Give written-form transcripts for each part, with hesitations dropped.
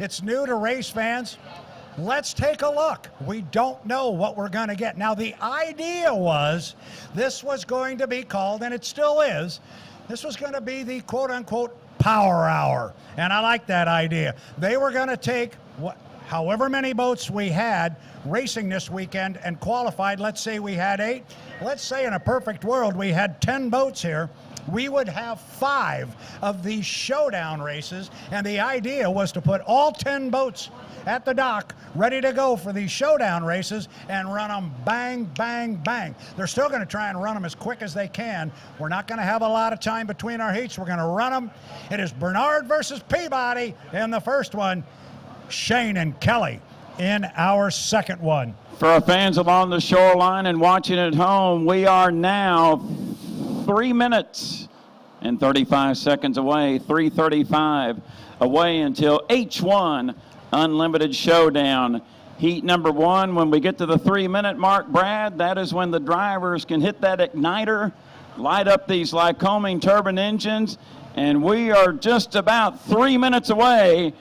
It's new to race fans. Let's take a look. We don't know what we're going to get. Now, the idea was this was going to be called, and it still is, this was going to be the quote-unquote power hour. And I like that idea. They were going to take however many boats we had racing this weekend and qualified. Let's say we had 8. Let's say in a perfect world we had 10 boats here. We would have 5 of these showdown races, and the idea was to put all 10 boats at the dock ready to go for these showdown races and run them bang, bang, bang. They're still going to try and run them as quick as they can. We're not going to have a lot of time between our heats. We're going to run them. It is Bernard versus Peabody in the first one, Shane and Kelly in our second one. For our fans along the shoreline and watching at home, we are now 3 minutes and 35 seconds away, 3:35 away until H1 Unlimited Showdown. Heat number 1, when we get to the 3-minute mark, Brad, that is when the drivers can hit that igniter, light up these Lycoming turbine engines, and we are just about 3 minutes away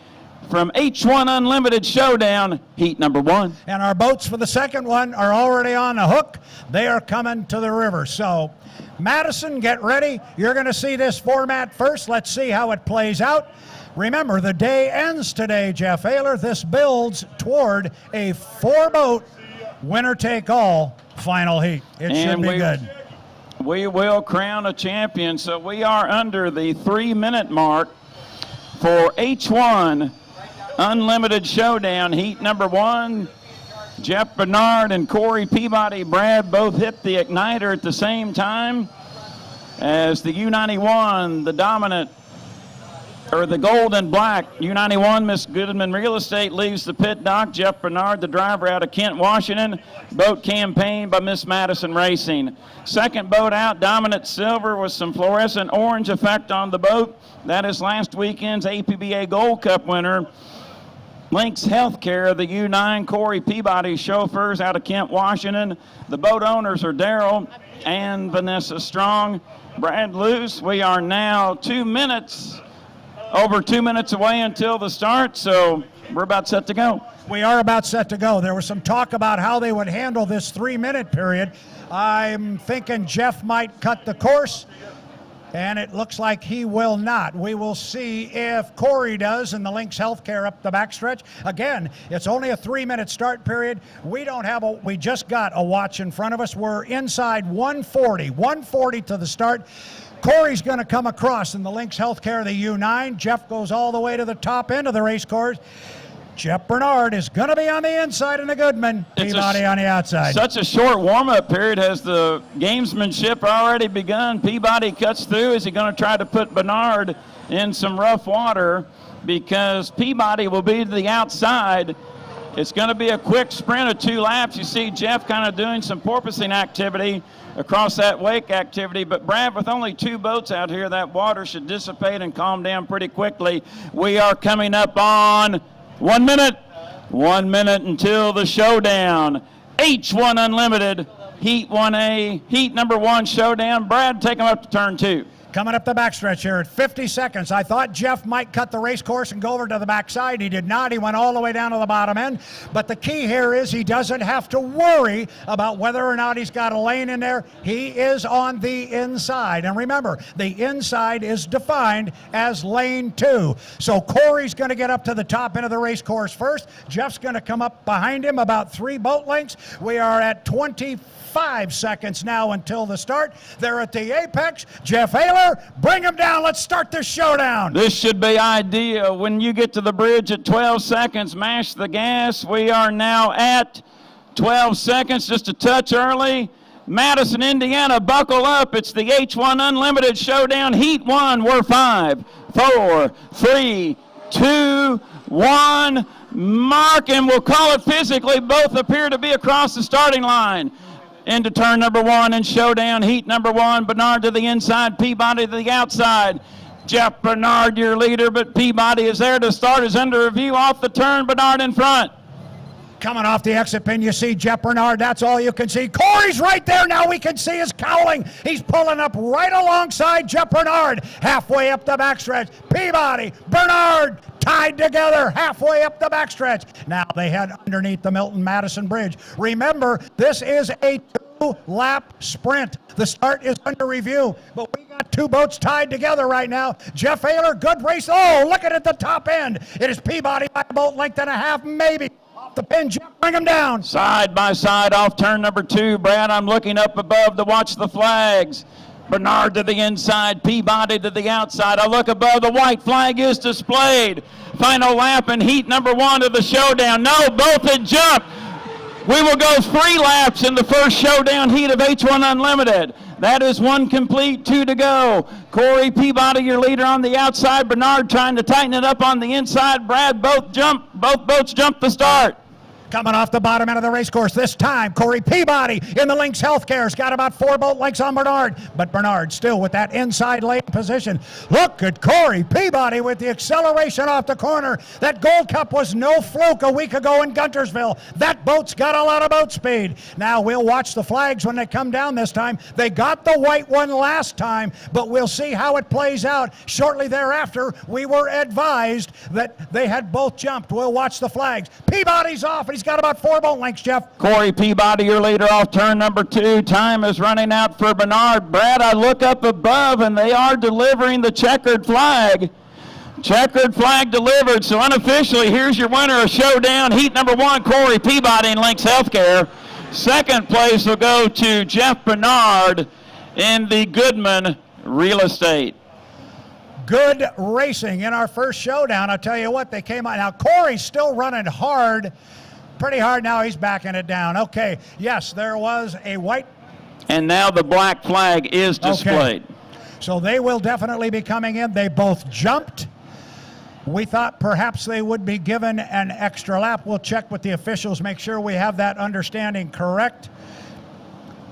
from H1 Unlimited Showdown, heat number 1. And our boats for the second one are already on the hook. They are coming to the river. So, Madison, get ready. You're going to see this format first. Let's see how it plays out. Remember, the day ends today, Jeff Ayler. This builds toward a 4-boat winner-take-all final heat. It should be good. We will crown a champion. So we are under the 3-minute mark for H1 Unlimited Showdown, heat number 1. Jeff Bernard and Corey Peabody, Brad, both hit the igniter at the same time as the U91, the dominant, or the gold and black U91, Miss Goodman Real Estate, leaves the pit dock. Jeff Bernard, the driver out of Kent, Washington. Boat campaigned by Miss Madison Racing. Second boat out, dominant silver with some fluorescent orange effect on the boat. That is last weekend's APBA Gold Cup winner, Lynx Healthcare, the U9, Corey Peabody, chauffeurs out of Kent, Washington. The boat owners are Daryl and Vanessa Strong. Brad Luce, we are now over 2 minutes away until the start, so we're about set to go. We are about set to go. There was some talk about how they would handle this 3-minute period. I'm thinking Jeff might cut the course, and it looks like he will not. We will see if Corey does in the Lynx Healthcare up the backstretch. Again, it's only a 3-minute start period. We just got a watch in front of us. We're inside 140 to the start. Corey's going to come across in the Lynx Healthcare, the U9. Jeff goes all the way to the top end of the race course. Jeff Bernard is going to be on the inside and the Goodman. Peabody on the outside. Such a short warm-up period. Has the gamesmanship already begun? Peabody cuts through. Is he going to try to put Bernard in some rough water? Because Peabody will be to the outside. It's going to be a quick sprint of 2 laps. You see Jeff kind of doing some porpoising activity across that wake activity. But Brad, with only 2 boats out here, that water should dissipate and calm down pretty quickly. We are coming up on 1 minute. 1 minute until the showdown. H1 Unlimited, Heat 1A, Heat number 1 Showdown. Brad, take them up to turn 2. Coming up the backstretch here at 50 seconds. I thought Jeff might cut the race course and go over to the backside. He did not. He went all the way down to the bottom end. But the key here is he doesn't have to worry about whether or not he's got a lane in there. He is on the inside. And remember, the inside is defined as lane 2. So Corey's going to get up to the top end of the race course first. Jeff's going to come up behind him about 3 boat lengths. We are at 25 seconds now until the start. They're at the apex. Jeff Ayler, bring him down. Let's start this showdown. This should be ideal. When you get to the bridge at 12 seconds, mash the gas. We are now at 12 seconds, just a touch early. Madison, Indiana, buckle up. It's the H1 Unlimited Showdown, Heat 1. We're 5, 4, 3, 2, 1. Mark, and we'll call it physically. Both appear to be across the starting line. Into turn number 1 in Showdown, heat number 1. Bernard to the inside, Peabody to the outside. Jeff Bernard, your leader, but Peabody is there to start. Is under review off the turn. Bernard in front. Coming off the exit pin, you see Jeff Bernard. That's all you can see. Corey's right there now. We can see his cowling. He's pulling up right alongside Jeff Bernard. Halfway up the backstretch. Peabody, Bernard, tied together halfway up the backstretch. Now they head underneath the Milton Madison Bridge. Remember, this is a two-lap sprint. The start is under review, but we got two boats tied together right now. Jeff Ayler, good race. Oh, look at the top end. It is Peabody by a boat length and a half, maybe. Off the pin, Jeff, bring him down. Side by side off turn number 2. Brad, I'm looking up above to watch the flags. Bernard to the inside, Peabody to the outside. I look above, the white flag is displayed. Final lap in heat number 1 of the Showdown. No, both had jumped. We will go 3 laps in the first Showdown heat of H1 Unlimited. That is 1 complete, 2 to go. Corey Peabody, your leader on the outside. Bernard trying to tighten it up on the inside. Brad, both boats jump the start. Coming off the bottom end of the race course this time, Corey Peabody in the Lynx Healthcare's got about 4 boat lengths on Bernard, but Bernard still with that inside lane position. Look at Corey Peabody with the acceleration off the corner. That Gold Cup was no fluke a week ago in Guntersville. That boat's got a lot of boat speed. Now we'll watch the flags when they come down this time. They got the white one last time, but we'll see how it plays out. Shortly thereafter, we were advised that they had both jumped. We'll watch the flags. Peabody's off, and he's got about 4 boat lengths, Jeff. Corey Peabody, your leader off turn number 2. Time is running out for Bernard. Brad, I look up above, and they are delivering the checkered flag. Checkered flag delivered, so unofficially, here's your winner of Showdown. Heat number 1, Corey Peabody in Lynx Healthcare. Second place will go to Jeff Bernard in the Goodman Real Estate. Good racing in our first Showdown. I'll tell you what, they came out. Now, Corey's still running hard. Pretty hard now. He's backing it down. Okay, yes, there was a white. And now the black flag is displayed. Okay. So they will definitely be coming in. They both jumped. We thought perhaps they would be given an extra lap. We'll check with the officials, make sure we have that understanding correct.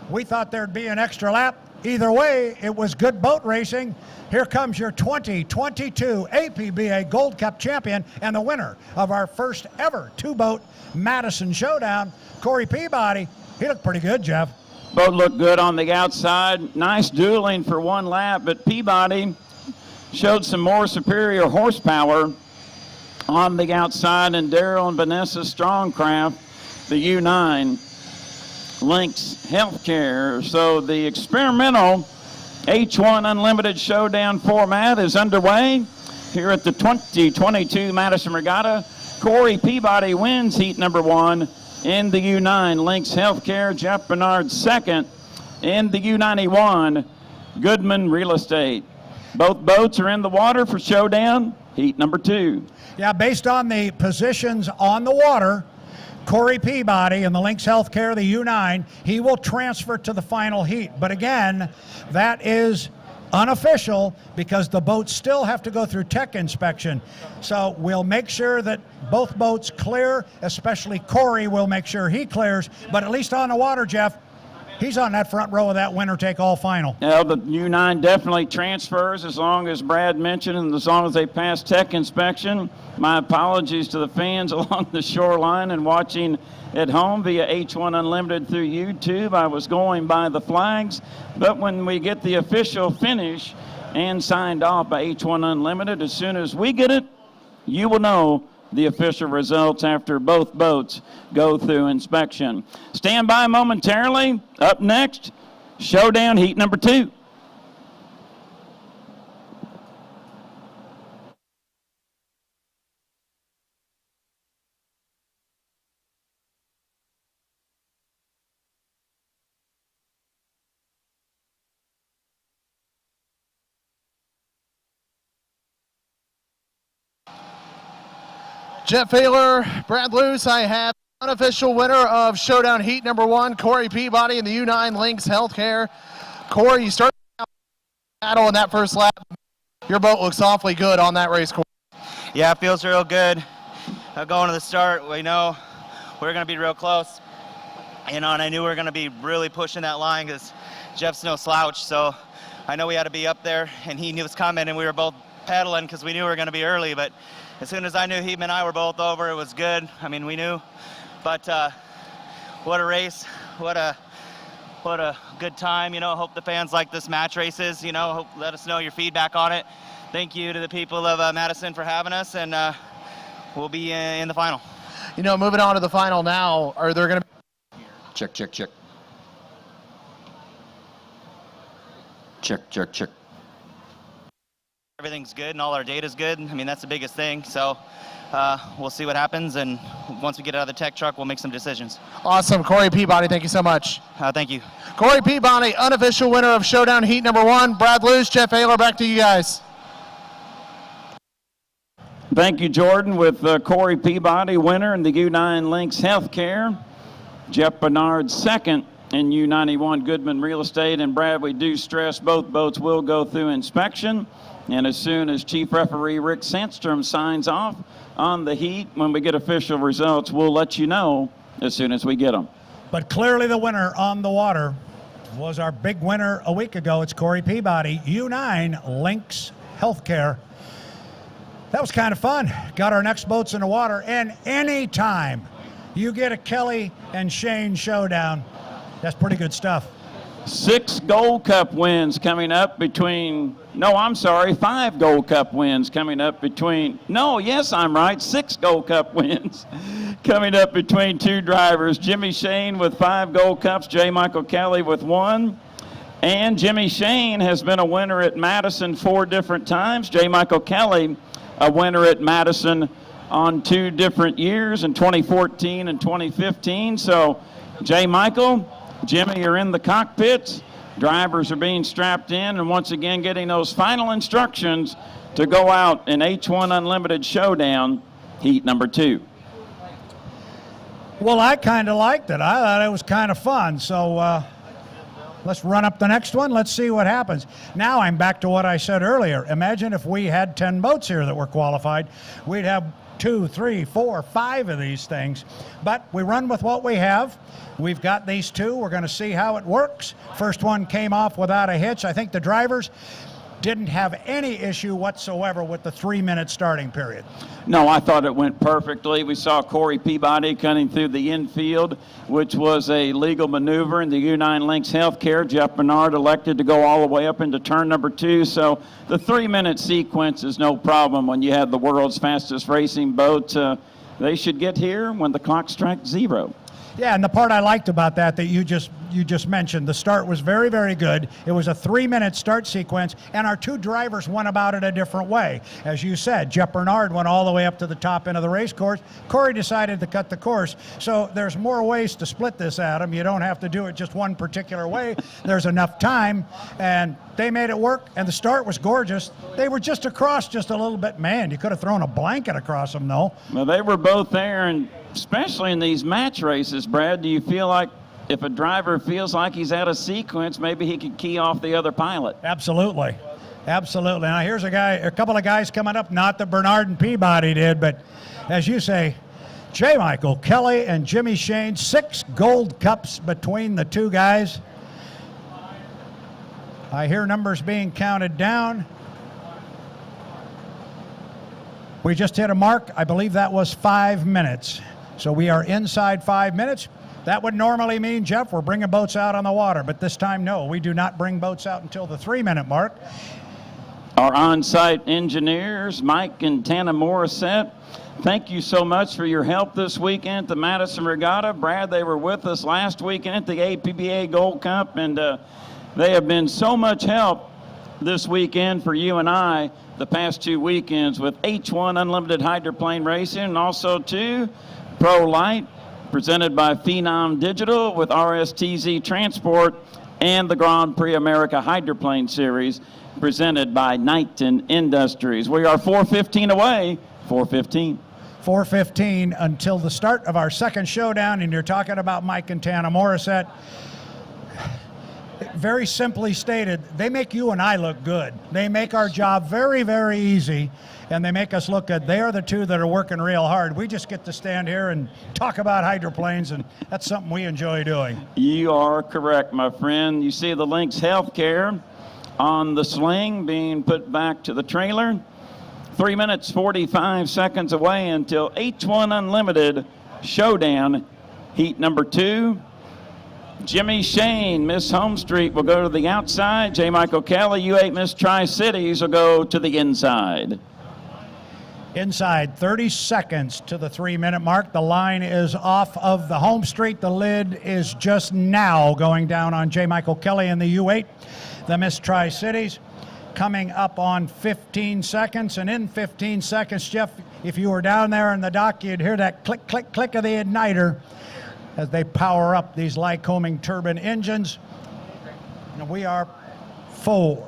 We thought there'd be an extra lap. Either way, it was good boat racing. Here comes your 2022 APBA Gold Cup champion and the winner of our first ever 2-boat Madison Showdown, Corey Peabody. He looked pretty good, Jeff. Both looked good on the outside. Nice dueling for 1 lap, but Peabody showed some more superior horsepower on the outside, and Daryl and Vanessa Strongcraft, the U9 Lynx Healthcare. So the experimental H1 Unlimited Showdown format is underway here at the 2022 Madison Regatta. Corey Peabody wins heat number 1 in the U9 Lynx Healthcare. Jeff Bernard second in the U91 Goodman Real Estate. Both boats are in the water for Showdown heat number 2. Yeah, based on the positions on the water, Corey Peabody in the Lynx Healthcare, the U9, he will transfer to the final heat. But again, that is unofficial because the boats still have to go through tech inspection. So we'll make sure that both boats clear, especially Corey will make sure he clears. But at least on the water, Jeff, he's on that front row of that winner-take-all final. Yeah, the U9 definitely transfers as long as Brad mentioned and as long as they pass tech inspection. My apologies to the fans along the shoreline and watching at home via H1 Unlimited through YouTube. I was going by the flags, but when we get the official finish and signed off by H1 Unlimited, as soon as we get it, you will know the official results after both boats go through inspection. Stand by momentarily. Up next, Showdown heat number 2. Jeff Ayler, Brad Luce, I have unofficial winner of Showdown heat number 1, Corey Peabody in the U9 Lynx Healthcare. Corey, you started out battle in that first lap. Your boat looks awfully good on that race course. Yeah, it feels real good. Going to the start, we know we're going to be real close. And I knew we were going to be really pushing that line because Jeff's no slouch. So I know we had to be up there, and he was coming, and we were both paddling because we knew we were going to be early. But as soon as I knew he and I were both over, it was good. I mean, we knew But what a race, what a good time. You know, hope the fans like this match races. You know, let us know your feedback on it. Thank you to the people of Madison for having us, and we'll be in the final. You know, moving on to the final now, are there going to be... Check, check, check. Check, check, check. Everything's good and all our data's good. I mean, that's the biggest thing. So we'll see what happens, and once we get out of the tech truck, we'll make some decisions. Awesome. Corey Peabody, thank you so much. Thank you. Corey Peabody, unofficial winner of Showdown Heat number 1. Brad Luce, Jeff Ayler, back to you guys. Thank you, Jordan, with Corey Peabody, winner in the U9 Links Healthcare. Jeff Bernard, second in U91 Goodman Real Estate. And Brad, we do stress both boats will go through inspection. And as soon as Chief Referee Rick Sandstrom signs off on the heat, when we get official results, we'll let you know as soon as we get them. But clearly the winner on the water was our big winner a week ago. It's Corey Peabody, U9 Links Healthcare. That was kind of fun. Got our next boats in the water, and anytime you get a Kelly and Shane showdown, that's pretty good stuff. 6 Gold Cup wins coming up between, 5 Gold Cup wins coming up between, 6 Gold Cup wins coming up between 2 drivers. Jimmy Shane with 5 Gold Cups, J. Michael Kelly with 1. And Jimmy Shane has been a winner at Madison 4 different times. J. Michael Kelly, a winner at Madison on 2 different years in 2014 and 2015. So J. Michael, Jimmy are in the cockpits. Drivers are being strapped in, and once again getting those final instructions to go out in H1 Unlimited Showdown, heat number 2. Well, I kind of liked it. I thought it was kind of fun. So let's run up the next one. Let's see what happens. Now I'm back to what I said earlier. Imagine if we had 10 boats here that were qualified. We'd have 2, 3, 4, 5 of these things. But we run with what we have. We've got these 2. We're going to see how it works. First one came off without a hitch. I think the drivers didn't have any issue whatsoever with the 3-minute starting period. No, I thought it went perfectly. We saw Corey Peabody cutting through the infield, which was a legal maneuver in the U9 Links Healthcare. Jeff Bernard elected to go all the way up into turn number 2. So the 3-minute sequence is no problem when you have the world's fastest racing boat. They should get here when the clock strikes 0. Yeah, and the part I liked about that you just mentioned, the start was very, very good. It was a 3-minute start sequence, and our 2 drivers went about it a different way. As you said, Jeff Bernard went all the way up to the top end of the race course. Corey decided to cut the course. So there's more ways to split this, Adam. You don't have to do it just one particular way. There's enough time, and they made it work, and the start was gorgeous. They were just across just a little bit. Man, you could have thrown a blanket across them, though. Well, they were both there, and especially in these match races, Brad, do you feel like if a driver feels like he's out of sequence, maybe he could key off the other pilot? Absolutely. Absolutely. Now here's a couple of guys coming up, not that Bernard and Peabody did, but as you say, J. Michael Kelly and Jimmy Shane, 6 Gold Cups between the 2 guys. I hear numbers being counted down. We just hit a mark. I believe that was 5 minutes. So we are inside 5 minutes. That would normally mean, Jeff, we're bringing boats out on the water, but this time, no, we do not bring boats out until the 3-minute mark. Our on-site engineers, Mike and Tana Morissette, thank you so much for your help this weekend at the Madison Regatta. Brad, they were with us last weekend at the APBA Gold Cup, and they have been so much help this weekend for you and I the past 2 weekends with H1 Unlimited Hydroplane Racing, and also too Pro Light, presented by Phenom Digital with RSTZ Transport, and the Grand Prix America Hydroplane Series, presented by Knighton Industries. We are 4:15 away, 4:15. 4:15 until the start of our second showdown, and you're talking about Mike and Tana Morissette. Very simply stated, they make you and I look good. They make our job very, very easy, and they make us look good. They are the 2 that are working real hard. We just get to stand here and talk about hydroplanes, and that's something we enjoy doing. You are correct, my friend. You see the Links Healthcare on the sling being put back to the trailer. 3 minutes, 45 seconds away until H1 Unlimited Showdown, heat number 2. Jimmy Shane, Miss Home Street, will go to the outside. J. Michael Kelly, U8 Miss Tri-Cities, will go to the inside. Inside, 30 seconds to the 3-minute mark. The line is off of the home street. The lid is just now going down on J. Michael Kelly in the U8. The Miss Tri-Cities coming up on 15 seconds. And in 15 seconds, Jeff, if you were down there in the dock, you'd hear that click, click, click of the igniter as they power up these Lycoming turbine engines. And we are 4,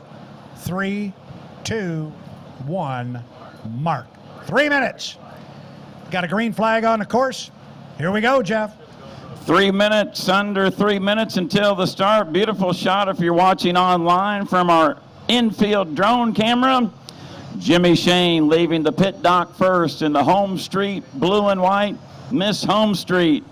3, 2, 1, mark. 3 minutes. Got a green flag on the course. Here we go, Jeff. 3 minutes, under 3 minutes until the start. Beautiful shot if you're watching online from our infield drone camera. Jimmy Shane leaving the pit dock first in the home street, blue and white, Miss Home Street.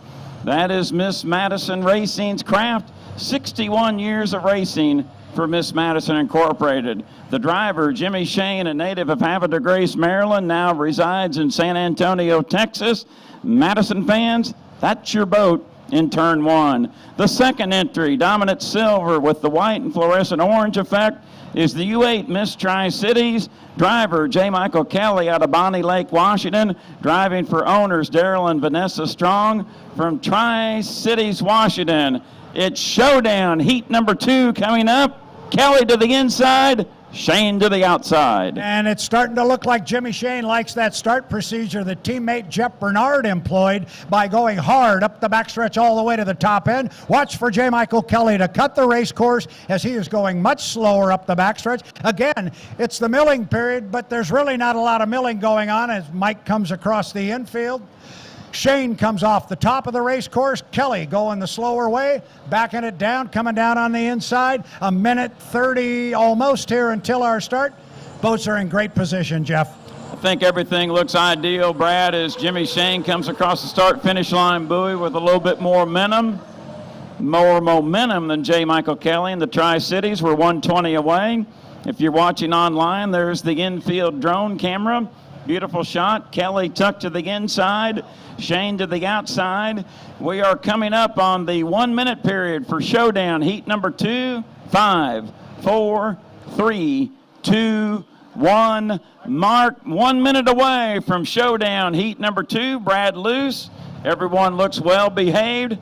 That is Miss Madison Racing's craft. 61 years of racing for Miss Madison Incorporated. The driver, Jimmy Shane, a native of Havre de Grace, Maryland, now resides in San Antonio, Texas. Madison fans, that's your boat in turn 1. The second entry, dominant silver with the white and fluorescent orange effect, is the U8 Miss Tri-Cities. Driver, J. Michael Kelly out of Bonnie Lake, Washington. Driving for owners, Daryl and Vanessa Strong from Tri-Cities, Washington. It's Showdown, heat number 2 coming up. Kelly to the inside, Shane to the outside. And it's starting to look like Jimmy Shane likes that start procedure that teammate Jeff Bernard employed by going hard up the backstretch all the way to the top end. Watch for J. Michael Kelly to cut the race course as he is going much slower up the backstretch. Again, it's the milling period, but there's really not a lot of milling going on as Mike comes across the infield. Shane comes off the top of the race course. Kelly going the slower way, backing it down, coming down on the inside. 1:30 almost here until our start. Boats are in great position, Jeff. I think everything looks ideal, Brad, as Jimmy Shane comes across the start-finish line buoy with a little bit more momentum than J. Michael Kelly in the Tri-Cities. We're 120 away. If you're watching online, there's the infield drone camera. Beautiful shot. Kelly tucked to the inside, Shane to the outside. We are coming up on the 1 minute period for Showdown, heat number 2. 5, 4, 3, 2, 1. Mark, 1 minute away from Showdown, heat number 2. Brad Luce. Everyone looks well behaved.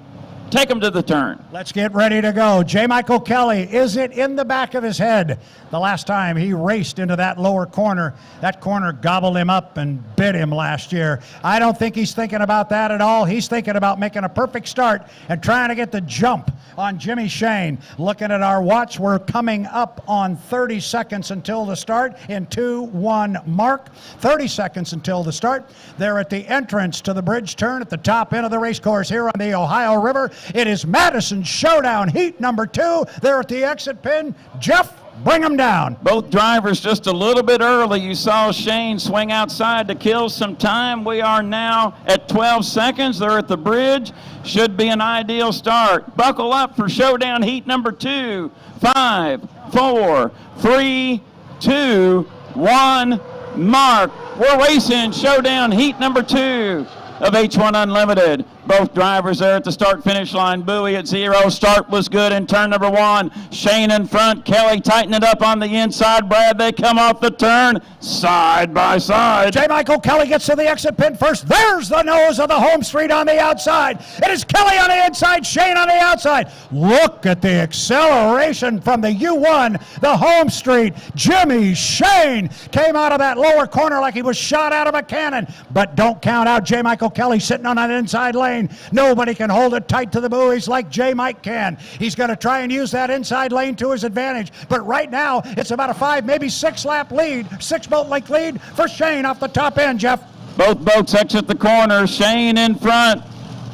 Take him to the turn. Let's get ready to go. J. Michael Kelly, is it in the back of his head? The last time he raced into that lower corner, that corner gobbled him up and bit him last year. I don't think he's thinking about that at all. He's thinking about making a perfect start and trying to get the jump on Jimmy Shane. Looking at our watch, we're coming up on 30 seconds until the start in 2-1 mark. 30 seconds until the start. They're at the entrance to the bridge turn at the top end of the race course here on the Ohio River. It is Madison Showdown, heat number 2. They're at the exit pin. Jeff, bring them down. Both drivers just a little bit early. You saw Shane swing outside to kill some time. We are now at 12 seconds. They're at the bridge. Should be an ideal start. Buckle up for Showdown, heat number 2. 5, 4, 3, 2, 1, mark. We're racing Showdown, heat number 2 of H1 Unlimited. Both drivers there at the start-finish line buoy at 0. Start was good in turn number 1. Shane in front. Kelly tighten it up on the inside. Brad, they come off the turn side by side. J. Michael Kelly gets to the exit pin first. There's the nose of the home street on the outside. It is Kelly on the inside, Shane on the outside. Look at the acceleration from the U1, the home street. Jimmy Shane came out of that lower corner like he was shot out of a cannon. But don't count out J. Michael Kelly sitting on that inside lane. Nobody can hold it tight to the buoys like J. Mike can. He's going to try and use that inside lane to his advantage. But right now, it's about a 5, maybe 6 lap lead, 6 boat length lead for Shane off the top end, Jeff. Both boats exit the corner. Shane in front.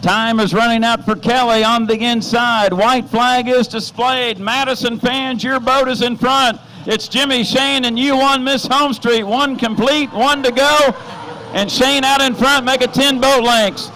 Time is running out for Kelly on the inside. White flag is displayed. Madison fans, your boat is in front. It's Jimmy Shane and U1 Miss Home Street. 1 complete, 1 to go. And Shane out in front, make it 10 boat lengths.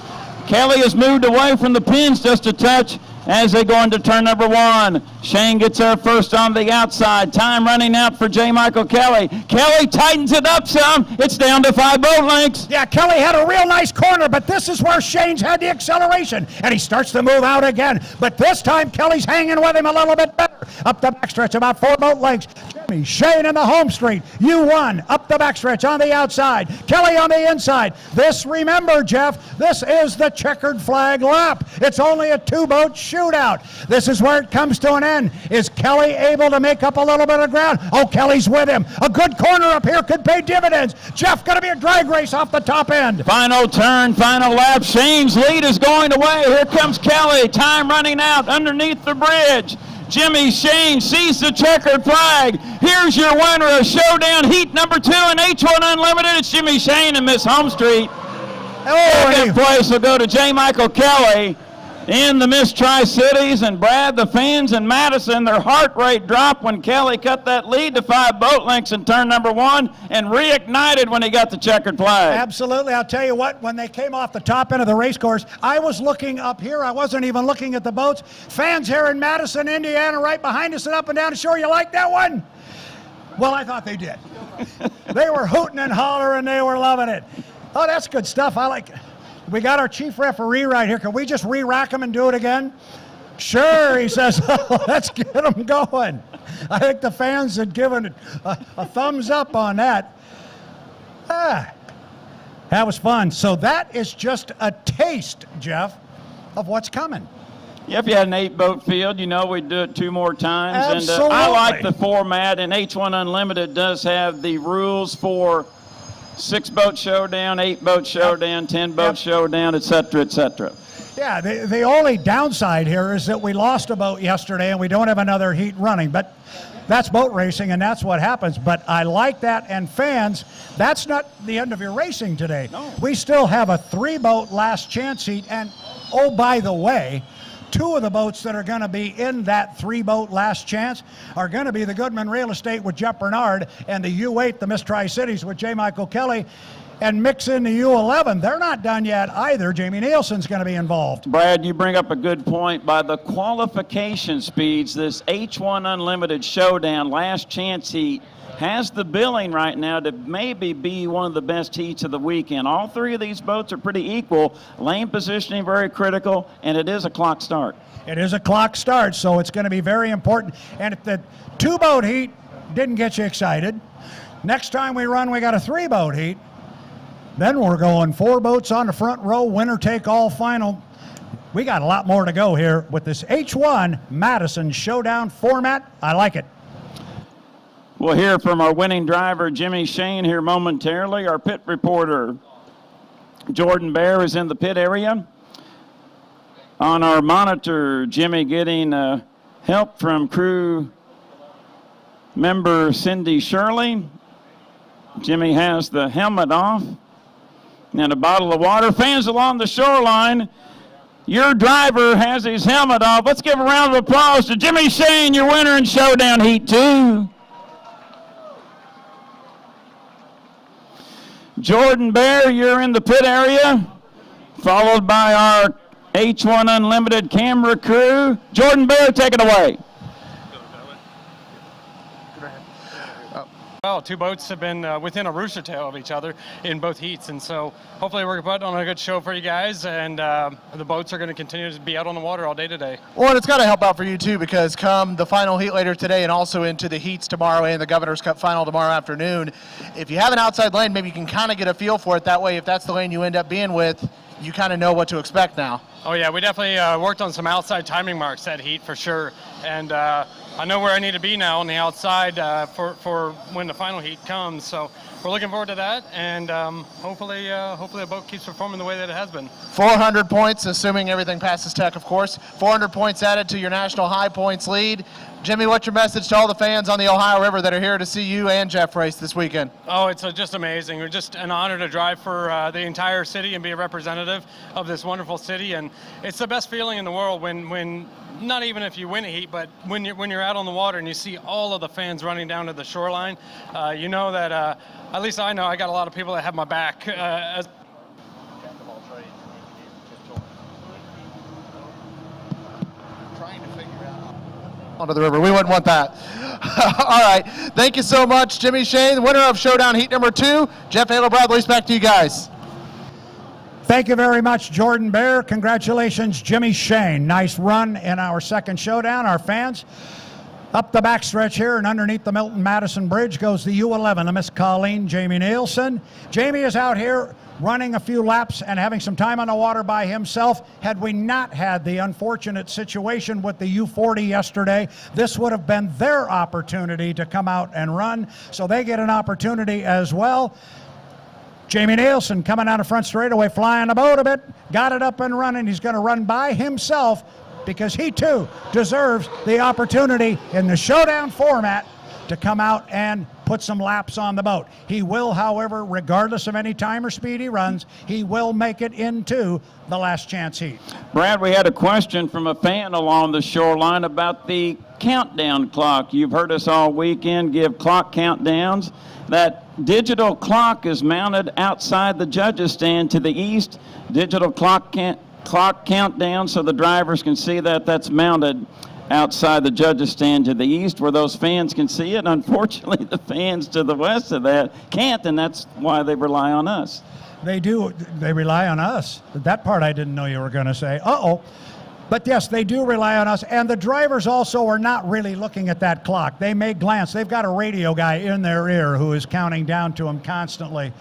Kelly has moved away from the pins just a touch. as they go into turn number 1. Shane gets there first on the outside. Time running out for J. Michael Kelly. Kelly tightens it up some. It's down to 5 boat lengths. Yeah, Kelly had a real nice corner, but this is where Shane's had the acceleration, and he starts to move out again. But this time, Kelly's hanging with him a little bit better. Up the backstretch, about 4 boat lengths. Jimmy Shane in the home straight. U1 up the backstretch on the outside. Kelly on the inside. This, remember, Jeff, this is the checkered flag lap. It's only a 2-boat shootout. This is where it comes to an end. Is Kelly able to make up a little bit of ground? Oh, Kelly's with him. A good corner up here could pay dividends. Jeff, going to be a drag race off the top end. Final turn, final lap. Shane's lead is going away. Here comes Kelly. Time running out underneath the bridge. Jimmy Shane sees the checkered flag. Here's your winner of Showdown Heat number 2 in H1 Unlimited. It's Jimmy Shane and Miss Home Street. Second place will go to J. Michael Kelly in the Miss Tri-Cities. And Brad, the fans in Madison, their heart rate dropped when Kelly cut that lead to 5 boat lengths in turn number 1 and reignited when he got the checkered flag. Absolutely. I'll tell you what, when they came off the top end of the race course, I was looking up here. I wasn't even looking at the boats. Fans here in Madison, Indiana, right behind us and up and down the shore. You like that one? Well, I thought they did. They were hooting and hollering. They were loving it. Oh, that's good stuff. I like it. We got our chief referee right here. Can we just re-rack him and do it again? Sure, he says. Oh, let's get them going. I think the fans had given it a thumbs up on that. That was fun. So that is just a taste, Jeff, of what's coming. Yeah, if you had an 8-boat field, you know we'd do it 2 more times. Absolutely. And I like the format, and H1 Unlimited does have the rules for 6-boat showdown, 8-boat showdown, 10-boat showdown, et cetera, et cetera. Yeah, the only downside here is that we lost a boat yesterday and we don't have another heat running, but that's boat racing and that's what happens. But I like that, and fans, that's not the end of your racing today. No. We still have a 3-boat last chance heat, and oh, by the way, 2 of the boats that are going to be in that 3-boat last chance are going to be the Goodman Real Estate with Jeff Bernard and the U8, the Miss Tri-Cities with J. Michael Kelly, and mix in the U11. They're not done yet either. Jamie Nielsen's going to be involved. Brad, you bring up a good point. By the qualification speeds, this H1 Unlimited Showdown last chance heat has the billing right now to maybe be one of the best heats of the weekend. All 3 of these boats are pretty equal. Lane positioning very critical, and it is a clock start. It is a clock start, so it's going to be very important. And if the 2-boat heat didn't get you excited, next time we run, we got a 3-boat heat. Then we're going 4 boats on the front row, winner take all final. We got a lot more to go here with this H1 Madison Showdown format. I like it. We'll hear from our winning driver, Jimmy Shane, here momentarily. Our pit reporter, Jordan Bear, is in the pit area. On our monitor, Jimmy getting help from crew member Cindy Shirley. Jimmy has the helmet off and a bottle of water. Fans along the shoreline, your driver has his helmet off. Let's give a round of applause to Jimmy Shane, your winner in Showdown Heat 2. Jordan Bear, you're in the pit area, followed by our H1 Unlimited camera crew. Jordan Bear, take it away. Well, 2 boats have been within a rooster tail of each other in both heats, and so hopefully we're putting on a good show for you guys, and the boats are going to continue to be out on the water all day today. Well, and it's got to help out for you, too, because come the final heat later today and also into the heats tomorrow and the Governor's Cup final tomorrow afternoon, if you have an outside lane, maybe you can kind of get a feel for it. That way, if that's the lane you end up being with, you kind of know what to expect now. Oh, yeah, we definitely worked on some outside timing marks that heat for sure, and I know where I need to be now on the outside for when the final heat comes, so we're looking forward to that, and hopefully the boat keeps performing the way that it has been. 400 points, assuming everything passes tech, of course. 400 points added to your national high points lead. Jimmy, what's your message to all the fans on the Ohio River that are here to see you and Jeff race this weekend? Oh, it's just amazing. It's just an honor to drive for the entire city and be a representative of this wonderful city, and it's the best feeling in the world when not even if you win a heat, but when you're out on the water and you see all of the fans running down to the shoreline, you know that, at least I know I got a lot of people that have my back. Onto the river. We wouldn't want that. All right. Thank you so much, Jimmy Shane, the winner of Showdown Heat number 2. Jeff Halo, Brad Luce, back to you guys. Thank you very much, Jordan Bear. Congratulations, Jimmy Shane. Nice run in our second showdown. Our fans, up the backstretch here and underneath the Milton Madison Bridge goes the U11, the Miss Colleen, Jamie Nielsen. Jamie is out here running a few laps and having some time on the water by himself. Had we not had the unfortunate situation with the U40 yesterday, this would have been their opportunity to come out and run. So they get an opportunity as well. Jamie Nielsen coming down the front straightaway, flying the boat a bit, got it up and running. He's going to run by himself because he too deserves the opportunity in the showdown format to come out and put some laps on the boat. He will, however, regardless of any time or speed he runs, he will make it into the last chance heat. Brad, we had a question from a fan along the shoreline about the countdown clock. You've heard us all weekend give clock countdowns. That digital clock is mounted outside the judges' stand to the east. Digital clock countdown so the drivers can see that. That's mounted outside the judges' stand to the east where those fans can see it. Unfortunately, the fans to the west of that can't, and that's why they rely on us. They do. They rely on us. That part I didn't know you were going to say. Uh-oh. But yes, they do rely on us, and the drivers also are not really looking at that clock. They may glance. They've got a radio guy in their ear who is counting down to them constantly.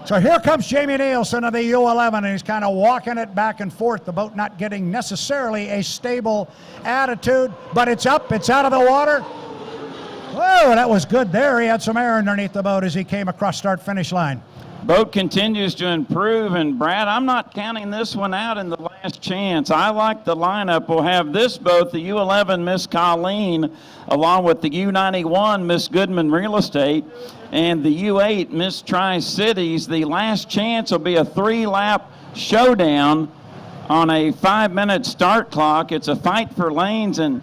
So here comes Jamie Nielsen of the U11, and he's kind of walking it back and forth, the boat not getting necessarily a stable attitude, but it's up, it's out of the water. Whoa, that was good there. He had some air underneath the boat as he came across start-finish line. Boat continues to improve, and Brad, I'm not counting this one out in the last chance. I like the lineup. We'll have this boat, the U11 Miss Colleen, along with the U91 Miss Goodman Real Estate, and the U8 Miss Tri-Cities. The last chance will be a 3-lap showdown on a 5-minute start clock. It's a fight for lanes, and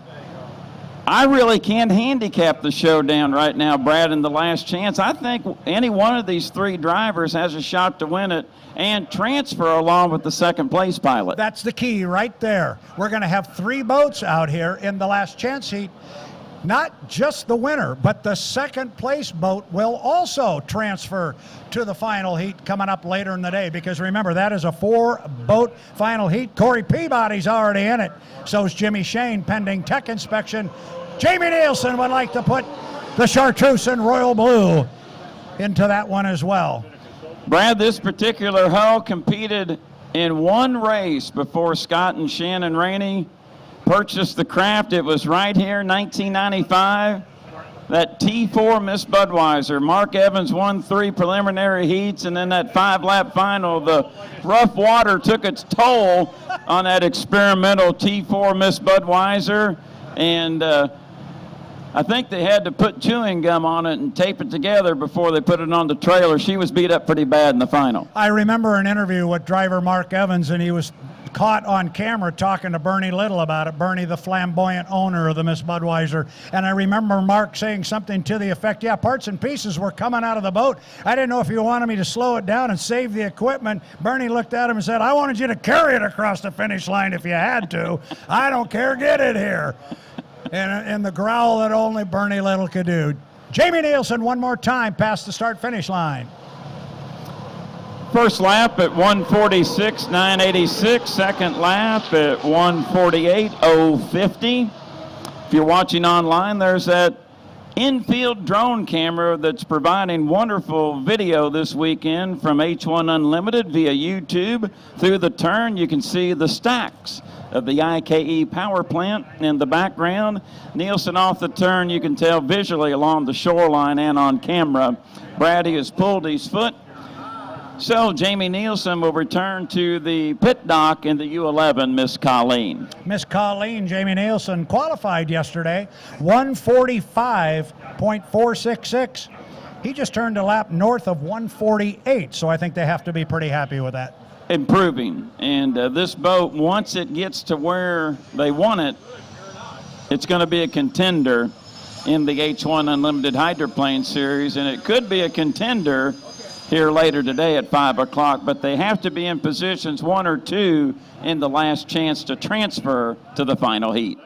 I really can't handicap the showdown right now, Brad, in the last chance. I think any one of these 3 drivers has a shot to win it and transfer along with the second place pilot. That's the key right there. We're going to have 3 boats out here in the last chance heat. Not just the winner, but the second place boat will also transfer to the final heat coming up later in the day, because remember, that is a 4-boat final heat. Corey Peabody's already in it. So is Jimmy Shane, pending tech inspection. Jamie Nielsen would like to put the Chartreuse and Royal Blue into that one as well. Brad, this particular hull competed in one race before Scott and Shannon Rainey purchased the craft. It was right here, 1995. That T4 Miss Budweiser. Mark Evans won 3 preliminary heats, and then that 5-lap final. The rough water took its toll on that experimental T4 Miss Budweiser, and I think they had to put chewing gum on it and tape it together before they put it on the trailer. She was beat up pretty bad in the final. I remember an interview with driver Mark Evans, and he was caught on camera talking to Bernie Little about it. Bernie, the flamboyant owner of the Miss Budweiser. And I remember Mark saying something to the effect, yeah, parts and pieces were coming out of the boat. I didn't know if you wanted me to slow it down and save the equipment. Bernie looked at him and said, I wanted you to carry it across the finish line if you had to. I don't care, get it here. And the growl that only Bernie Little could do. Jamie Nielsen one more time past the start-finish line. First lap at 1:46.986. Second lap at 1:48.050. If you're watching online, there's that infield drone camera that's providing wonderful video this weekend from H1 Unlimited via YouTube. Through the turn, you can see the stacks of the IKE power plant in the background. Nielsen off the turn, you can tell visually along the shoreline and on camera. Brady has pulled his foot. So Jamie Nielsen will return to the pit dock in the U11 Miss Colleen. Miss Colleen, Jamie Nielsen, qualified yesterday, 145.466. He just turned a lap north of 148, so I think they have to be pretty happy with that. Improving, and this boat, once it gets to where they want it, it's going to be a contender in the H1 Unlimited Hydroplane Series, and it could be a contender here later today at 5 o'clock, but they have to be in positions 1 or 2 in the last chance to transfer to the final heat.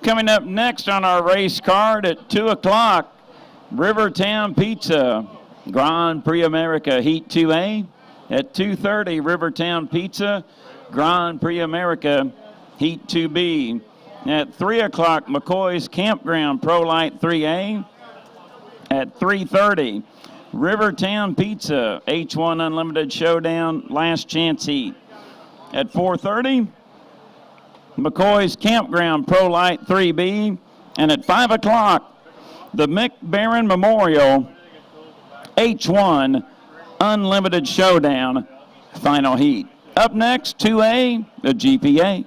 Coming up next on our race card at 2 o'clock, Rivertown Pizza, Grand Prix America Heat 2A. At 2:30, Rivertown Pizza, Grand Prix America Heat 2B. At 3 o'clock, McCoy's Campground Pro Light 3A. At 3:30, Rivertown Pizza, H1 Unlimited Showdown, Last Chance Heat. At 4:30, McCoy's Campground Pro Light 3B. And at 5 o'clock, the Mick Barron Memorial H1 Unlimited Showdown Final Heat. Up next, 2A, the GPA.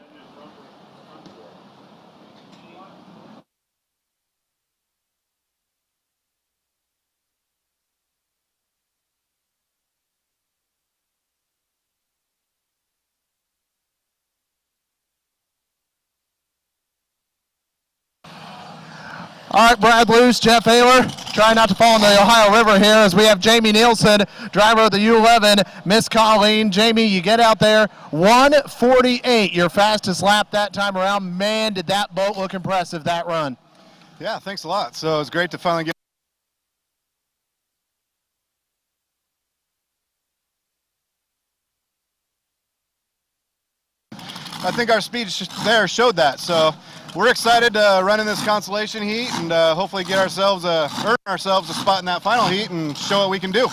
All right, Brad Luce, Jeff Ayler, try not to fall in the Ohio River here as we have Jamie Nielsen, driver of the U11, Miss Colleen. Jamie, you get out there, 1:48, your fastest lap that time around. Man, did that boat look impressive, that run. Yeah, thanks a lot. So it's great to finally get. I think our speed there showed that. So we're excited to run in this consolation heat and hopefully get ourselves earn ourselves a spot in that final heat and show what we can do.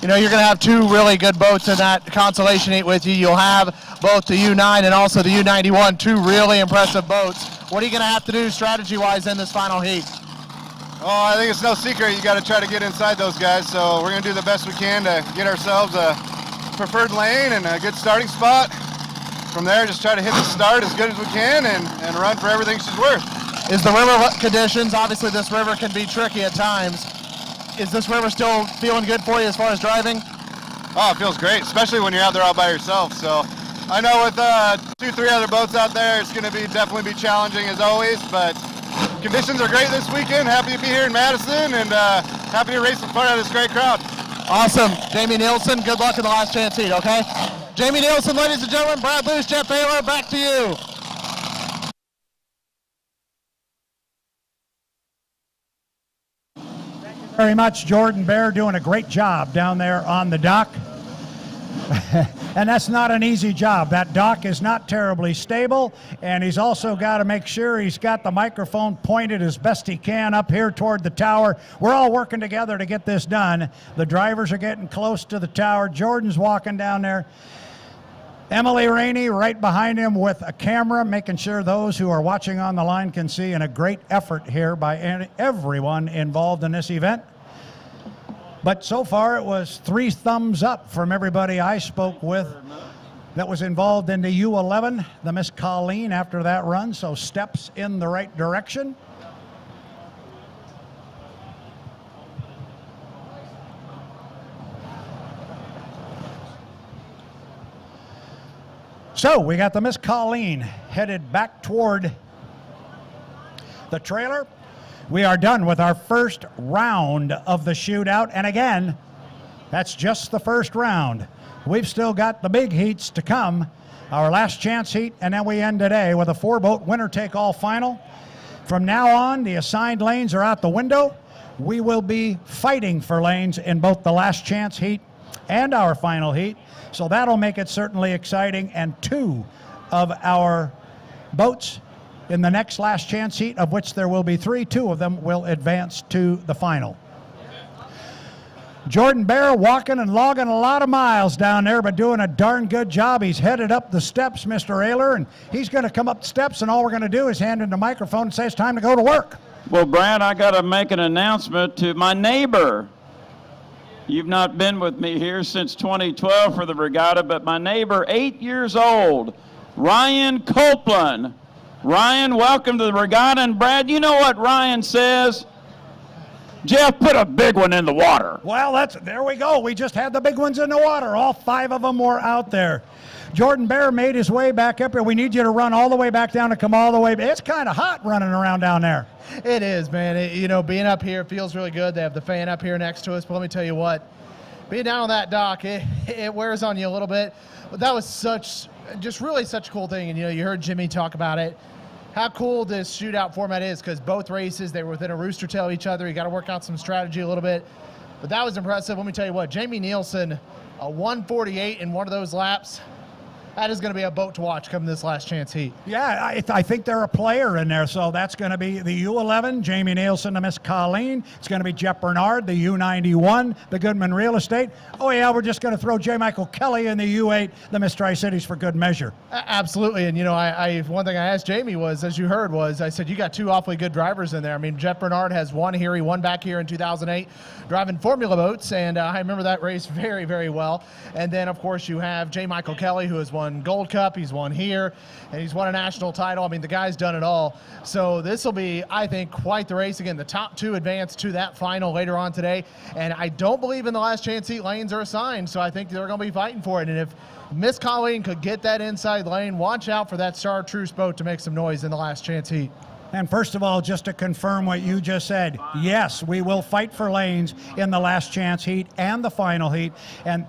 You know, you're going to have two really good boats in that consolation heat with you. You'll have both the U9 and also the U91, two really impressive boats. What are you going to have to do strategy-wise in this final heat? Oh, I think it's no secret. You got to try to get inside those guys. So we're going to do the best we can to get ourselves a preferred lane and a good starting spot. From there, just try to hit the start as good as we can and run for everything she's worth. Is the river conditions, obviously this river can be tricky at times. Is this river still feeling good for you as far as driving? Oh, it feels great, especially when you're out there all by yourself. So I know with 2-3 other boats out there, it's going to definitely be challenging as always, but conditions are great this weekend. Happy to be here in Madison and happy to race in front of this great crowd. Awesome. Jamie Nielsen, good luck in the last chance heat, okay? Jamie Nielsen, ladies and gentlemen, Brad Luce, Jeff Ayler, back to you. Very much, Jordan Bear doing a great job down there on the dock. And that's not an easy job. That dock is not terribly stable, and he's also got to make sure he's got the microphone pointed as best he can up here toward the tower. We're all working together to get this done. The drivers are getting close to the tower. Jordan's walking down there. Emily Rainey right behind him with a camera, making sure those who are watching on the line can see, and a great effort here by everyone involved in this event. But so far it was 3 thumbs up from everybody I spoke with that was involved in the U11, the Miss Colleen after that run, so steps in the right direction. So we got the Miss Colleen headed back toward the trailer. We are done with our first round of the shootout. And again, that's just the first round. We've still got the big heats to come, our last chance heat, and then we end today with a 4-boat winner-take-all final. From now on, the assigned lanes are out the window. We will be fighting for lanes in both the last chance heat and our final heat. So that'll make it certainly exciting. And 2 of our boats in the next last chance heat, of which there will be 3, 2 of them will advance to the final. Jordan Bear walking and logging a lot of miles down there, but doing a darn good job. He's headed up the steps, Mr. Ayler, and he's going to come up the steps, and all we're going to do is hand him the microphone and say it's time to go to work. Well, Brad, I got to make an announcement to my neighbor. You've not been with me here since 2012 for the regatta, but my neighbor, 8 years old, Ryan Copeland. Ryan, welcome to the regatta. And Brad, you know what Ryan says? Jeff, put a big one in the water. Well, there we go. We just had the big ones in the water. All 5 of them were out there. Jordan Bear made his way back up here. We need you to run all the way back down and come all the way. It's kind of hot running around down there. It is, man. You know, being up here feels really good. They have the fan up here next to us. But let me tell you what, being down on that dock, it wears on you a little bit. But that was just really such a cool thing. And, you know, you heard Jimmy talk about it. how cool this shootout format is, because both races, they were within a rooster tail of each other. You got to work out some strategy a little bit. But that was impressive. Let me tell you what, Jamie Nielsen, a 1:48 in one of those laps. That is going to be a boat to watch come this last chance heat. Yeah, I think they're a player in there, so that's going to be the U11, Jamie Nielsen, the Miss Colleen. It's going to be Jeff Bernard, the U91, the Goodman Real Estate. Oh, yeah, we're just going to throw J. Michael Kelly in the U8, the Miss Tri-Cities for good measure. Absolutely, and you know, one thing I asked Jamie was, as you heard, was I said, you got two awfully good drivers in there. I mean, Jeff Bernard has one here. He won back here in 2008 driving Formula boats, and I remember that race very, very well. And then, of course, you have J. Michael Kelly, who has won Gold Cup, he's won here, and he's won a national title. I mean, the guy's done it all. So this will be, I think, quite the race. Again, the top two advance to that final later on today, and I don't believe in the last chance heat lanes are assigned, so I think they're going to be fighting for it. And if Miss Colleen could get that inside lane, watch out for that Star Truce boat to make some noise in the last chance heat. And first of all, just to confirm what you just said, yes, we will fight for lanes in the last chance heat and the final heat. And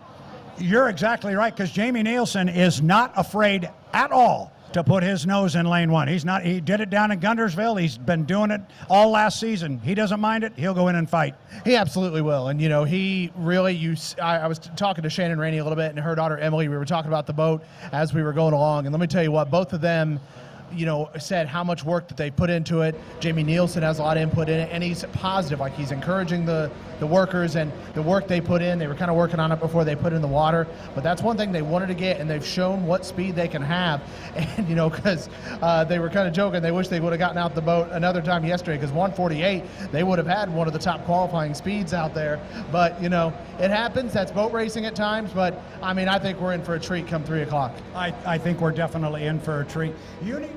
you're exactly right, because Jamie Nielsen is not afraid at all to put his nose in lane one. He's not. He did it down in Guntersville. He's been doing it all last season. He doesn't mind it. He'll go in and fight. He absolutely will. And, you know, he really, I was talking to Shannon Rainey a little bit and her daughter Emily. We were talking about the boat as we were going along. And let me tell you what, both of them, you know, said how much work that they put into it. Jamie Nielsen has a lot of input in it, and he's positive. Like, he's encouraging the workers and the work they put in. They were kind of working on it before they put it in the water, but that's one thing they wanted to get, and they've shown what speed they can have. And, you know, because they were kind of joking, they wish they would have gotten out the boat another time yesterday, because 1:48, they would have had one of the top qualifying speeds out there. But, you know, it happens. That's boat racing at times, but, I mean, I think we're in for a treat come 3 o'clock. I think we're definitely in for a treat. You need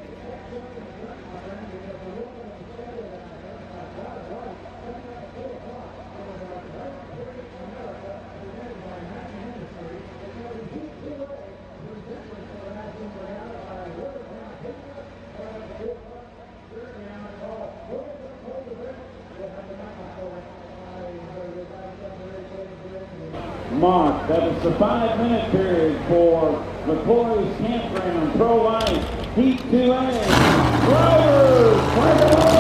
Mark, that is the 5-minute period for McCoy's Campground Pro Life Heat 2A. Drivers, fight it up!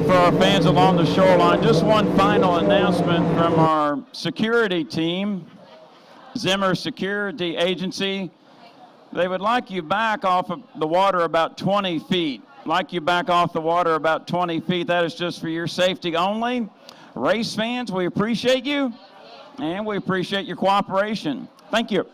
for our fans along the shoreline, just one final announcement from our security team, Zimmer Security Agency. They would like you back off of the water about 20 feet. Like you back off the water about 20 feet. That is just for your safety only. Race fans, we appreciate you, and we appreciate your cooperation. Thank you.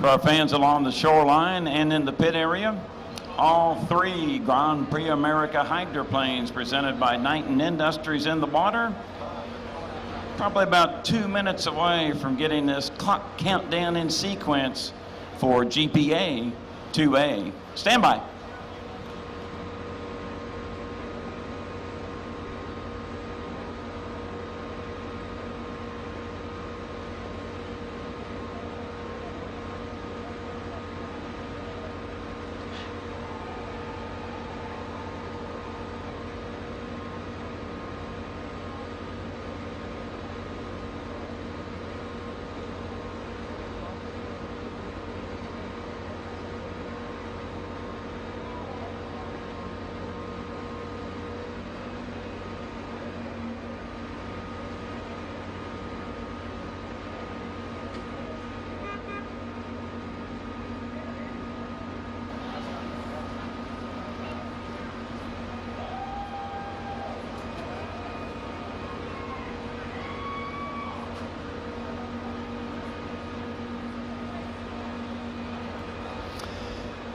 For our fans along the shoreline and in the pit area, all 3 Grand Prix America hydroplanes presented by Knighton Industries in the water. Probably about 2 minutes away from getting this clock countdown in sequence for GPA 2A. Stand by.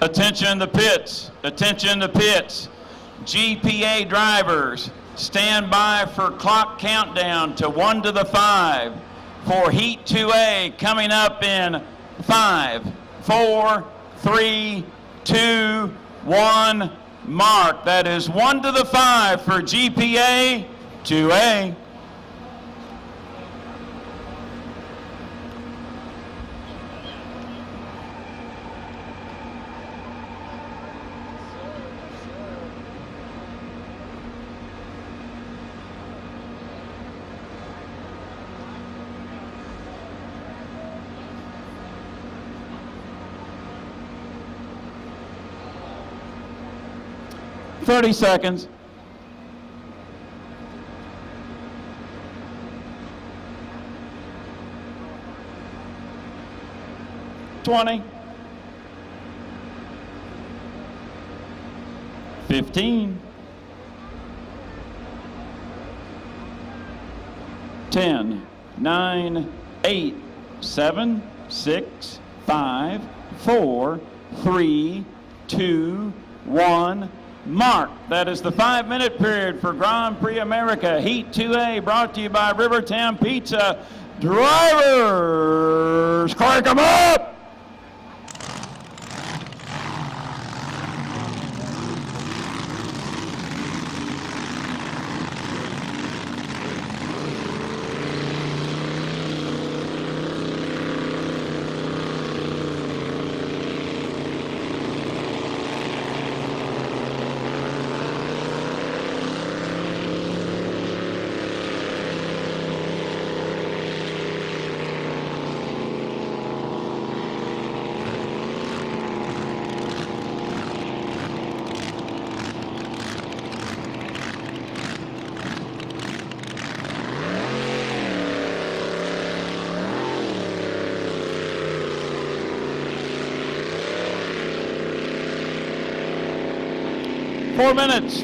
Attention the pits, attention the pits. GPA drivers, stand by for clock countdown to 1 to the 5 for Heat 2A coming up in 5, 4, 3, 2, 1, mark. That is 1 to the 5 for GPA 2A. Thirty seconds. 20. 15. 10, 9, 8, 7, 6, 5, 4, 3, 2, 1. Mark. That is the 5-minute period for Grand Prix America Heat 2A, brought to you by Rivertown Pizza. Drivers, crank them up!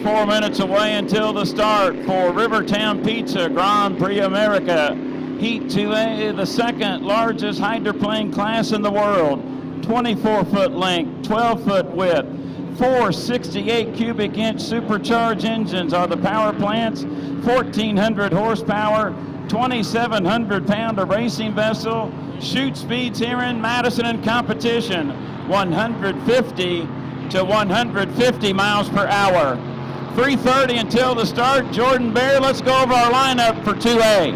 Four minutes away until the start for Rivertown Pizza Grand Prix America. Heat 2A, the second largest hydroplane class in the world. 24-foot length, 12-foot width. 4 68 cubic inch supercharged engines are the power plants. 1,400 horsepower, 2,700 pound of racing vessel. Shoot speeds here in Madison in competition, 150 to 150 miles per hour. 3:30 until the start. Jordan Bear, let's go over our lineup for 2A.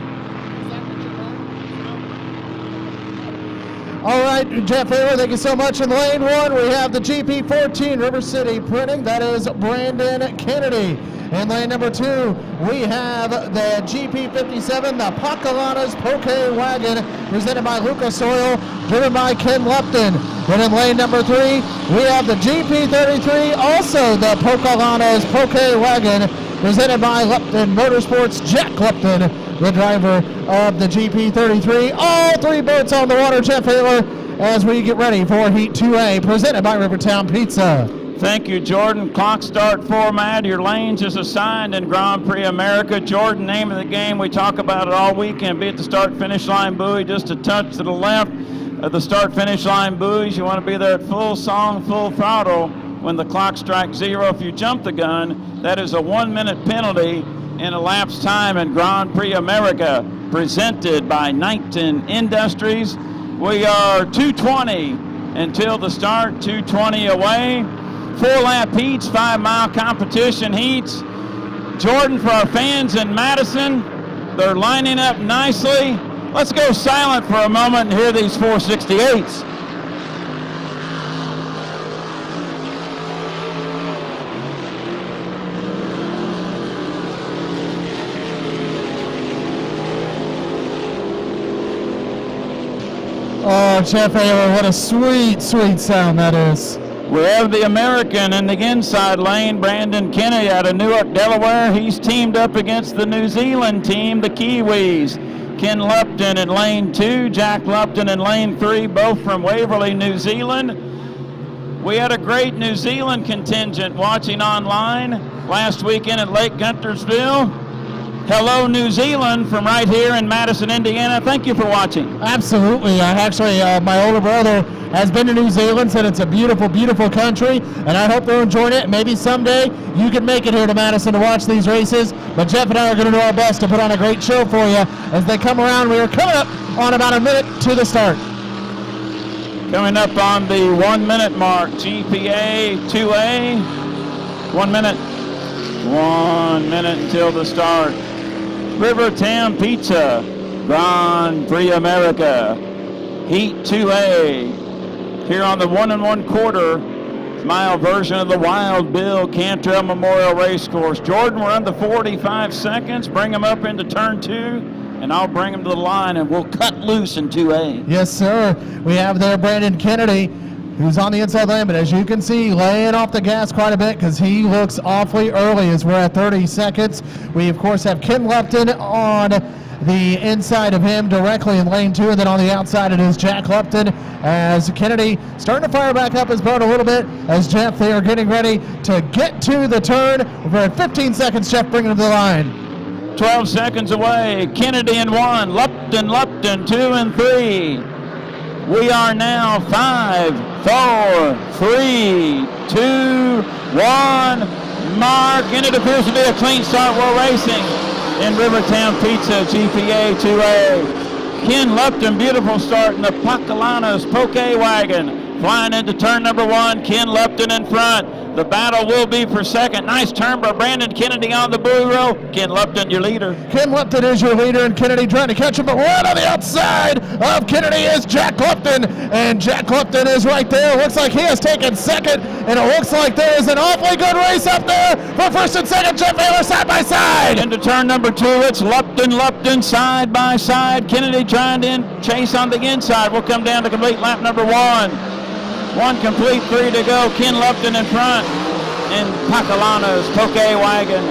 All right, Jeff Hayward, thank you so much. In lane 1, we have the GP14 River City Printing. That is Brandon Kennedy. In lane number 2, we have the GP57, the Pocahontas Poke Wagon, presented by Lucas Oil, driven by Ken Lupton. Then in lane number 3, we have the GP33, also the Pocahontas Poke Wagon, presented by Lupton Motorsports, Jack Lupton, the driver of the GP33. All 3 boats on the water, Jeff Hayward, as we get ready for Heat 2A, presented by Rivertown Pizza. Thank you, Jordan. Clock start format. Your lanes is assigned in Grand Prix America. Jordan, name of the game. We talk about it all weekend. Be at the start-finish line buoy just a touch to the left. of the start-finish line buoys. You want to be there at full song, full throttle when the clock strikes 0. If you jump the gun, that is a 1-minute penalty in elapsed time in Grand Prix America, presented by Knighton Industries. We are 2:20 until the start, 2:20 away. 4-lap heats, 5-mile competition heats. Jordan, for our fans in Madison, they're lining up nicely. Let's go silent for a moment and hear these 468s. Oh, Jeff Ayler, what a sweet, sweet sound that is. We have the American in the inside lane, Brandon Kennedy out of Newark, Delaware. He's teamed up against the New Zealand team, the Kiwis. Ken Lupton in lane 2, Jack Lupton in lane 3, both from Waverly, New Zealand. We had a great New Zealand contingent watching online last weekend at Lake Guntersville. Hello, New Zealand, from right here in Madison, Indiana. Thank you for watching. Absolutely. My older brother has been to New Zealand, said it's a beautiful, beautiful country, and I hope they're enjoying it. Maybe someday you can make it here to Madison to watch these races, but Jeff and I are going to do our best to put on a great show for you as they come around. We are coming up on about a minute to the start. Coming up on the 1-minute mark, GPA 2A. 1 minute. 1 minute until the start. Rivertown Pizza, Grand Prix America, Heat 2A. Here on the 1 1/4 mile version of the Wild Bill Cantrell Memorial Racecourse. Jordan, we're under 45 seconds. Bring him up into turn 2, and I'll bring him to the line, and we'll cut loose in 2A. Yes, sir. We have there Brandon Kennedy, who's on the inside lane, but as you can see, laying off the gas quite a bit because he looks awfully early as we're at 30 seconds. We, of course, have Ken Lupton on the inside of him directly in lane 2, and then on the outside it is Jack Lupton as Kennedy starting to fire back up his boat a little bit as Jeff, they are getting ready to get to the turn. We're at 15 seconds, Jeff, bringing him to the line. 12 seconds away, Kennedy in 1, Lupton 2 and 3. We are now 5, 4, 3, 2, 1. Mark, and it appears to be a clean start. We're racing in Rivertown Pizza, GPA 2A. Ken Lupton, beautiful start in the Pacalanas Poke Wagon. Flying into turn number 1, Ken Lupton in front. The battle will be for second. Nice turn by Brandon Kennedy on the buoy row. Ken Lupton, your leader. Ken Lupton is your leader, and Kennedy trying to catch him, but right on the outside of Kennedy is Jack Lupton, and Jack Lupton is right there. Looks like he has taken second, and it looks like there is an awfully good race up there for first and second. Jeff Ayler side by side. Into turn number 2, it's Lupton side by side. Kennedy trying to chase on the inside. We'll come down to complete lap number 1. 1 complete, 3 to go. Ken Lupton in front in Pacalanas Poke Wagon.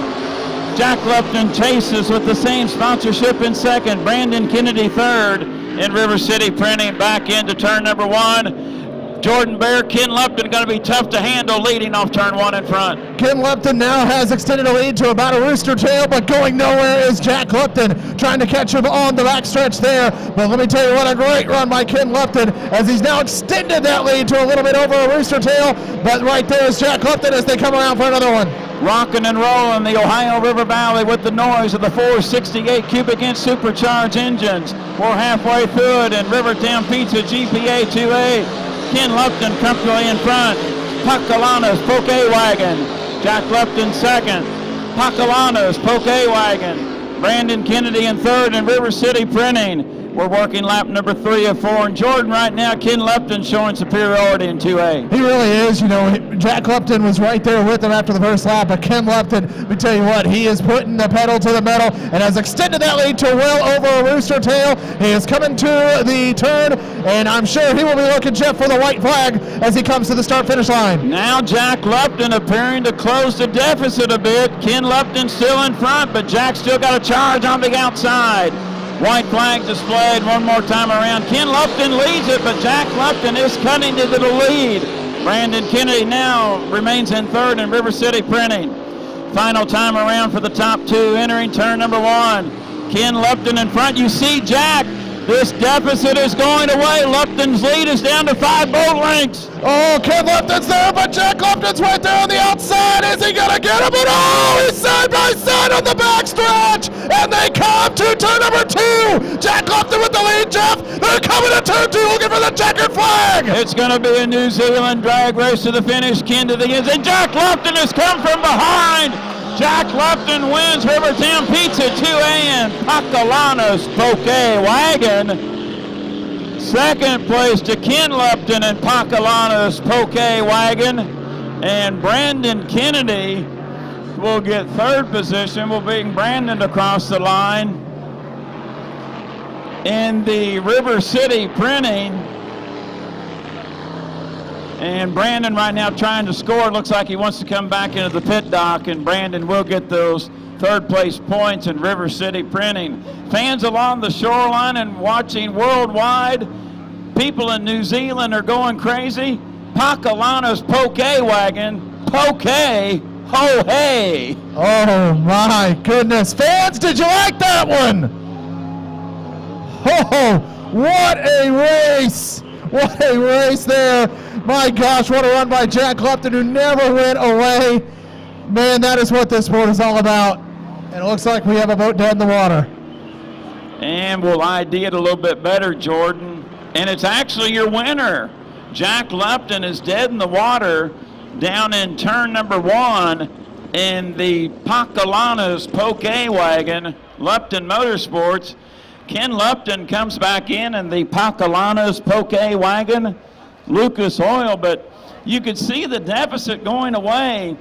Jack Lupton chases with the same sponsorship in second. Brandon Kennedy third in River City Printing back into turn number 1. Jordan Bear, Ken Lupton going to be tough to handle leading off turn 1 in front. Ken Lupton now has extended a lead to about a rooster tail, but going nowhere is Jack Lupton trying to catch him on the backstretch there. But let me tell you what, a great run by Ken Lupton as he's now extended that lead to a little bit over a rooster tail. But right there is Jack Lupton as they come around for another one. Rocking and rolling the Ohio River Valley with the noise of the 468 cubic inch supercharged engines. We're halfway through it in Rivertown Pizza GPA 2A. Ken Lupton comfortably in front. Pacalanas Poke Wagon. Jack Lupton second. Pacalanas Poke Wagon. Brandon Kennedy in third in River City Printing. We're working lap number 3 of 4. And Jordan right now, Ken Lupton showing superiority in 2A. He really is. You know, Jack Lupton was right there with him after the first lap, but Ken Lupton, let me tell you what, he is putting the pedal to the metal and has extended that lead to well over a rooster tail. He is coming to the turn, and I'm sure he will be looking, Jeff, for the white flag as he comes to the start-finish line. Now Jack Lupton appearing to close the deficit a bit. Ken Lupton still in front, but Jack still got a charge on the outside. White flag displayed one more time around. Ken Lupton leads it, but Jack Lupton is cutting to the lead. Brandon Kennedy now remains in third in River City Printing. Final time around for the top 2 entering turn number 1. Ken Lupton in front. You see Jack This deficit is going away. Lupton's lead is down to 5 boat lengths. Oh, Ken Lupton's there, but Jack Lupton's right there on the outside. Is he going to get him? And oh, he's side by side on the backstretch. And they come to turn number 2. Jack Lupton with the lead, Jeff. They're coming to turn 2 looking for the checkered flag. It's going to be a New Zealand drag race to the finish. Ken to the ends. And Jack Lupton has come from behind. Jack Lupton wins Rivertown Pizza 2A and Pacalana's Poke Wagon. Second place to Ken Lupton and Pacalana's Poke Wagon. And Brandon Kennedy will get third position. We'll bring Brandon across the line. In the River City Printing. And Brandon right now trying to score. Looks like he wants to come back into the pit dock, and Brandon will get those third place points in River City Printing. Fans along the shoreline and watching worldwide, people in New Zealand are going crazy. Pacalana's Poke Wagon, Poke, ho hey. Oh my goodness. Fans, did you like that one? Oh, what a race. What a race there. My gosh, what a run by Jack Lupton, who never went away. Man, that is what this sport is all about. And it looks like we have a boat dead in the water. And we'll ID it a little bit better, Jordan. And it's actually your winner. Jack Lupton is dead in the water down in turn number 1 in the Pacalana's Poke Wagon, Lupton Motorsports. Ken Lupton comes back in the Pacalana's Poke Wagon, Lucas Oil, but you could see the deficit going away,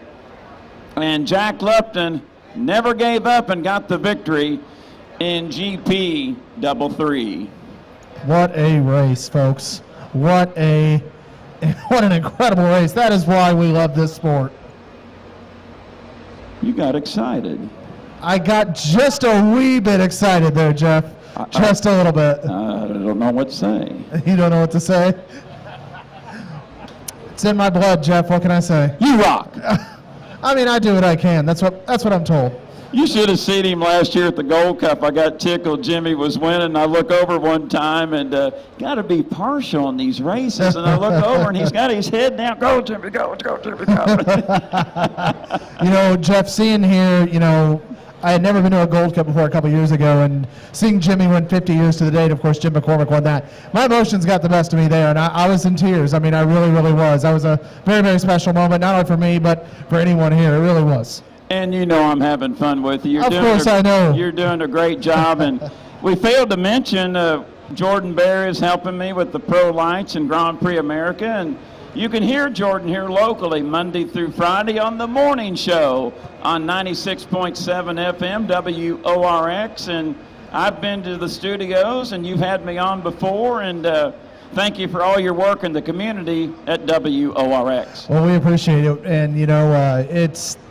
and Jack Lupton never gave up and got the victory in GP 33. What a race, folks. What an incredible race. That is why we love this sport. You got excited. I got just a wee bit excited there, Jeff. Just a little bit. I don't know what to say. You don't know what to say? It's in my blood, Jeff. What can I say? You rock. I mean, I do what I can. That's what I'm told. You should have seen him last year at the Gold Cup. I got tickled. Jimmy was winning. I look over one time and got to be partial in these races. And I look over and he's got his head down. Go, Jimmy, go, Jimmy, go. You know, Jeff, seeing here, you know, I had never been to a Gold Cup before a couple years ago, and seeing Jimmy win 50 years to the date, of course, Jim McCormick won that. My emotions got the best of me there, and I was in tears. I mean, I really, really was. That was a very, very special moment, not only for me, but for anyone here. It really was. And you know I'm having fun with you. Of course I know. You're doing a great job. And we failed to mention Jordan Bear is helping me with the Pro Lights and Grand Prix America. And you can hear Jordan here locally Monday through Friday on the morning show on 96.7 FM WORX. And I've been to the studios and you've had me on before. And thank you for all your work in the community at WORX. Well, we appreciate it. And,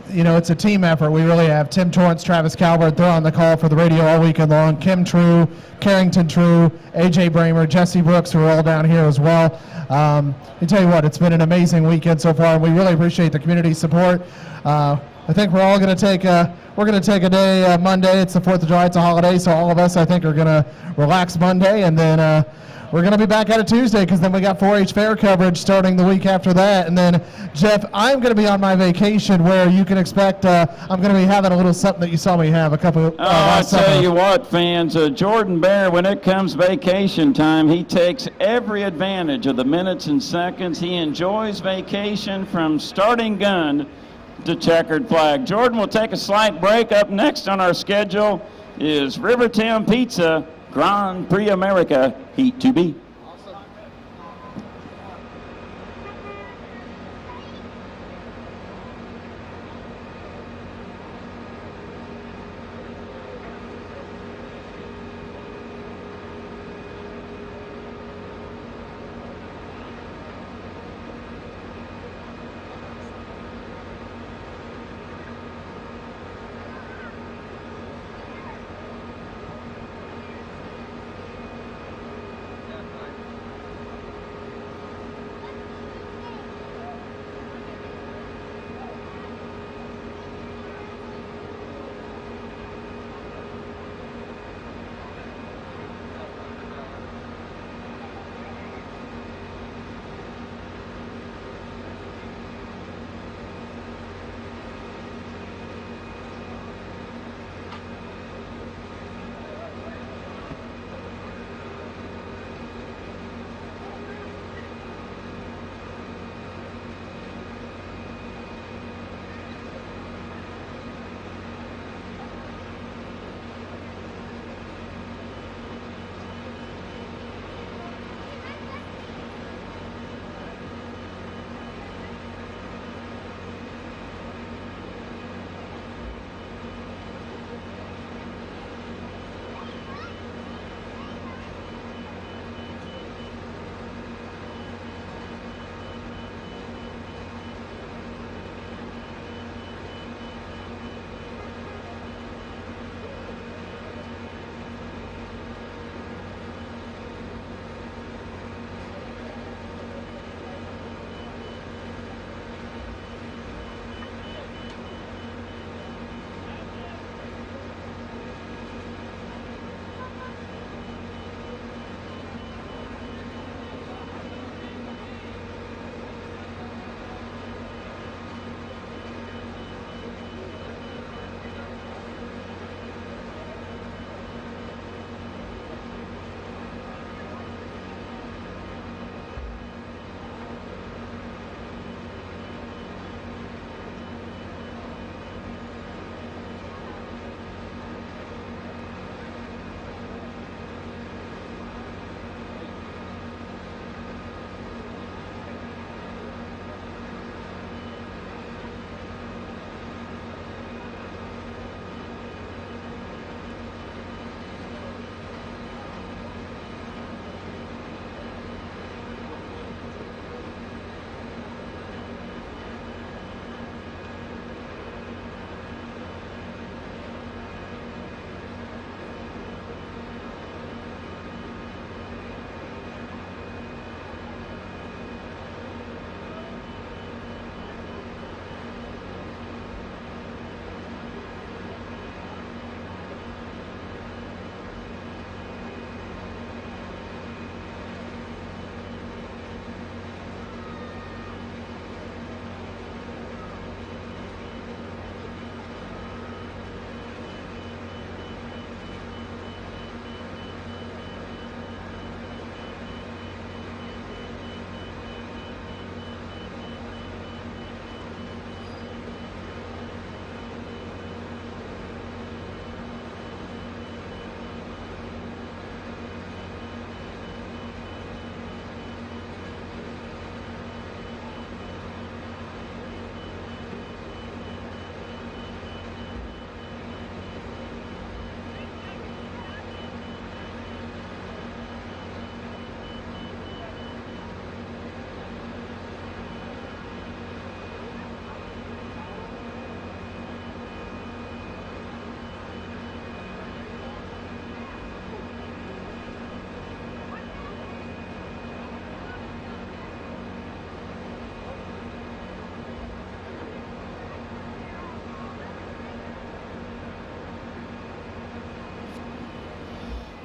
it's a team effort. We really have Tim Torrance, Travis Calvert. They're on the call for the radio all weekend long. Kim True, Carrington True, AJ Bramer, Jesse Brooks, who are all down here as well. I tell you what, it's been an amazing weekend so far, and we really appreciate the community support. I think we're all going to take a day Monday. It's the 4th of July. It's a holiday, so all of us, I think, are going to relax Monday, and then we're going to be back at it Tuesday because then we got 4-H fair coverage starting the week after that. And then, Jeff, I'm going to be on my vacation where you can expect I'm going to be having a little something that you saw me have a couple of I tell you what, fans, Jordan Bear, when it comes vacation time, he takes every advantage of the minutes and seconds. He enjoys vacation from starting gun to checkered flag. Jordan will take a slight break. Up next on our schedule is Rivertown Pizza Grand Prix America Heat 2B.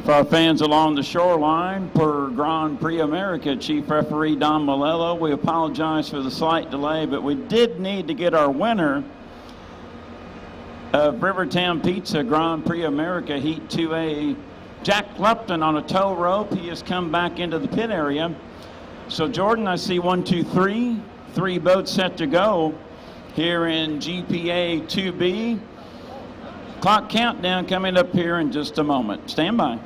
For our fans along the shoreline, per Grand Prix America Chief Referee Don Malello, we apologize for the slight delay, but we did need to get our winner of Rivertown Pizza Grand Prix America Heat 2A, Jack Lupton, on a tow rope. He has come back into the pit area. So Jordan, I see 1, 2, 3. 3 boats set to go here in GPA 2B. Clock countdown coming up here in just a moment. Stand by.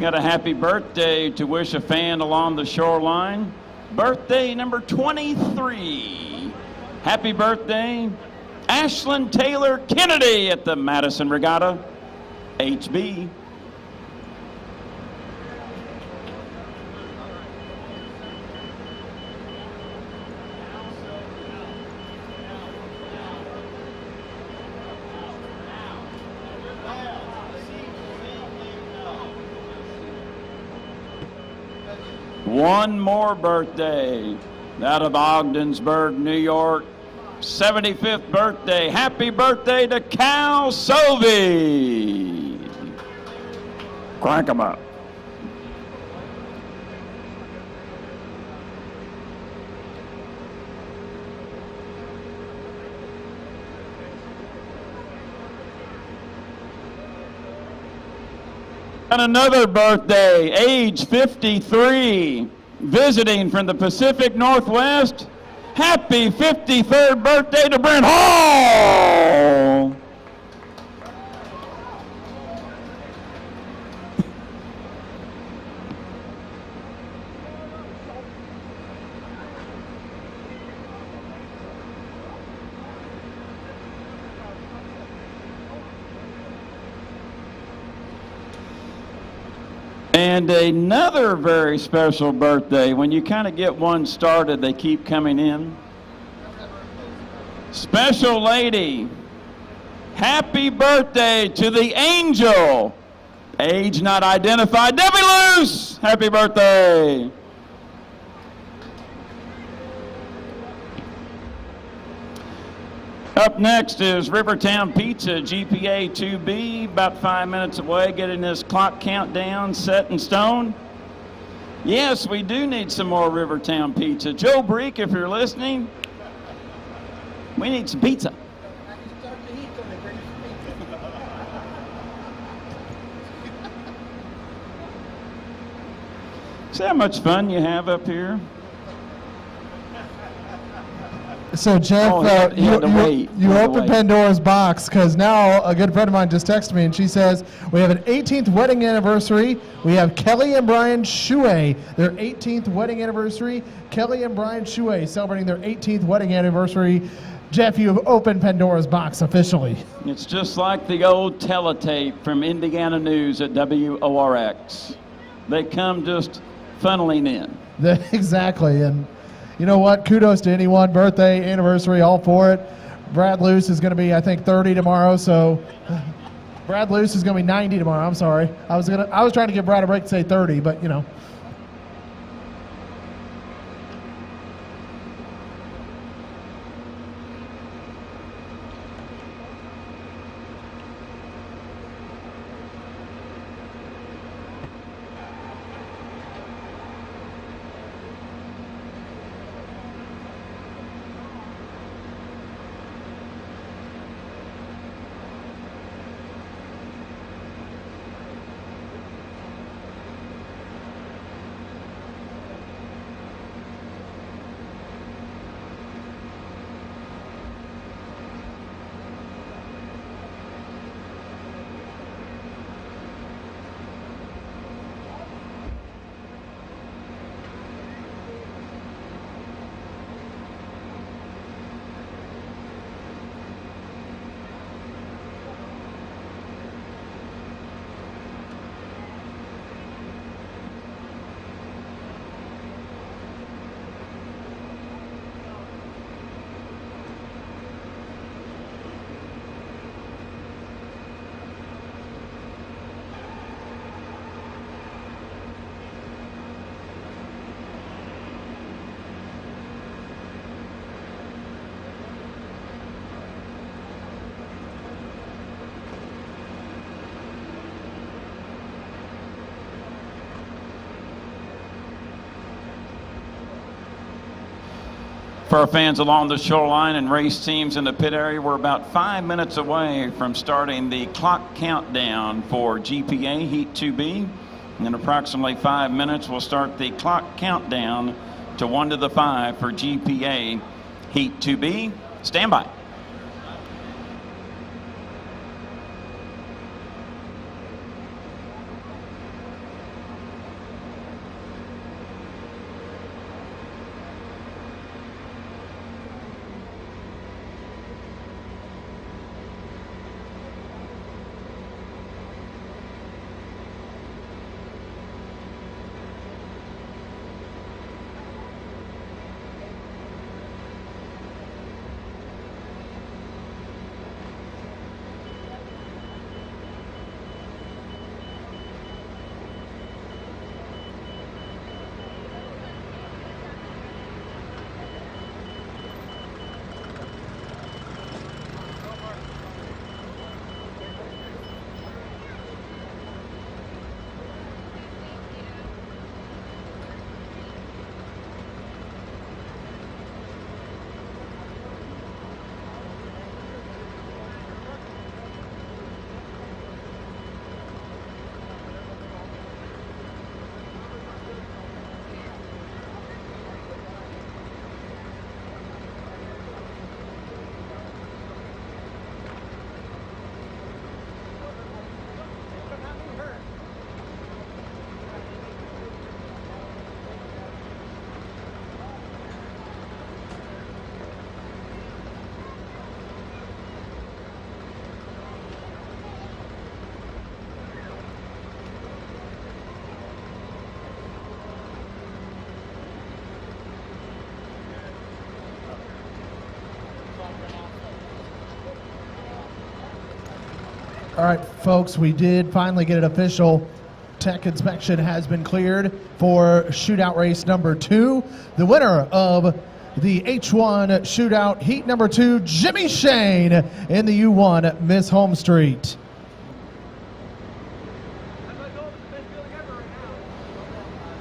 Got a happy birthday to wish a fan along the shoreline. Birthday number 23. Happy birthday, Ashlyn Taylor Kennedy at the Madison Regatta, HB. One more birthday out of Ogdensburg, New York. 75th birthday. Happy birthday to Cal Sovey. Crank 'em up. And another birthday, age 53, visiting from the Pacific Northwest. Happy 53rd birthday to Brent Hall! And another very special birthday. When you kind of get one started, they keep coming in. Special lady. Happy birthday to the angel. Age not identified. Debbie Luce. Happy birthday. Up next is Rivertown Pizza, GPA 2B, about 5 minutes away, getting this clock countdown set in stone. Yes, we do need some more Rivertown Pizza. Joe Breek, if you're listening, we need some pizza. See how much fun you have up here? So Jeff, Oh, he had to wait. He you had to opened wait. Pandora's box because now a good friend of mine just texted me and she says we have an 18th wedding anniversary. We have Kelly and Brian Shuey, their 18th wedding anniversary. Kelly and Brian Shuey celebrating their 18th wedding anniversary. Jeff, you have opened Pandora's box officially. It's just like the old teletape from Indiana News at WORX. They come just funneling in. Exactly, and you know what? Kudos to anyone, birthday, anniversary, all for it. Brad Luce is going to be, I think, 30 tomorrow, so Brad Luce is going to be 90 tomorrow. I'm sorry. I was trying to give Brad a break to say 30, but you know. For our fans along the shoreline and race teams in the pit area, we're about 5 minutes away from starting the clock countdown for GPA Heat 2B. In approximately 5 minutes, we'll start the clock countdown to 1 to the 5 for GPA Heat 2B. Stand by. All right, folks, we did finally get it official. Tech inspection has been cleared for shootout race number 2. The winner of the H1 shootout heat number 2, Jimmy Shane in the U1 Miss Home Street.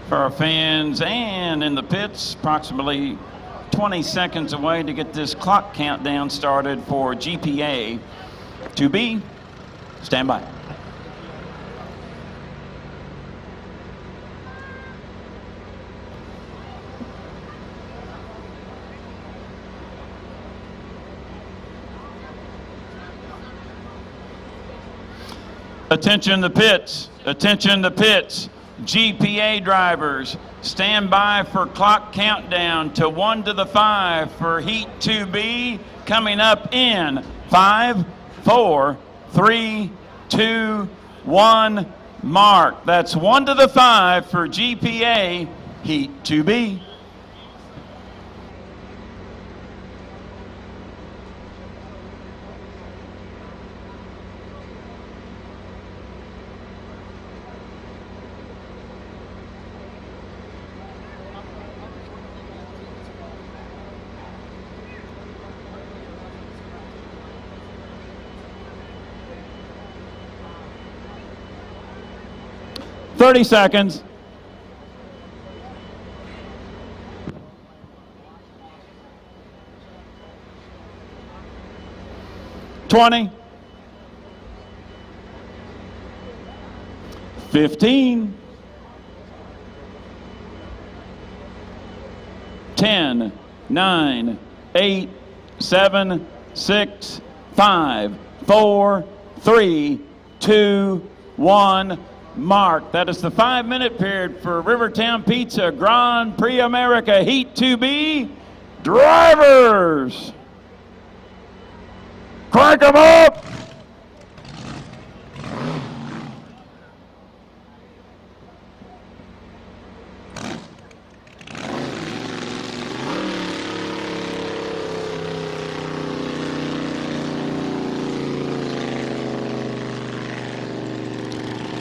For our fans and in the pits, approximately 20 seconds away to get this clock countdown started for GPA 2B. Stand by. Attention the pits. Attention the pits. GPA drivers, stand by for clock countdown to 1 to the 5 for Heat 2B, coming up in 5, 4, 3, 2, 1, mark. That's 1 to the 5 for GPA Heat 2B. Thirty seconds. 20. 15. 10, 9, 8, 7, 6, 5, 4, 3, 2, 1. Mark. That is the 5-minute period for Rivertown Pizza Grand Prix America Heat 2B. Drivers, crank them up.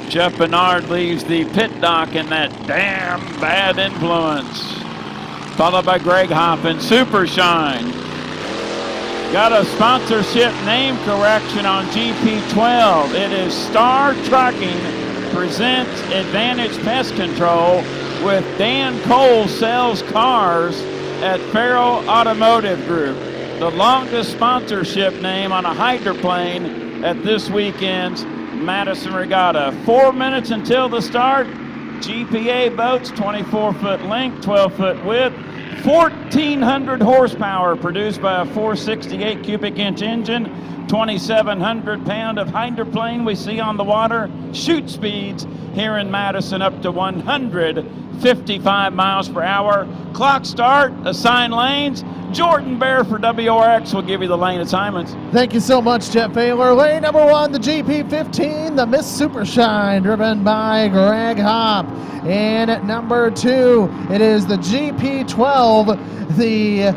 Jeff Bernard leaves the pit dock in that damn bad influence. Followed by Greg Hoppin, Super Shine. Got a sponsorship name correction on GP12. It is Star Trucking presents Advantage Pest Control with Dan Cole sells cars at Farrell Automotive Group. The longest sponsorship name on a hydroplane at this weekend's Madison Regatta. 4 minutes until the start. GPA boats, 24-foot length, 12-foot width, 1,400 horsepower produced by a 468 cubic inch engine, 2,700 pound of hydroplane we see on the water. Shoot speeds here in Madison up to 155 miles per hour. Clock start, assign lanes. Jordan Bear for WRX will give you the lane assignments. Thank you so much, Jeff Baylor. Lane number 1, the GP15, the Miss Super Shine, driven by Greg Hopp. And at number 2, it is the GP12, the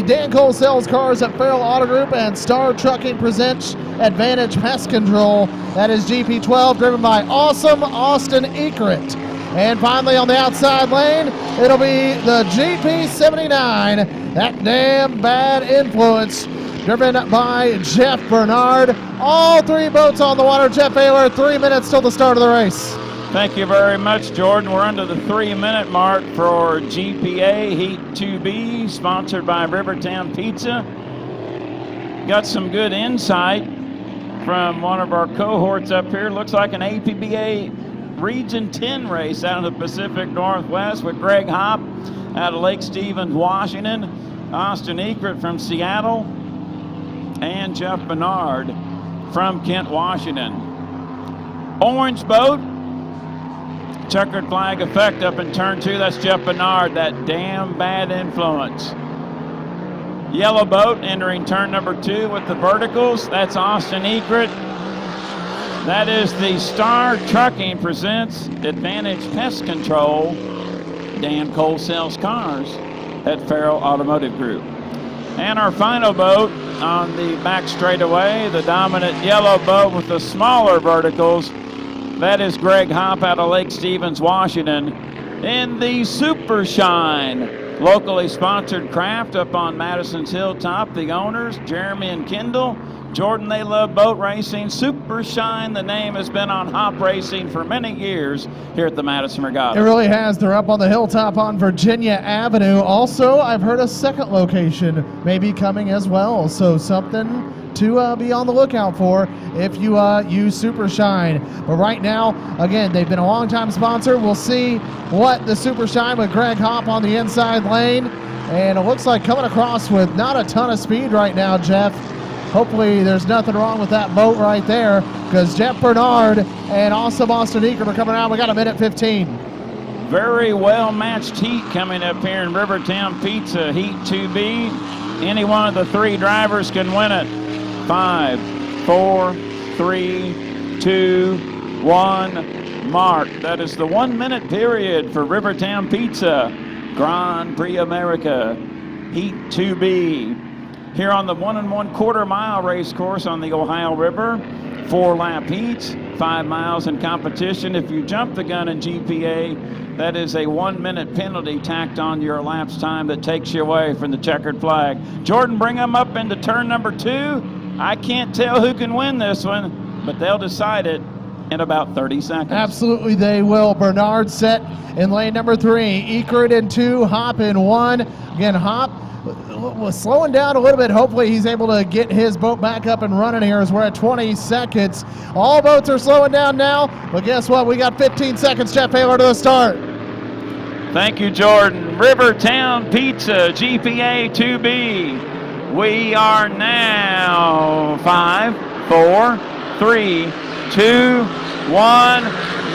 Dan Cole sells cars at Farrell Auto Group, and Star Trucking presents Advantage Pest Control. That is GP12, driven by awesome Austin Eckert. And finally on the outside lane, it'll be the GP79, that damn bad influence, driven by Jeff Bernard. All 3 boats on the water. Jeff Baylor, 3 minutes till the start of the race. Thank you very much, Jordan. We're under the 3-minute mark for GPA Heat 2B, sponsored by Rivertown Pizza. Got some good insight from one of our cohorts up here. Looks like an APBA Region 10 race out of the Pacific Northwest with Greg Hopp out of Lake Stevens, Washington, Austin Eckert from Seattle, and Jeff Bernard from Kent, Washington. Orange boat, checkered flag effect up in turn 2. That's Jeff Bernard, that damn bad influence. Yellow boat entering turn number 2 with the verticals. That's Austin Eckert. That is the Star Trucking presents Advantage Pest Control. Dan Cole sells cars at Farrell Automotive Group. And our final boat on the back straightaway, the dominant yellow boat with the smaller verticals. That is Greg Hopp out of Lake Stevens, Washington, in the Super Shine, locally sponsored craft up on Madison's Hilltop. The owners, Jeremy and Kendall. Jordan, they love boat racing. Super Shine, the name has been on Hop Racing for many years here at the Madison Regatta. It really has. They're up on the hilltop on Virginia Avenue. Also, I've heard a second location may be coming as well, so something to be on the lookout for if you use Super Shine. But right now, again, they've been a long-time sponsor. We'll see what the Super Shine with Greg Hopp on the inside lane. And it looks like coming across with not a ton of speed right now, Jeff. Hopefully there's nothing wrong with that boat right there, because Jeff Bernard and also Austin Eakert are coming out. We got a minute 15. Very well matched heat coming up here in Rivertown Pizza, Heat 2B. Any one of the three drivers can win it. 5, 4, 3, 2, 1, mark. That is the 1 minute period for Rivertown Pizza, Grand Prix America, Heat 2B. Here on the 1 1/4 mile race course on the Ohio River, 4 lap heats, 5 miles in competition. If you jump the gun in GPA, that is a 1 minute penalty tacked on your elapsed time that takes you away from the checkered flag. Jordan, bring them up into turn number 2. I can't tell who can win this one, but they'll decide it in about 30 seconds. Absolutely they will. Bernard set in lane number 3. Eakert in 2, Hop in 1. Again, Hop was slowing down a little bit. Hopefully he's able to get his boat back up and running here as we're at 20 seconds. All boats are slowing down now, but guess what? We got 15 seconds, Jeff Taylor, to the start. Thank you, Jordan. Rivertown Pizza, GPA 2B. We are now 5, 4, 3, 2, 1,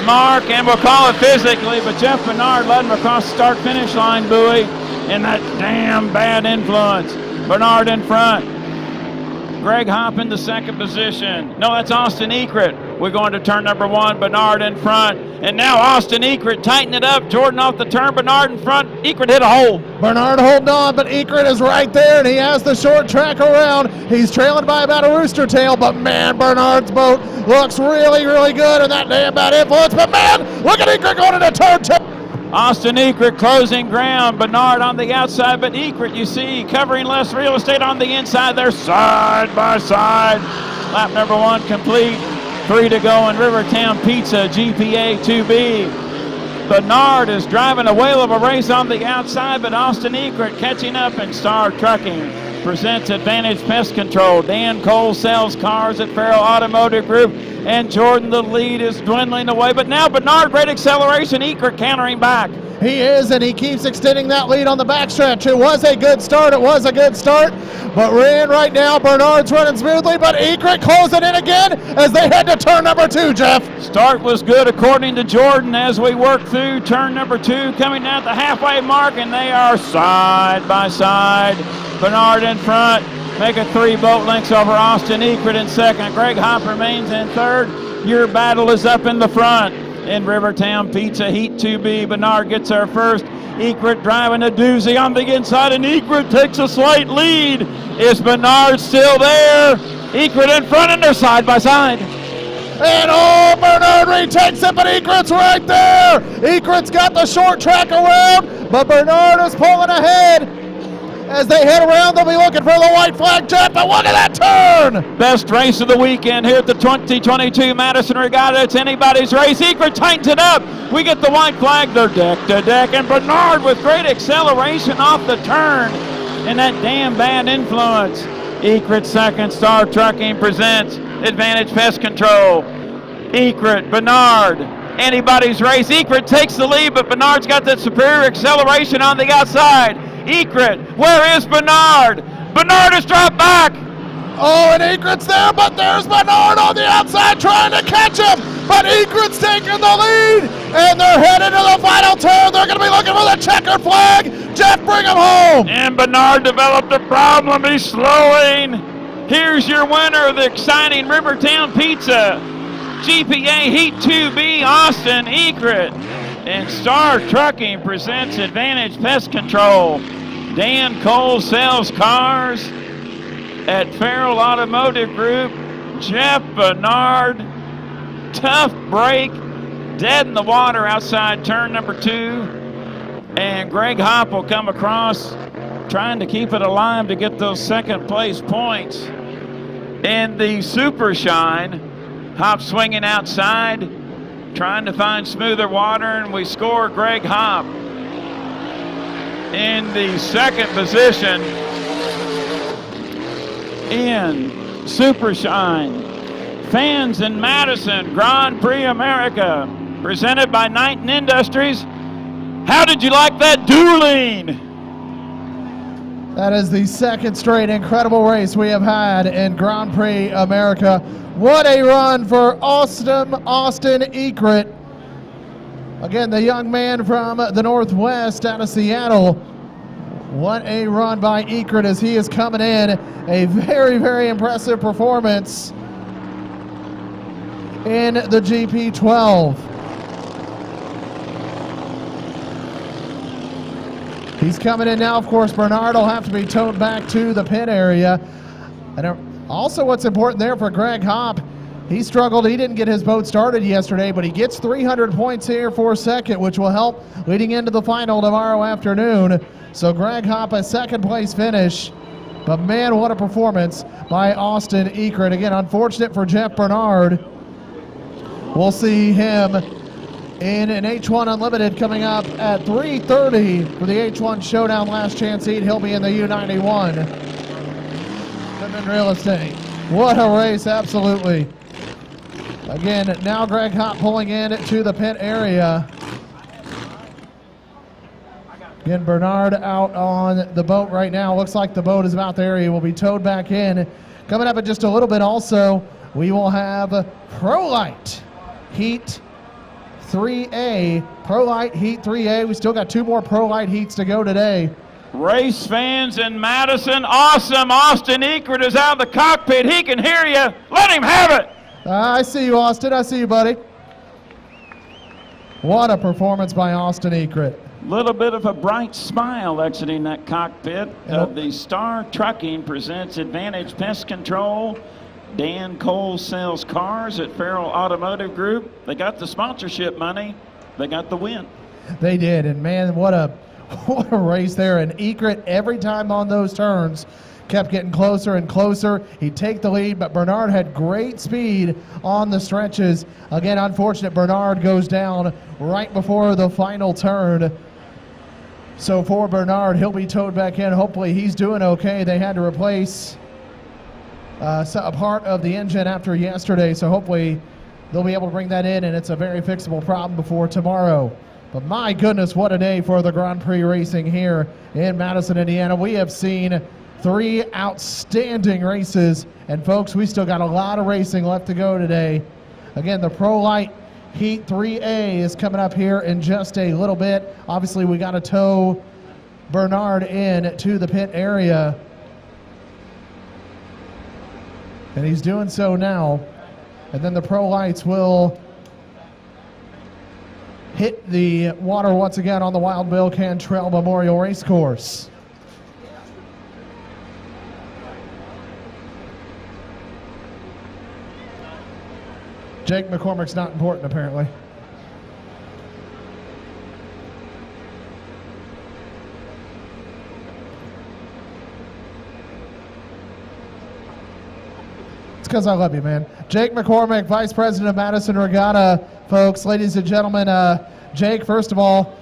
mark, and we'll call it physically, but Jeff Bernard led him across the start-finish line buoy, and that damn bad influence. Bernard in front. Greg Hop in the second position. No, that's Austin Eakert. We're going to turn number 1, Bernard in front. And now Austin Eakert tighten it up. Jordan off the turn, Bernard in front. Eakert hit a hole. Bernard holding on, but Eakert is right there, and he has the short track around. He's trailing by about a rooster tail, but man, Bernard's boat looks really, really good, and that damn bad influence. But man, look at Eakert going into turn 2. Austin Eakert closing ground. Bernard on the outside, but Eakert, you see, covering less real estate on the inside. They're side by side. Lap number 1 complete. 3 to go in Rivertown Pizza, GPA 2B. Bernard is driving a whale of a race on the outside, but Austin Eakert catching up, and Star Trucking presents Advantage Pest Control. Dan Cole sells cars at Farrell Automotive Group, and Jordan, the lead is dwindling away, but now Bernard, great acceleration, Eakert countering back. He is, and he keeps extending that lead on the backstretch. It was a good start, but we're in right now. Bernard's running smoothly, but Eakert closing in again as they head to turn number 2, Jeff. Start was good according to Jordan as we work through turn number 2, coming down at the halfway mark, and they are side by side. Bernard in front, making 3 boat lengths over Austin Eakert in second. Greg Hop remains in third. Your battle is up in the front. In Rivertown Pizza Heat 2B, Bernard gets there first. Eakert driving a doozy on the inside, and Eakert takes a slight lead. Is Bernard still there? Eakert in front, and they're side by side. And Bernard retakes it, but Eakert's right there. Eakert's got the short track around, but Bernard is pulling ahead. As they head around, they'll be looking for the white flag, Jeff, but look at that turn! Best race of the weekend here at the 2022 Madison Regatta. It's anybody's race. Eakert tightens it up. We get the white flag. They're deck to deck, and Bernard with great acceleration off the turn, and that damn bad influence. Eakert second. Star Trucking presents Advantage Pest Control. Eakert, Bernard, anybody's race. Eakert takes the lead, but Bernard's got that superior acceleration on the outside. Eakert, where is Bernard? Bernard has dropped back. Oh, and Eakert's there, but there's Bernard on the outside trying to catch him. But Eakert's taking the lead, and they're headed to the final turn. They're going to be looking for the checkered flag. Jeff, bring him home. And Bernard developed a problem. He's slowing. Here's your winner of the exciting Rivertown Pizza, GPA Heat 2B, Austin Eakert. And Star Trucking presents Advantage Pest Control. Dan Cole sells cars at Farrell Automotive Group. Jeff Bernard, tough break, dead in the water outside turn number 2. And Greg Hop will come across, trying to keep it alive to get those second place points. In the Super Shine, Hop swinging outside, trying to find smoother water, and we score Greg Hop in the second position in Super Shine. Fans in Madison, Grand Prix America, presented by Knighton Industries. How did you like that dueling? That is the second straight incredible race we have had in Grand Prix America. What a run for Austin Ekrit. Again, the young man from the Northwest out of Seattle. What a run by Ekrit as he is coming in. A very, very impressive performance in the GP12. He's coming in now. Of course, Bernard will have to be towed back to the pit area. And also what's important there for Greg Hopp, he struggled. He didn't get his boat started yesterday, but he gets 300 points here for second, which will help leading into the final tomorrow afternoon. So Greg Hopp, a second place finish. But man, what a performance by Austin Ekrit. Again, unfortunate for Jeff Bernard. We'll see him in an H1 Unlimited coming up at 3:30 for the H1 Showdown Last Chance Heat. He'll be in the U91. Goodman Real Estate. What a race, absolutely. Again, now Greg Hopp pulling in to the pit area. Again, Bernard out on the boat right now. Looks like the boat is about there. He will be towed back in. Coming up in just a little bit also, we will have Pro Light Heat 3A. Pro Light Heat 3A. We still got 2 more Pro Light Heats to go today. Race fans in Madison, awesome. Austin Ekrit is out of the cockpit. He can hear you. Let him have it. I see you, Austin. I see you, buddy. What a performance by Austin Ekrit. Little bit of a bright smile exiting that cockpit of the Star Trucking presents Advantage Pest Control. Dan Cole sells cars at Farrell Automotive Group. They got the sponsorship money. They got the win. They did, and man, what a race there. And Ekrit, every time on those turns, kept getting closer and closer. He'd take the lead, but Bernard had great speed on the stretches. Again, unfortunate, Bernard goes down right before the final turn. So for Bernard, he'll be towed back in. Hopefully he's doing okay. They had to replace a part of the engine after yesterday, so hopefully they'll be able to bring that in, and it's a very fixable problem before tomorrow. But my goodness, what a day for the Grand Prix racing here in Madison, Indiana. We have seen 3 outstanding races, and folks, we still got a lot of racing left to go today. Again, the Pro Light Heat 3A is coming up here in just a little bit. Obviously, we got to tow Bernard in to the pit area, and he's doing so now. And then the Pro Lights will hit the water once again on the Wild Bill Cantrell Memorial Racecourse. Jake McCormick's not important, apparently. It's because I love you, man. Jake McCormick, Vice President of Madison Regatta, folks, ladies and gentlemen. Jake, first of all,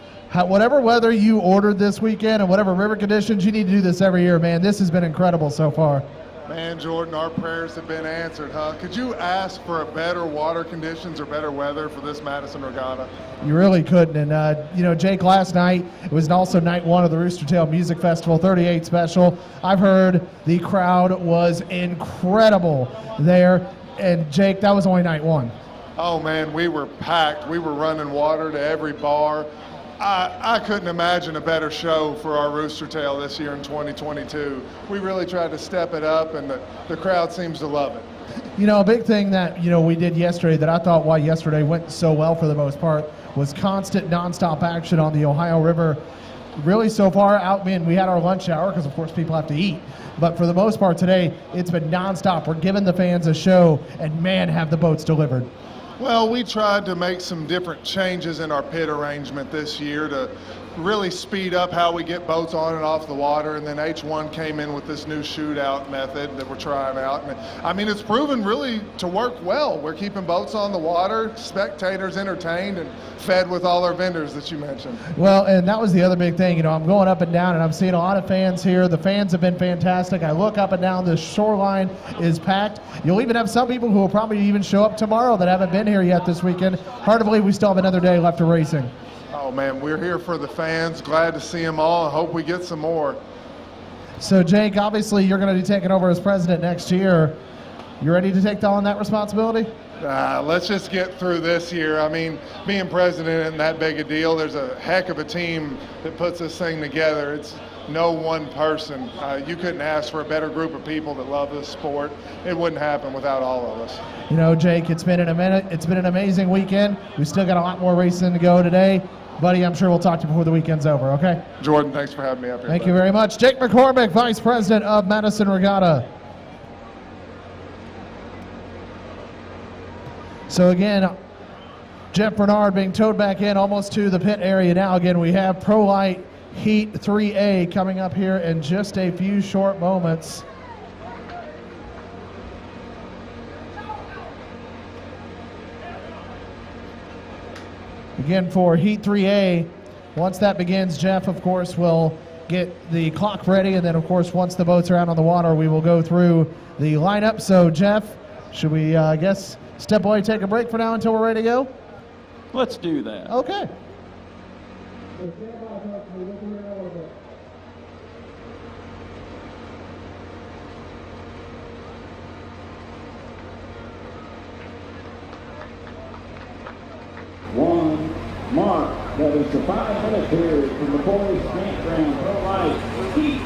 whatever weather you ordered this weekend and whatever river conditions, you need to do this every year, man. This has been incredible so far. Man, Jordan, our prayers have been answered, huh? Could you ask for a better water conditions or better weather for this Madison Regatta? You really couldn't. And, you know, Jake, last night, it was also night 1 of the Rooster Tail Music Festival 38 special. I've heard the crowd was incredible there. And, Jake, that was only night 1. Oh, man, we were packed. We were running water to every bar. I couldn't imagine a better show for our Rooster Tail this year in 2022. We really tried to step it up, and the crowd seems to love it. You know, a big thing that, you know, we did yesterday that I thought why yesterday went so well for the most part was constant nonstop action on the Ohio River. Really so far out, man, we had our lunch hour because, of course, people have to eat. But for the most part today, it's been nonstop. We're giving the fans a show, and, man, have the boats delivered. Well, we tried to make some different changes in our pit arrangement this year to really speed up how we get boats on and off the water, and then H1 came in with this new shootout method that we're trying out. And I mean, it's proven really to work well. We're keeping boats on the water, spectators entertained, and fed with all our vendors that you mentioned. Well, and that was the other big thing. You know, I'm going up and down, and I'm seeing a lot of fans here. The fans have been fantastic. I look up and down, the shoreline is packed. You'll even have some people who will probably even show up tomorrow that haven't been here yet this weekend. Hard to believe we still have another day left of racing. Oh, man, we're here for the fans. Glad to see them all. I hope we get some more. So, Jake, obviously you're going to be taking over as president next year. You ready to take on that responsibility? Let's just get through this year. I mean, being president isn't that big a deal. There's a heck of a team that puts this thing together. It's no one person. You couldn't ask for a better group of people that love this sport. It wouldn't happen without all of us. You know, Jake, it's been an amazing weekend. We still got a lot more racing to go today. Buddy, I'm sure we'll talk to you before the weekend's over, okay? Jordan, thanks for having me up here. Thank you very much. Jake McCormick, Vice President of Madison Regatta. So again, Jeff Bernard being towed back in almost to the pit area now. Again, we have Pro Light Heat 3A coming up here in just a few short moments. Again, for Heat 3A, once that begins, Jeff, of course, will get the clock ready, and then, of course, once the boats are out on the water, we will go through the lineup. So, Jeff, should we, I guess, step away, take a break for now until we're ready to go? Let's do that. Okay. One mark. That is the 5 minute period from the boys' campground. Pro Light Heat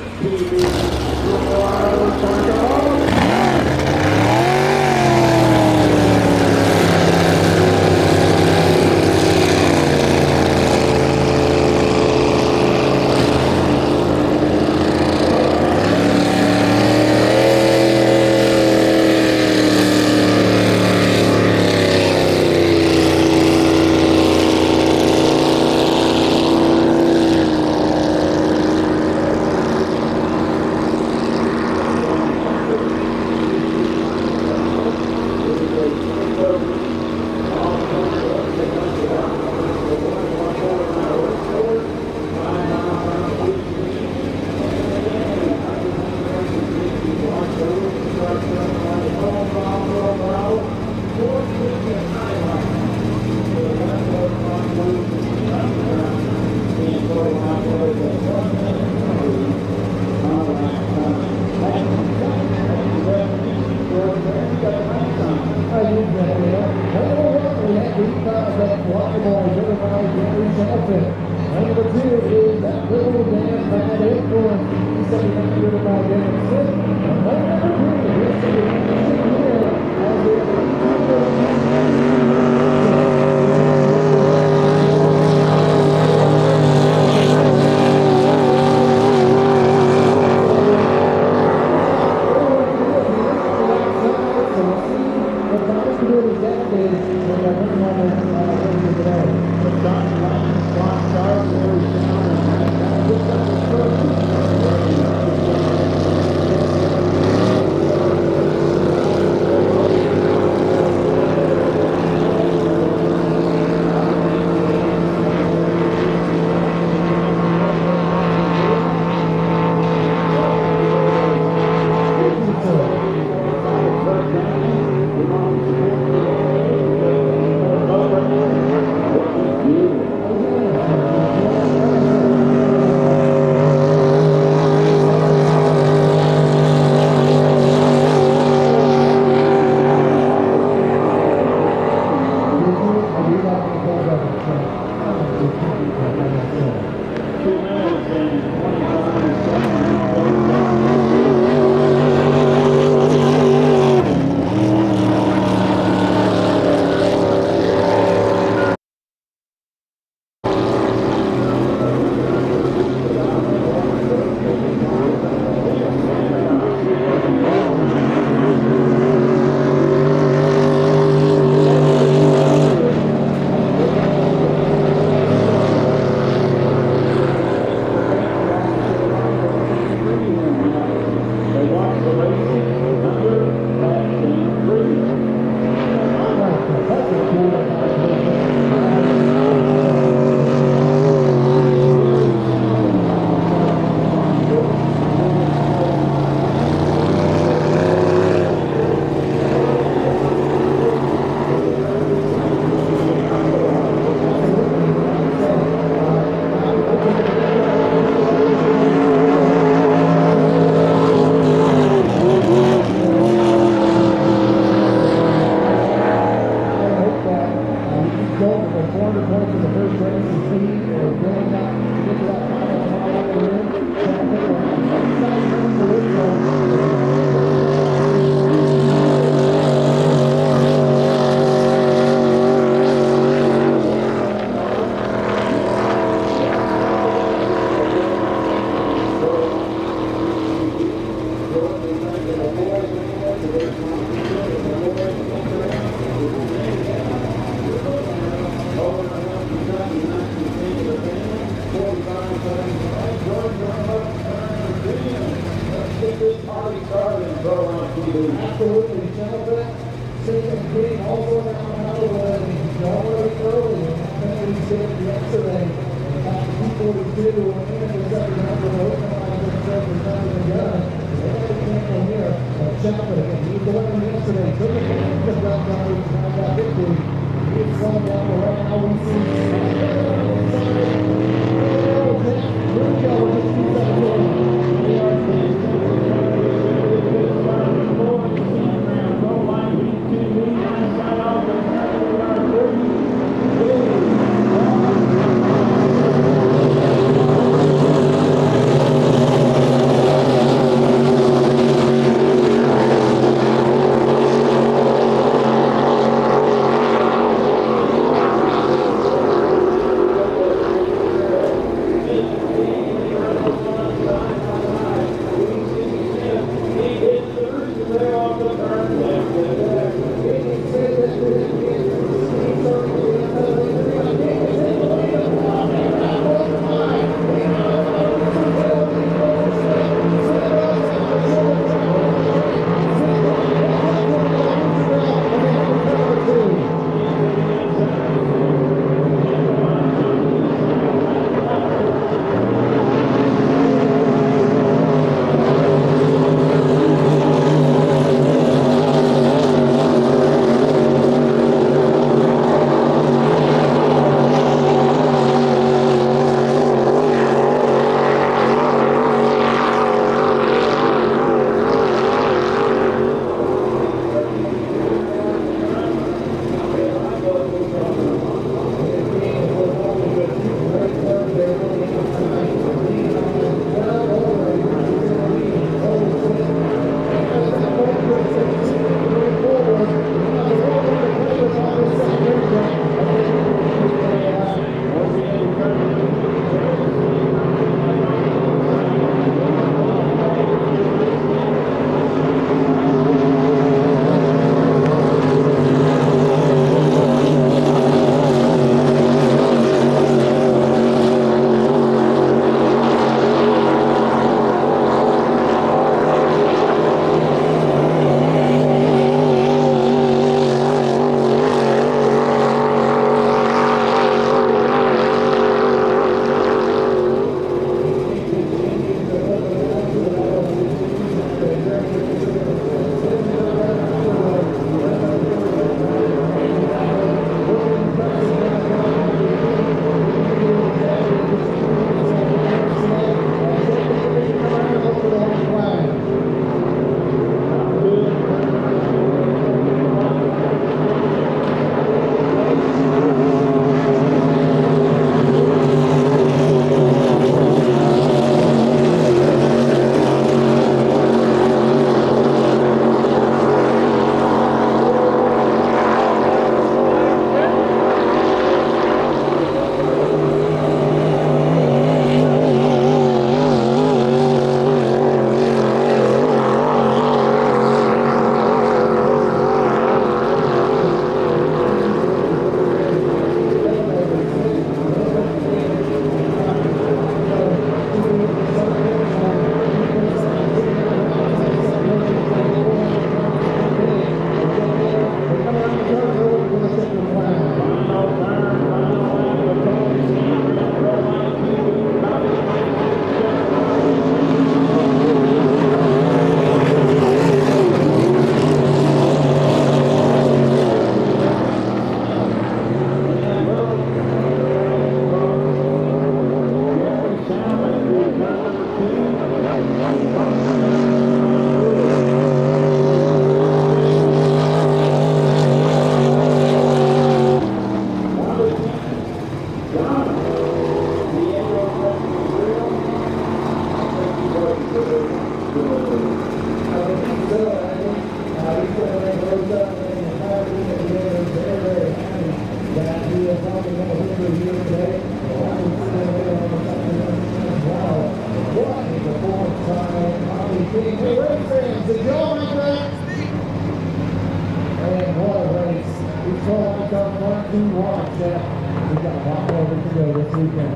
We've got a lot more to go this weekend.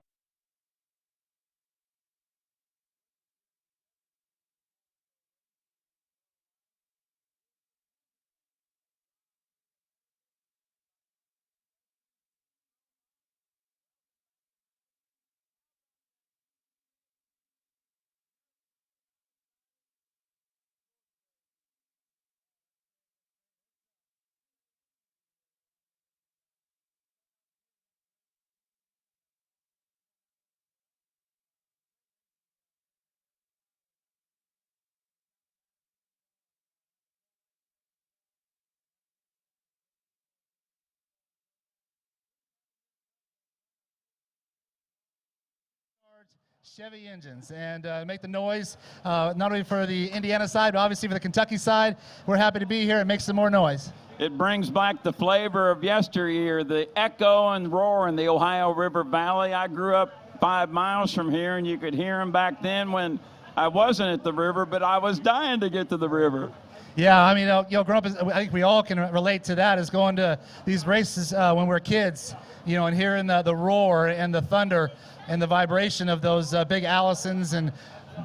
Chevy engines and make the noise, not only for the Indiana side, but obviously for the Kentucky side. We're happy to be here and make some more noise. It brings back the flavor of yesteryear, the echo and roar in the Ohio River Valley. I grew up 5 miles from here, and you could hear them back then when I wasn't at the river, but I was dying to get to the river. Yeah, I mean, growing up, I think we all can relate to that, is going to these races when we're kids, and hearing the roar and the thunder and the vibration of those big Allisons and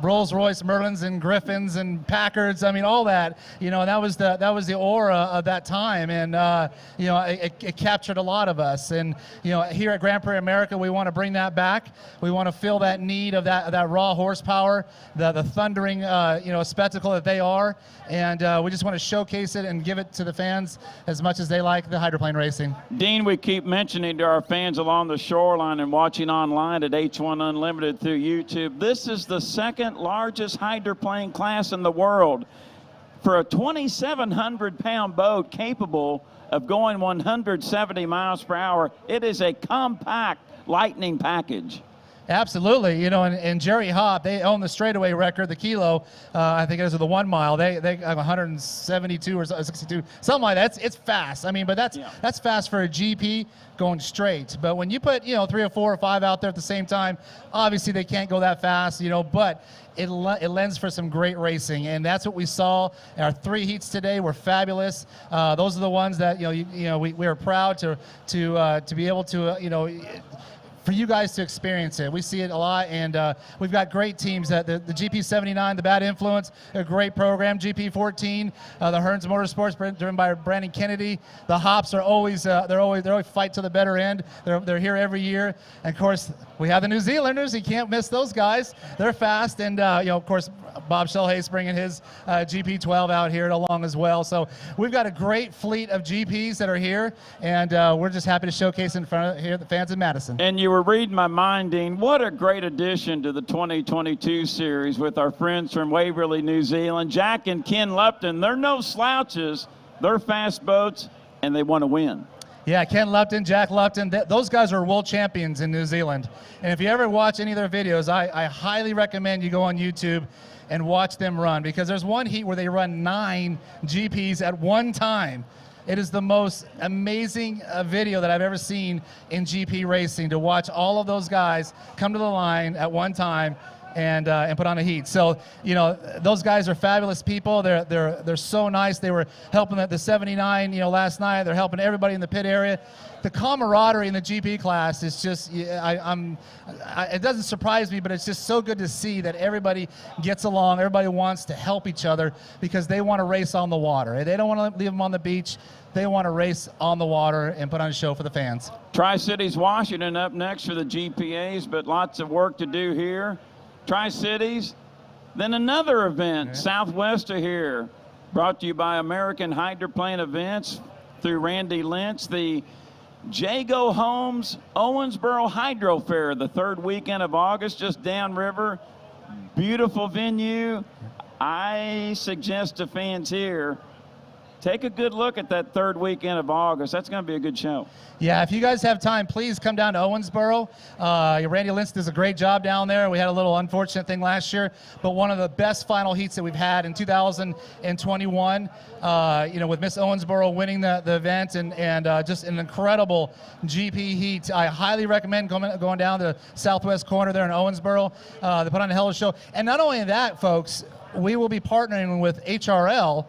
Rolls-Royce Merlins and Griffins and Packards. I mean, all that, and that was the aura of that time, and it captured a lot of us. And here at Grand Prix America, we want to bring that back. We want to fill that need of that raw horsepower, the thundering spectacle that they are, and we just want to showcase it and give it to the fans as much as they like the hydroplane racing. Dean, we keep mentioning to our fans along the shoreline and watching online at H1 Unlimited through YouTube, this is the second largest hydroplane class in the world. For a 2,700-pound boat capable of going 170 miles per hour, it is a compact lightning package. Absolutely, and Jerry Hopp, they own the straightaway record, the kilo. I think it is the 1 mile. They have 172 or 62, something like that. It's fast. I mean, but that's fast for a GP going straight. But when you put 3 or 4 or 5 out there at the same time, obviously they can't go that fast. But it lends for some great racing, and that's what we saw. Our 3 heats today were fabulous. Those are the ones that we are proud to be able to for you guys to experience it. We see it a lot, and we've got great teams. The GP79, the Bad Influence, a great program. GP14, the Hearns Motorsports, driven by Brandon Kennedy. The Hops are always they always fight to the better end. They're here every year, and of course we have the New Zealanders. You can't miss those guys. They're fast, and of course Bob Shelhay's bringing his GP12 out here along as well. So we've got a great fleet of GPs that are here, and we're just happy to showcase in front of here the fans in Madison. And you were reading my mind, Dean. What a great addition to the 2022 series with our friends from Waverly, New Zealand, Jack and Ken Lupton. They're no slouches. They're fast boats, and they want to win. Yeah, Ken Lupton, Jack Lupton, those guys are world champions in New Zealand. And if you ever watch any of their videos, I highly recommend you go on YouTube and watch them run, because there's one heat where they run 9 GPs at one time. It is the most amazing video that I've ever seen in GP racing, to watch all of those guys come to the line at one time and put on a heat. So those guys are fabulous people. They're so nice. They were helping the 79 last night. They're helping everybody in the pit area. The camaraderie in the GP class is just, it doesn't surprise me, but it's just so good to see that everybody gets along. Everybody wants to help each other because they want to race on the water. They don't want to leave them on the beach. They want to race on the water and put on a show for the fans. Tri-Cities, Washington up next for the GPAs, but lots of work to do here. Tri-Cities, then another event southwest of here, brought to you by American Hydroplane Events through Randy Lynch, the Jago Homes Owensboro Hydro Fair, the 3rd weekend of August, just downriver. Beautiful venue. I suggest to fans here, take a good look at that 3rd weekend of August. That's going to be a good show. Yeah, if you guys have time, please come down to Owensboro. Randy Lynch does a great job down there. We had a little unfortunate thing last year, but one of the best final heats that we've had in 2021, with Miss Owensboro winning the event, and just an incredible GP heat. I highly recommend going down to the southwest corner there in Owensboro. They put on a hell of a show. And not only that, folks, we will be partnering with HRL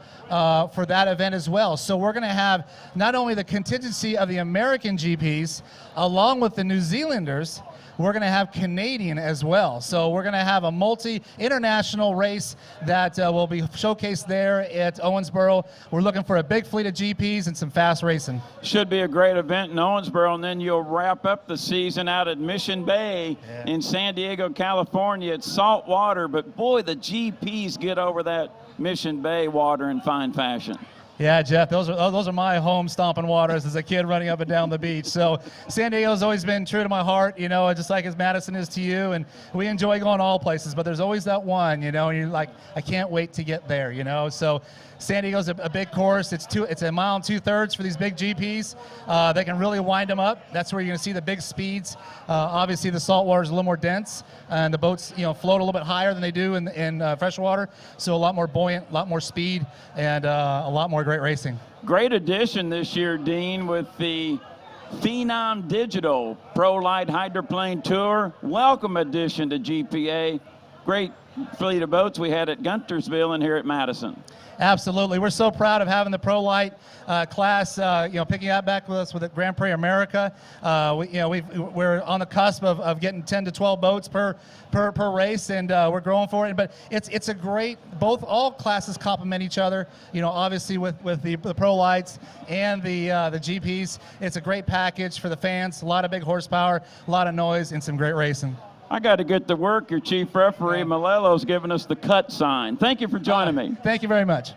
for that event as well. So we're going to have not only the contingency of the American GPs, along with the New Zealanders, we're going to have Canadian as well. So we're going to have a multi-international race that will be showcased there at Owensboro. We're looking for a big fleet of GPs and some fast racing. Should be a great event in Owensboro, and then you'll wrap up the season out at Mission Bay in San Diego, California. It's salt water, but boy, the GPs get over that Mission Bay water in fine fashion. Yeah, Jeff, those are my home stomping waters as a kid running up and down the beach. So San Diego's always been true to my heart, you know, just like as Madison is to you. And we enjoy going all places, but there's always that one, you know, and you're like, I can't wait to get there, you know. So San Diego's a big course. It's a mile and 2/3 for these big GPs. They can really wind them up. That's where you're going to see the big speeds. Obviously, the salt water is a little more dense, and the boats, you know, float a little bit higher than they do in freshwater. So a lot more buoyant, a lot more speed, and a lot more great racing. Great addition this year, Dean, with the Phenom Digital Pro Light Hydroplane Tour. Welcome addition to GPA. Great fleet of boats we had at Guntersville and here at Madison. Absolutely. We're so proud of having the Pro Light class, you know, picking up back with us with the Grand Prix America. We're on the cusp of getting 10 to 12 boats per race, and we're growing for it. But it's a great, all classes complement each other. You know, obviously with the Pro Lights and the GPs, it's a great package for the fans. A lot of big horsepower, a lot of noise, and some great racing. I got to get to work. Your chief referee, Malelo's giving us the cut sign. Thank you for joining me. Thank you very much.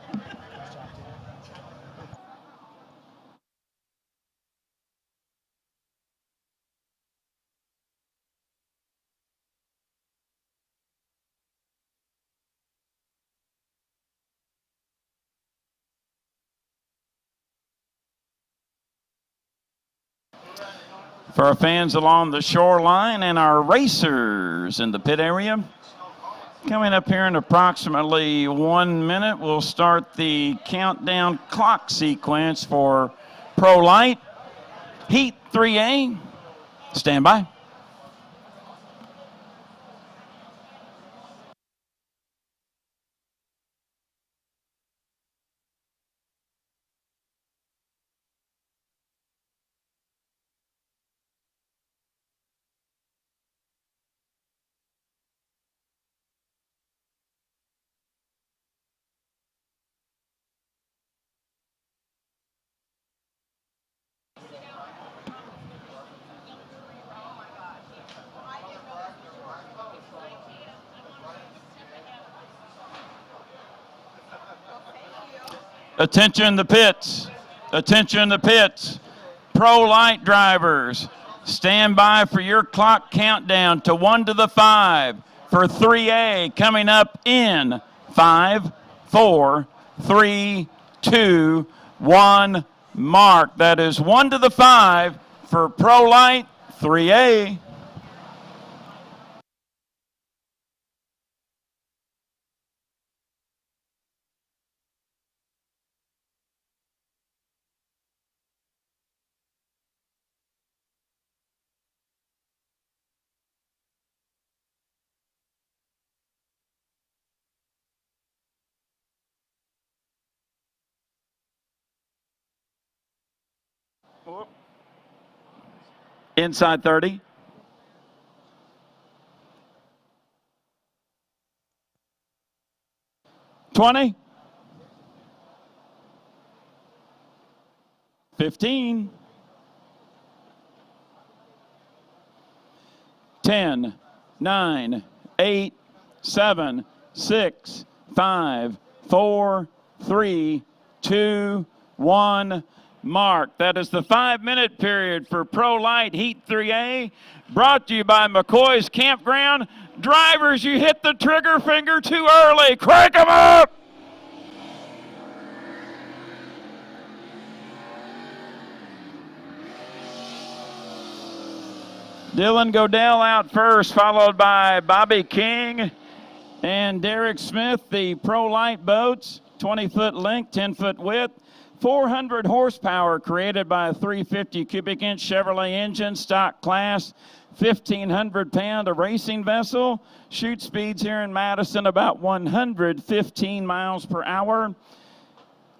For our fans along the shoreline and our racers in the pit area, coming up here in approximately 1 minute, we'll start the countdown clock sequence for Pro Light Heat 3A. Stand by. Attention the pits. Attention the pits. Pro Light drivers, stand by for your clock countdown to 1 to the 5 for 3A coming up in 5, 4, 3, 2, 1. Mark. That is 1 to the 5 for Pro Light 3A. Inside 30. $20. 15. 10, 9, 8, 7, 6, 5, 4, 3, 2, 1. Mark. That is the 5-minute period for Pro Light Heat 3A, brought to you by McCoy's Campground. Drivers, you hit the trigger finger too early. Crank them up! Dylan Godell out first, followed by Bobby King and Derek Smith. The Pro Light boats, 20-foot length, 10-foot width. 400 horsepower created by a 350 cubic inch Chevrolet engine, stock class, 1,500 pound, a racing vessel. Shoot speeds here in Madison about 115 miles per hour.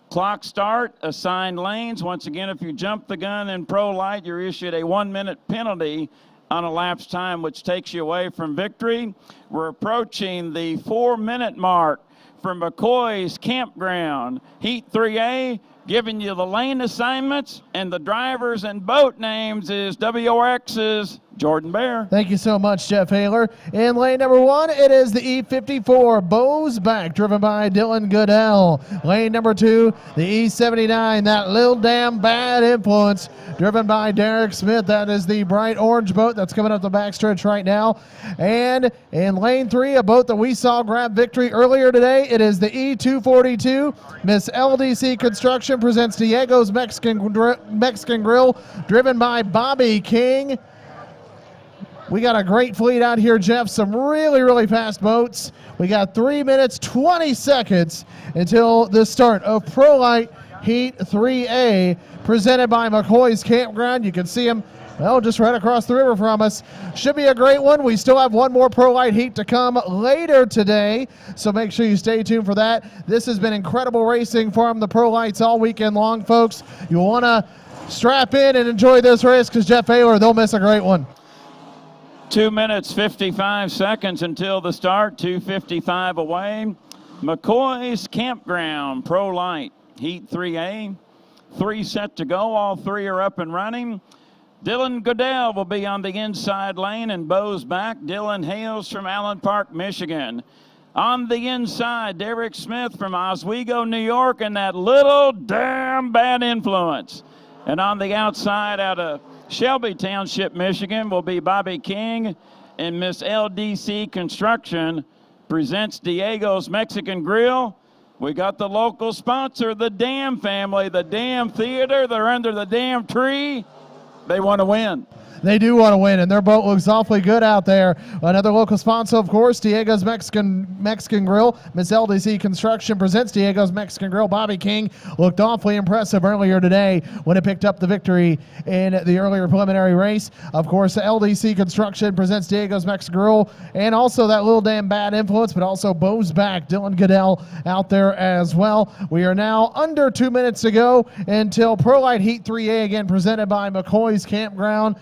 Clock start, assigned lanes. Once again, if you jump the gun in Pro Light, you're issued a 1-minute penalty on elapsed time, which takes you away from victory. We're approaching the 4-minute mark from McCoy's Campground. Heat 3A, giving you the lane assignments and the drivers and boat names is WRX's Jordan Bear. Thank you so much, Jeff Haler. In lane number 1, it is the E54 Bows Back, driven by Dylan Goodell. Lane number 2, the E79, that Little Damn Bad Influence, driven by Derek Smith. That is the bright orange boat that's coming up the backstretch right now. And in lane 3, a boat that we saw grab victory earlier today, it is the E242. Miss LDC Construction presents Diego's Mexican Grill, driven by Bobby King. We got a great fleet out here, Jeff. Some really, really fast boats. We got 3 minutes, 20 seconds until the start of Pro Light Heat 3A, presented by McCoy's Campground. You can see them, well, just right across the river from us. Should be a great one. We still have one more Pro Light Heat to come later today, so make sure you stay tuned for that. This has been incredible racing from the Pro Lights all weekend long, folks. You'll want to strap in and enjoy this race because Jeff Haler, they'll miss a great one. 2 minutes, 55 seconds until the start, 2:55 away. McCoy's Campground, Pro Light, Heat 3A. 3 set to go, all 3 are up and running. Dylan Goodell will be on the inside lane and Bows Back. Dylan hails from Allen Park, Michigan. On the inside, Derek Smith from Oswego, New York, and that Little Damn Bad Influence. And on the outside, out of Shelby Township, Michigan, will be Bobby King, and Miss LDC Construction presents Diego's Mexican Grill. We got the local sponsor, the Dam family, the Dam Theater. They're under the Dam tree. They want to win. They do want to win, and their boat looks awfully good out there. Another local sponsor, of course, Diego's Mexican Grill. Miss LDC Construction presents Diego's Mexican Grill. Bobby King looked awfully impressive earlier today when it picked up the victory in the earlier preliminary race. Of course, LDC Construction presents Diego's Mexican Grill, and also that Little Damn Bad Influence, but also Bows Back, Dylan Goodell out there as well. We are now under 2 minutes to go until Pro Light Heat 3A, again presented by McCoy's Campground.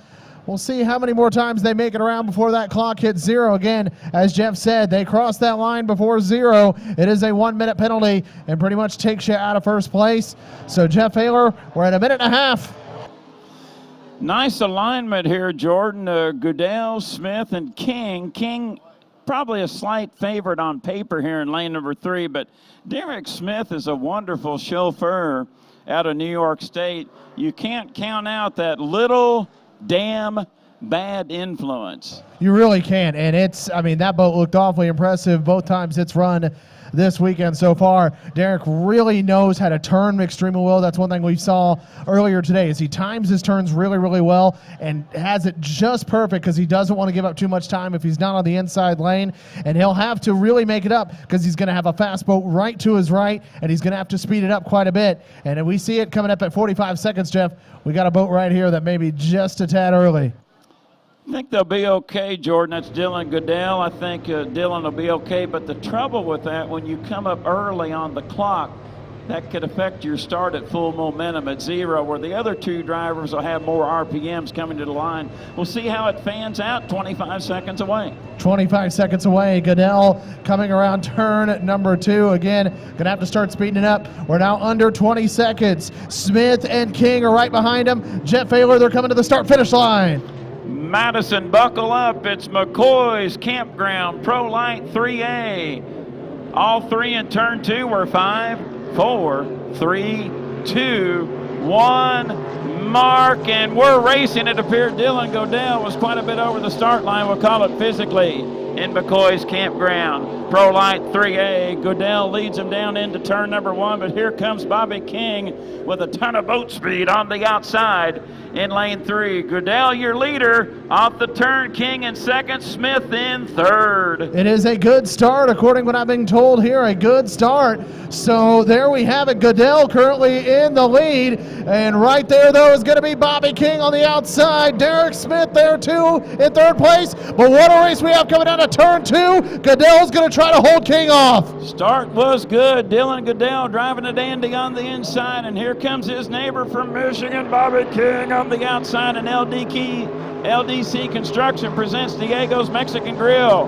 We'll see how many more times they make it around before that clock hits 0. Again, as Jeff said, they cross that line before 0. It is a 1-minute penalty and pretty much takes you out of first place. So Jeff Haler, we're at 1.5 minutes. Nice alignment here, Jordan. Goodell, Smith, and King. King probably a slight favorite on paper here in lane number 3, but Derek Smith is a wonderful chauffeur out of New York State. You can't count out that Little Damn Bad Influence. You really can, and that boat looked awfully impressive both times it's run this weekend so far. Derek really knows how to turn extremely well. That's one thing we saw earlier today, is he times his turns really, really well and has it just perfect because he doesn't want to give up too much time if he's not on the inside lane, and he'll have to really make it up because he's going to have a fast boat right to his right, and he's going to have to speed it up quite a bit. And we see it coming up at 45 seconds, Jeff. We got a boat right here that may be just a tad early. I think they'll be okay, Jordan. That's Dylan Goodell. I think Dylan will be okay, but the trouble with that, when you come up early on the clock, that could affect your start at full momentum at 0, where the other 2 drivers will have more RPMs coming to the line. We'll see how it fans out. 25 seconds away. 25 seconds away. Goodell coming around turn number 2. Again, going to have to start speeding it up. We're now under 20 seconds. Smith and King are right behind him. Jeff Haler, they're coming to the start-finish line. Madison, buckle up. It's McCoy's Campground, Pro Light 3A. All 3 in turn 2 were 5, 4, 3, 2, 1. Mark, and we're racing. It appeared Dylan Goodell was quite a bit over the start line. We'll call it physically in McCoy's Campground, Pro Light 3A. Goodell leads him down into turn number 1, but here comes Bobby King with a ton of boat speed on the outside in lane 3. Goodell, your leader, off the turn. King in second, Smith in third. It is a good start, according to what I've been told here, a good start. So there we have it. Goodell currently in the lead, and right there, though, is going to be Bobby King on the outside. Derek Smith there, too, in third place. But what a race we have coming down to turn 2. Goodell's going to try to hold King off. Start was good. Dylan Goodell driving a dandy on the inside, and here comes his neighbor from Michigan, Bobby King, on the outside, and LDC Construction presents Diego's Mexican Grill.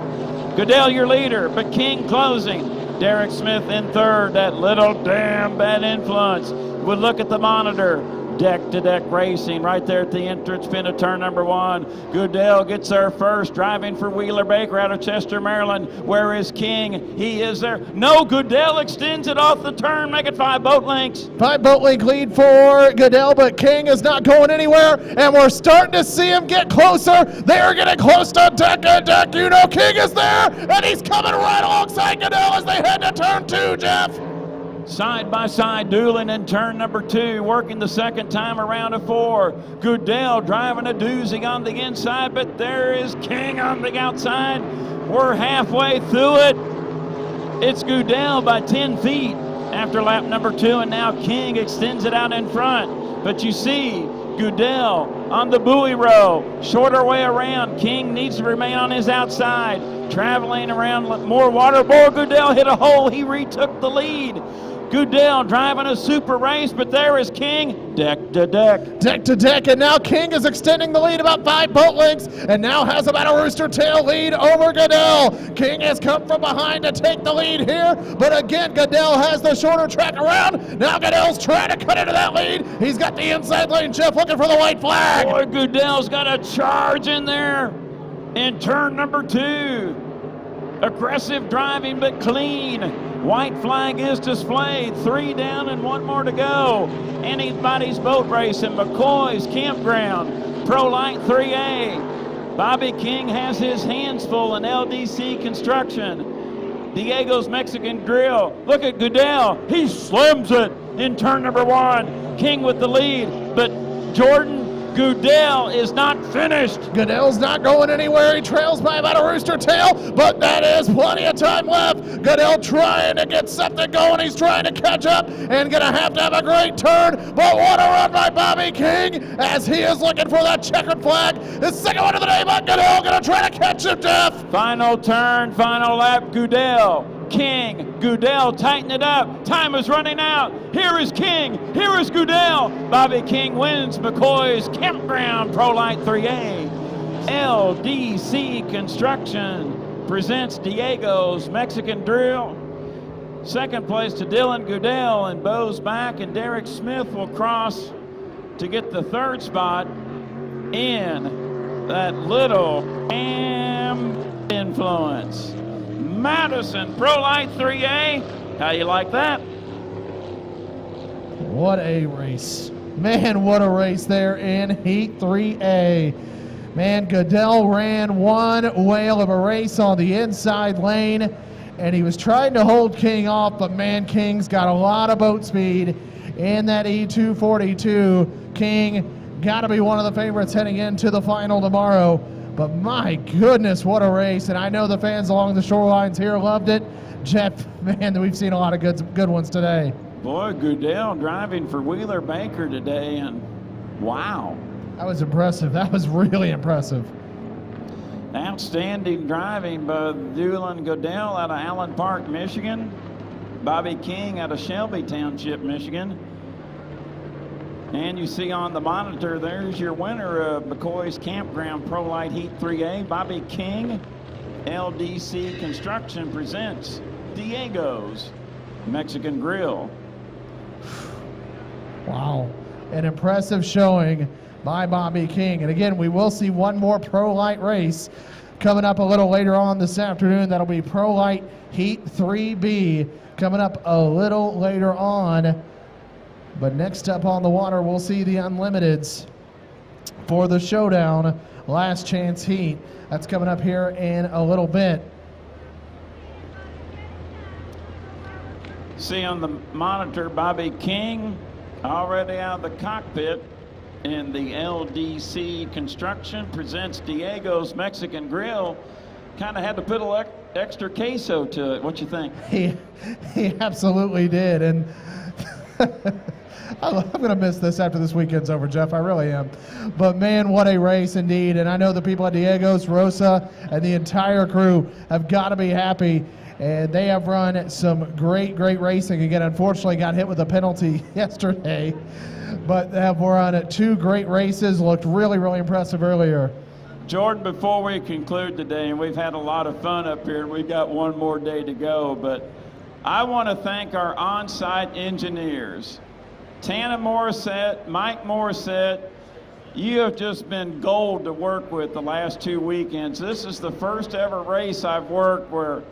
Goodell, your leader, but King closing. Derek Smith in third. That Little Damn Bad Influence. We'll look at the monitor. Deck-to-deck racing right there at the entrance pin of turn number 1. Goodell gets there first, driving for Wheeler Baker out of Chester, Maryland. Where is King? He is there. No, Goodell extends it off the turn, make it 5 boat lengths. 5 boat length lead for Goodell, but King is not going anywhere, and we're starting to see him get closer. They're getting close to Deck. You know King is there, and he's coming right alongside Goodell as they head to turn 2, Jeff. Side by side dueling in turn number 2, working the second time around to 4. Goodell driving a doozy on the inside, but there is King on the outside. We're halfway through it. It's Goodell by 10 feet after lap number 2, and now King extends it out in front. But you see Goodell on the buoy row, shorter way around. King needs to remain on his outside, traveling around more water. Boy, Goodell hit a hole. He retook the lead. Goodell driving a super race, but there is King, deck-to-deck. Deck-to-deck, and now King is extending the lead about 5 boat lengths, and now has about a rooster tail lead over Goodell. King has come from behind to take the lead here, but again, Goodell has the shorter track around. Now Goodell's trying to cut into that lead. He's got the inside lane, Jeff, looking for the white flag. Boy, Goodell's got a charge in there in turn number 2. Aggressive driving, but clean. White flag is displayed. 3 down and 1 more to go. Anybody's boat race in McCoy's Campground. Pro Light 3A. Bobby King has his hands full in LDC Construction. Diego's Mexican Grill. Look at Goodell. He slams it in turn number 1. King with the lead, but Jordan, Goodell is not finished. Goodell's not going anywhere. He trails by about a rooster tail, but that is plenty of time left. Goodell trying to get something going. He's trying to catch up and going to have a great turn, but what a run by Bobby King as he is looking for that checkered flag. His second one of the day, but Goodell going to try to catch him, Jeff. Final turn, final lap, Goodell. King, Goodell, tighten it up. Time is running out. Here is King. Here is Goodell. Bobby King wins McCoy's Campground Pro Light 3A. LDC Construction presents Diego's Mexican Drill. Second place to Dylan Goodell, and Bo's back, and Derek Smith will cross to get the 3rd spot in that little influence. Madison Pro Light 3A. How you like that? What a race. Man, what a race there in Heat 3A. Man, Goodell ran one whale of a race on the inside lane, and he was trying to hold King off, but man, King's got a lot of boat speed in that E242. King got to be one of the favorites heading into the final tomorrow. But my goodness, what a race. And I know the fans along the shorelines here loved it. Jeff, man, we've seen a lot of good ones today. Boy, Goodell driving for Wheeler Baker today, and wow. That was impressive. That was really impressive. Outstanding driving by Dylan Goodell out of Allen Park, Michigan. Bobby King out of Shelby Township, Michigan. And you see on the monitor, there's your winner of McCoy's Campground Pro Light Heat 3A, Bobby King. LDC Construction presents Diego's Mexican Grill. Wow, an impressive showing by Bobby King. And again, we will see one more Pro Light race coming up a little later on this afternoon. That'll be Pro Light Heat 3B coming up a little later on. But next up on the water, we'll see the Unlimiteds for the Showdown Last Chance Heat. That's coming up here in a little bit. See on the monitor, Bobby King already out of the cockpit, and the LDC Construction presents Diego's Mexican Grill. Kind of had to put a little extra queso to it. What you think? He absolutely did. And I'm going to miss this after this weekend's over, Jeff. I really am. But, man, what a race indeed. And I know the people at Diego's, Rosa, and the entire crew have got to be happy. And they have run some great racing. Again, unfortunately, got hit with a penalty yesterday. But they have run 2 great races. Looked really impressive earlier. Jordan, before we conclude today, and we've had a lot of fun up here, and we've got one more day to go, but I want to thank our on-site engineers, Tana Morissette, Mike Morissette, you have just been gold to work with the last 2 weekends. This is the first ever race I've worked where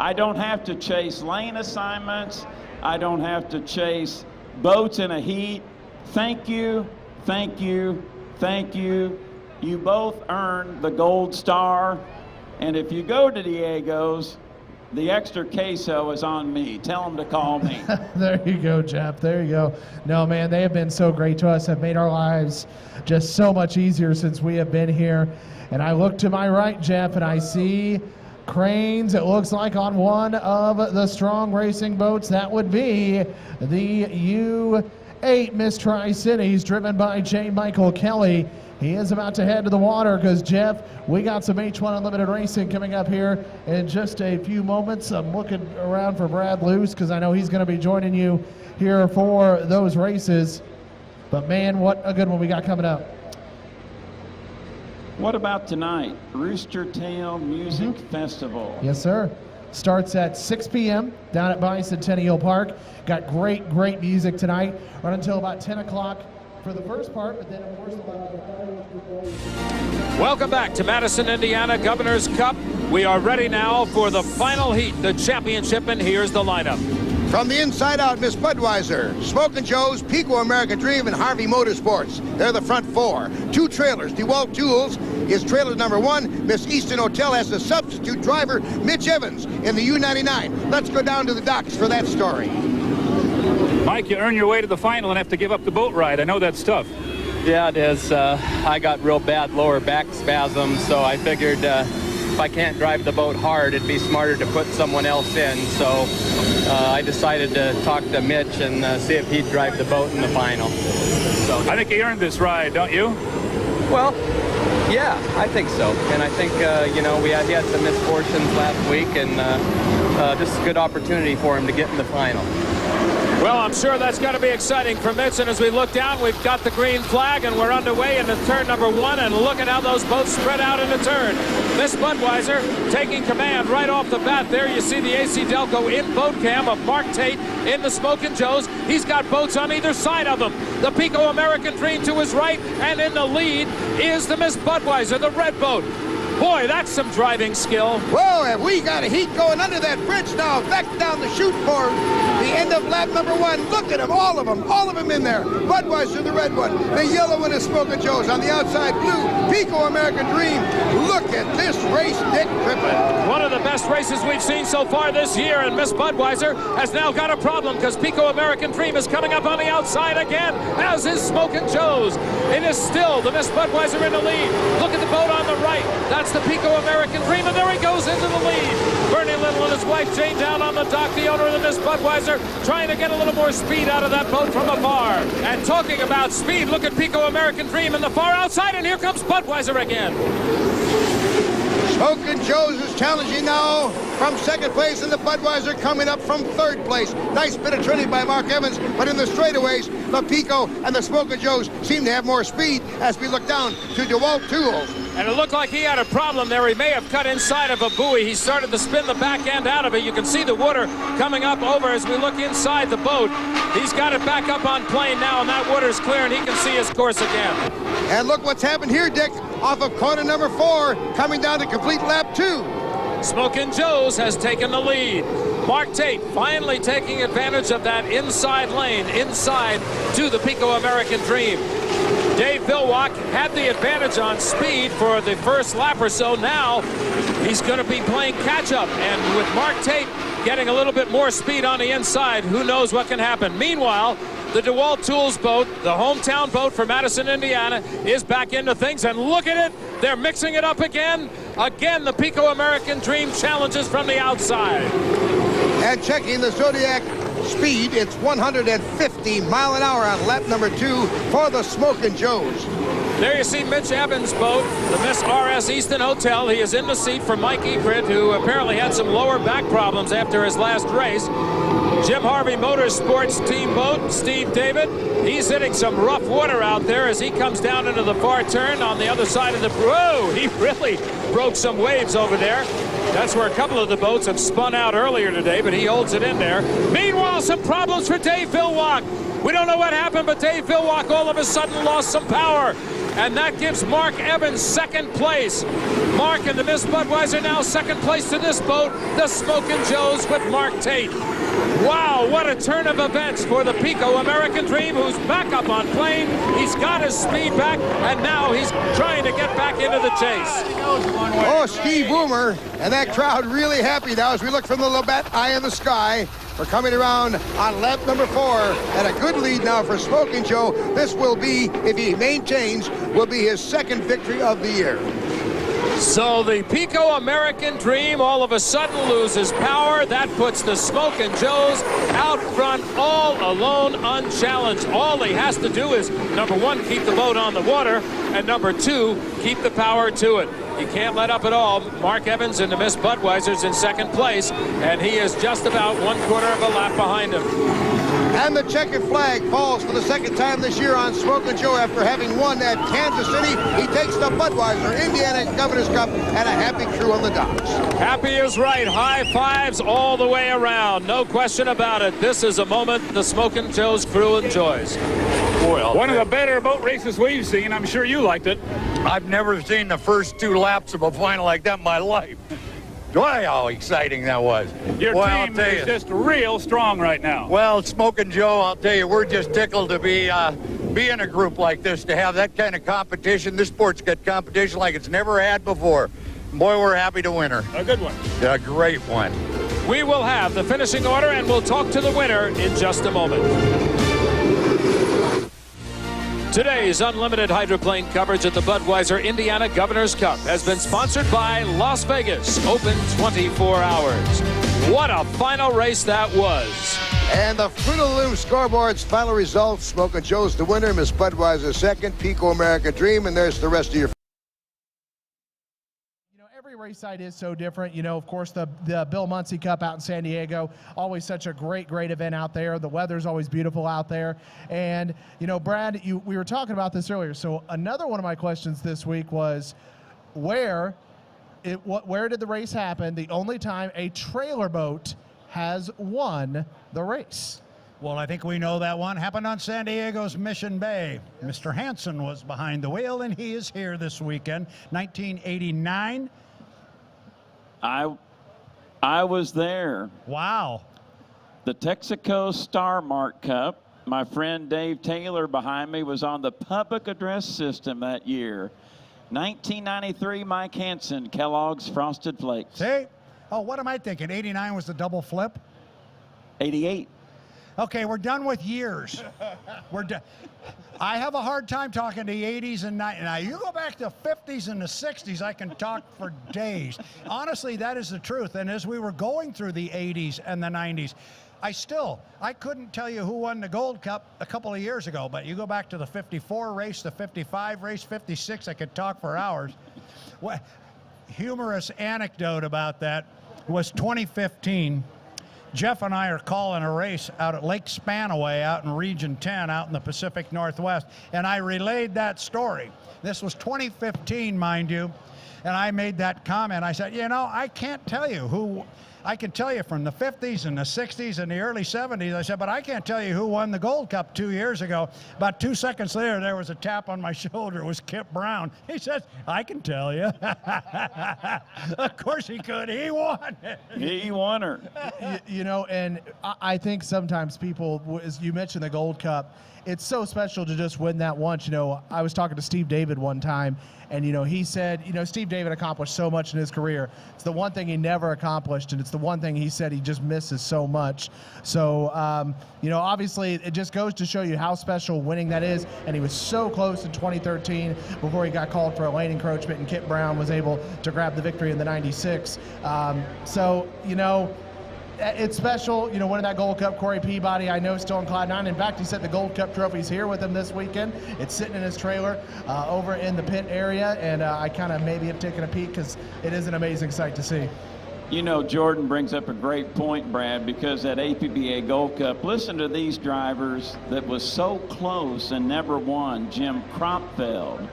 I don't have to chase lane assignments. I don't have to chase boats in a heat. Thank you, thank you, thank you. You both earned the gold star. And if you go to Diego's, the extra queso is on me. Tell them to call me. There you go, Jeff. There you go. No, man, they have been so great to us, have made our lives just so much easier since we have been here. And I look to my right, Jeff, and I see cranes, it looks like, on one of the strong racing boats. That would be the U8 Miss Tri-Cities, driven by J. Michael Kelly. He is about to head to the water because, Jeff, we got some H1 Unlimited racing coming up here in just a few moments. I'm looking around for Brad Luce because I know he's going to be joining you here for those races. But, man, what a good one we got coming up. What about tonight? Rooster Tail Music Festival. Yes, sir. Starts at 6 p.m. down at Bicentennial Park. Got great, great music tonight. Run until about 10 o'clock. For the first part, but then of course Welcome back to Madison, Indiana Governor's Cup. We are ready now for the final heat, the championship, and here's the lineup. From the inside out, Miss Budweiser, Smokin' Joe's, Pico American Dream, and Harvey Motorsports. They're the front four. Two trailers. DeWalt Tools is trailer number one. Miss Easton Hotel has the substitute driver, Mitch Evans, in the U99. Let's go down to the docks for that story. Mike, you earn your way to the final and have to give up the boat ride. I know that's tough. Yeah, it is. I got real bad lower back spasms, so I figured if I can't drive the boat hard, it'd be smarter to put someone else in. So I decided to talk to Mitch and see if he'd drive the boat in the final. So I think he earned this ride, don't you? Well, yeah, I think so. And I think, you know, he had some misfortunes last week, and just a good opportunity for him to get in the final. Well, I'm sure that's going to be exciting for Mitch. And as we look down, we've got the green flag, and we're underway into turn number one. And look at how those boats spread out in the turn. Miss Budweiser taking command right off the bat. There you see the AC Delco in boat cam of Mark Tate in the Smokin' Joe's. He's got boats on either side of him. The Pico American Dream to his right, and in the lead is the Miss Budweiser, the red boat. Boy, that's some driving skill. Whoa, and we got a heat going under that bridge now. Back down the chute for the end of lap number one. Look at them, all of them in there. Budweiser, the red one. The yellow one is Smokin' Joe's. On the outside, blue, Pico American Dream. Look at this race, Dick Triplett. One of the best races we've seen so far this year, and Miss Budweiser has now got a problem because Pico American Dream is coming up on the outside again, as is Smokin' Joe's. It is still the Miss Budweiser in the lead. Look at the boat on the right. That's the Pico American Dream, and there he goes into the lead. Bernie Little and his wife Jane down on the dock, the owner of the Miss Budweiser, trying to get a little more speed out of that boat from afar. And talking about speed, look at Pico American Dream in the far outside, and here comes Budweiser again. Smokin' Joe's is challenging now from second place, and the Budweiser coming up from third place. Nice bit of turning by Mark Evans, but in the straightaways, the Pico and the Smokin' Joe's seem to have more speed as we look down to DeWalt Tools. And it looked like he had a problem there. He may have cut inside of a buoy. He started to spin the back end out of it. You can see the water coming up over as we look inside the boat. He's got it back up on plane now, and that water's clear, and he can see his course again. And look what's happened here, Dick, off of corner number 4, coming down to complete lap 2. Smokin' Joe's has taken the lead. Mark Tate finally taking advantage of that inside lane, inside to the Pico American Dream. Dave Bilwalk had the advantage on speed for the first lap or so. Now he's going to be playing catch-up, and with Mark Tate getting a little bit more speed on the inside, who knows what can happen. Meanwhile, the DeWalt Tools boat, the hometown boat for Madison, Indiana, is back into things, and look at it. They're mixing it up again. Again, the Pico American Dream challenges from the outside. And checking the Zodiac speed, it's 150 mile an hour on lap number 2 for the Smokin' Joe's. There you see Mitch Evans' boat, the Miss RS Easton Hotel. He is in the seat for Mike Egrid, who apparently had some lower back problems after his last race. Jim Harvey Motorsports team boat, Steve David. He's hitting some rough water out there as he comes down into the far turn on the other side of the... Whoa, he really broke some waves over there. That's where a couple of the boats have spun out earlier today, but he holds it in there. Meanwhile, some problems for Dave Bilwalk. We don't know what happened, but Dave Villwock all of a sudden lost some power. And that gives Mark Evans second place. Mark and the Miss Budweiser now second place to this boat, the Smokin' Joes with Mark Tate. Wow, what a turn of events for the Pico American Dream, who's back up on plane. He's got his speed back, and now he's trying to get back into the chase. Oh, Steve Boomer, and that crowd really happy now as we look from the Labatt Eye in the Sky. We're coming around on lap number 4, and a good lead now for Smokin' Joe. This will be, if he maintains, will be his second victory of the year. So the Pico American Dream all of a sudden loses power. That puts the Smokin' Joes out front all alone, unchallenged. All he has to do is, number 1, keep the boat on the water, and number 2, keep the power to it. He can't let up at all. Mark Evans in the Miss Budweiser's in second place, and he is just about 1/4 of a lap behind him. And the checkered flag falls for the second time this year on Smokin' Joe after having won at Kansas City. He takes the Budweiser Indiana Governor's Cup and a happy crew on the docks. Happy is right. High fives all the way around. No question about it. This is a moment the Smokin' Joe's crew enjoys. Well, one of the better boat races we've seen. I'm sure you liked it. I've never seen the first 2 laps of a final like that in my life. Boy, how exciting that was. Your team is just real strong right now. Well, Smokin' Joe, I'll tell you, we're just tickled to be in a group like this, to have that kind of competition. This sport's got competition like it's never had before. Boy, we're happy to win her. A good one. A great one. We will have the finishing order, and we'll talk to the winner in just a moment. Today's unlimited hydroplane coverage at the Budweiser Indiana Governor's Cup has been sponsored by Las Vegas, open 24 hours. What a final race that was. And the Fruit of the Loom scoreboard's final results: Smokin' Joe's the winner, Miss Budweiser second, Pico American Dream, and there's the rest of your. Every race site is so different. You know, of course, the Bill Muncie Cup out in San Diego, always such a great event out there. The weather's always beautiful out there. And, you know, Brad, we were talking about this earlier. So another one of my questions this week was, where did the race happen? The only time a trailer boat has won the race. Well, I think we know that one happened on San Diego's Mission Bay. Mr. Hansen was behind the wheel, and he is here this weekend. 1989. I was there. Wow. The Texaco Star Mark Cup. My friend Dave Taylor behind me was on the public address system that year. 1993, Mike Hansen, Kellogg's Frosted Flakes. See? Oh, what am I thinking? 89 was the double flip? 88. Okay, we're done with years. We're done. I have a hard time talking the 80s and 90s. Now, you go back to 50s and the 60s, I can talk for days. Honestly, that is the truth. And as we were going through the 80s and the 90s, I couldn't tell you who won the Gold Cup a couple of years ago, but you go back to the 54 race, the 55 race, 56, I could talk for hours. What humorous anecdote about that was 2015. Jeff and I are calling a race out at Lake Spanaway out in Region 10 out in the Pacific Northwest, and I relayed that story. This was 2015, mind you, and I made that comment. I said, you know, I can't tell you who. I can tell you from the 50s and the 60s and the early 70s. I said, but I can't tell you who won the Gold Cup 2 years ago. About 2 seconds later, there was a tap on my shoulder. It was Kip Brown. He says, I can tell you. Of course he could. He won. He won her. You know, and I think sometimes people, as you mentioned the Gold Cup, it's so special to just win that once. You know, I was talking to Steve David one time, and, you know, he said, you know, Steve David accomplished so much in his career. It's the one thing he never accomplished, and it's the one thing he said he just misses so much. So, you know, obviously it just goes to show you how special winning that is, and he was so close in 2013 before he got called for a lane encroachment, and Kip Brown was able to grab the victory in the 96. So, you know, it's special, you know, winning that Gold Cup. Corey Peabody, I know, still in Cloud 9. In fact, he said the Gold Cup trophy's here with him this weekend. It's sitting in his trailer over in the pit area, and I kind of maybe have taken a peek because it is an amazing sight to see. You know, Jordan brings up a great point, Brad, because that APBA Gold Cup, listen to these drivers that was so close and never won. Jim Kropfeld,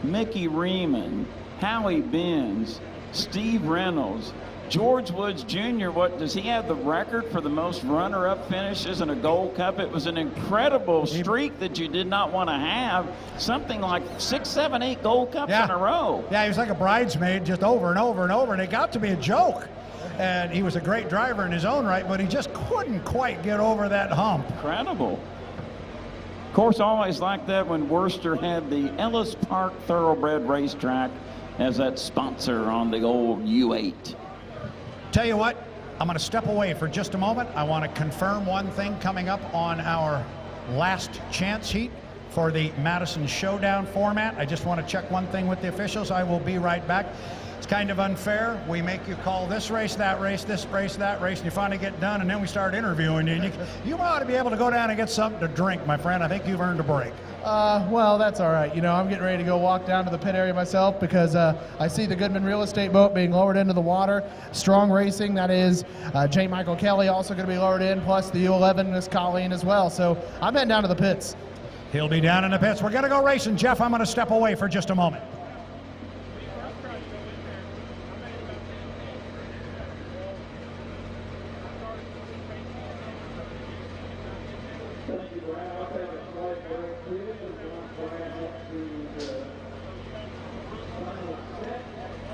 Mickey Riemann, Howie Benz, Steve Reynolds, George Woods Jr., what does he have the record for the most runner-up finishes in a Gold Cup? It was an incredible streak that you did not want to have. Something like 6, 7, 8 Gold Cups in a row. Yeah, he was like a bridesmaid just over and over and over, and it got to be a joke. And he was a great driver in his own right, but he just couldn't quite get over that hump. Incredible. Of course, I always liked that when Worcester had the Ellis Park Thoroughbred Racetrack as that sponsor on the old U8. Tell you what, I'm going to step away for just a moment. I want to confirm one thing coming up on our last chance heat for the Madison Showdown format. I just want to check one thing with the officials. I will be right back. It's kind of unfair. We make you call this race, that race, this race, that race, and you finally get done, and then we start interviewing you. And you ought to be able to go down and get something to drink, my friend. I think you've earned a break. Well, that's all right. You know, I'm getting ready to go walk down to the pit area myself because I see the Goodman Real Estate boat being lowered into the water. Strong Racing, that is J. Michael Kelly, also going to be lowered in, plus the U11, Miss Colleen as well. So I'm heading down to the pits. He'll be down in the pits. We're going to go racing. Jeff, I'm going to step away for just a moment.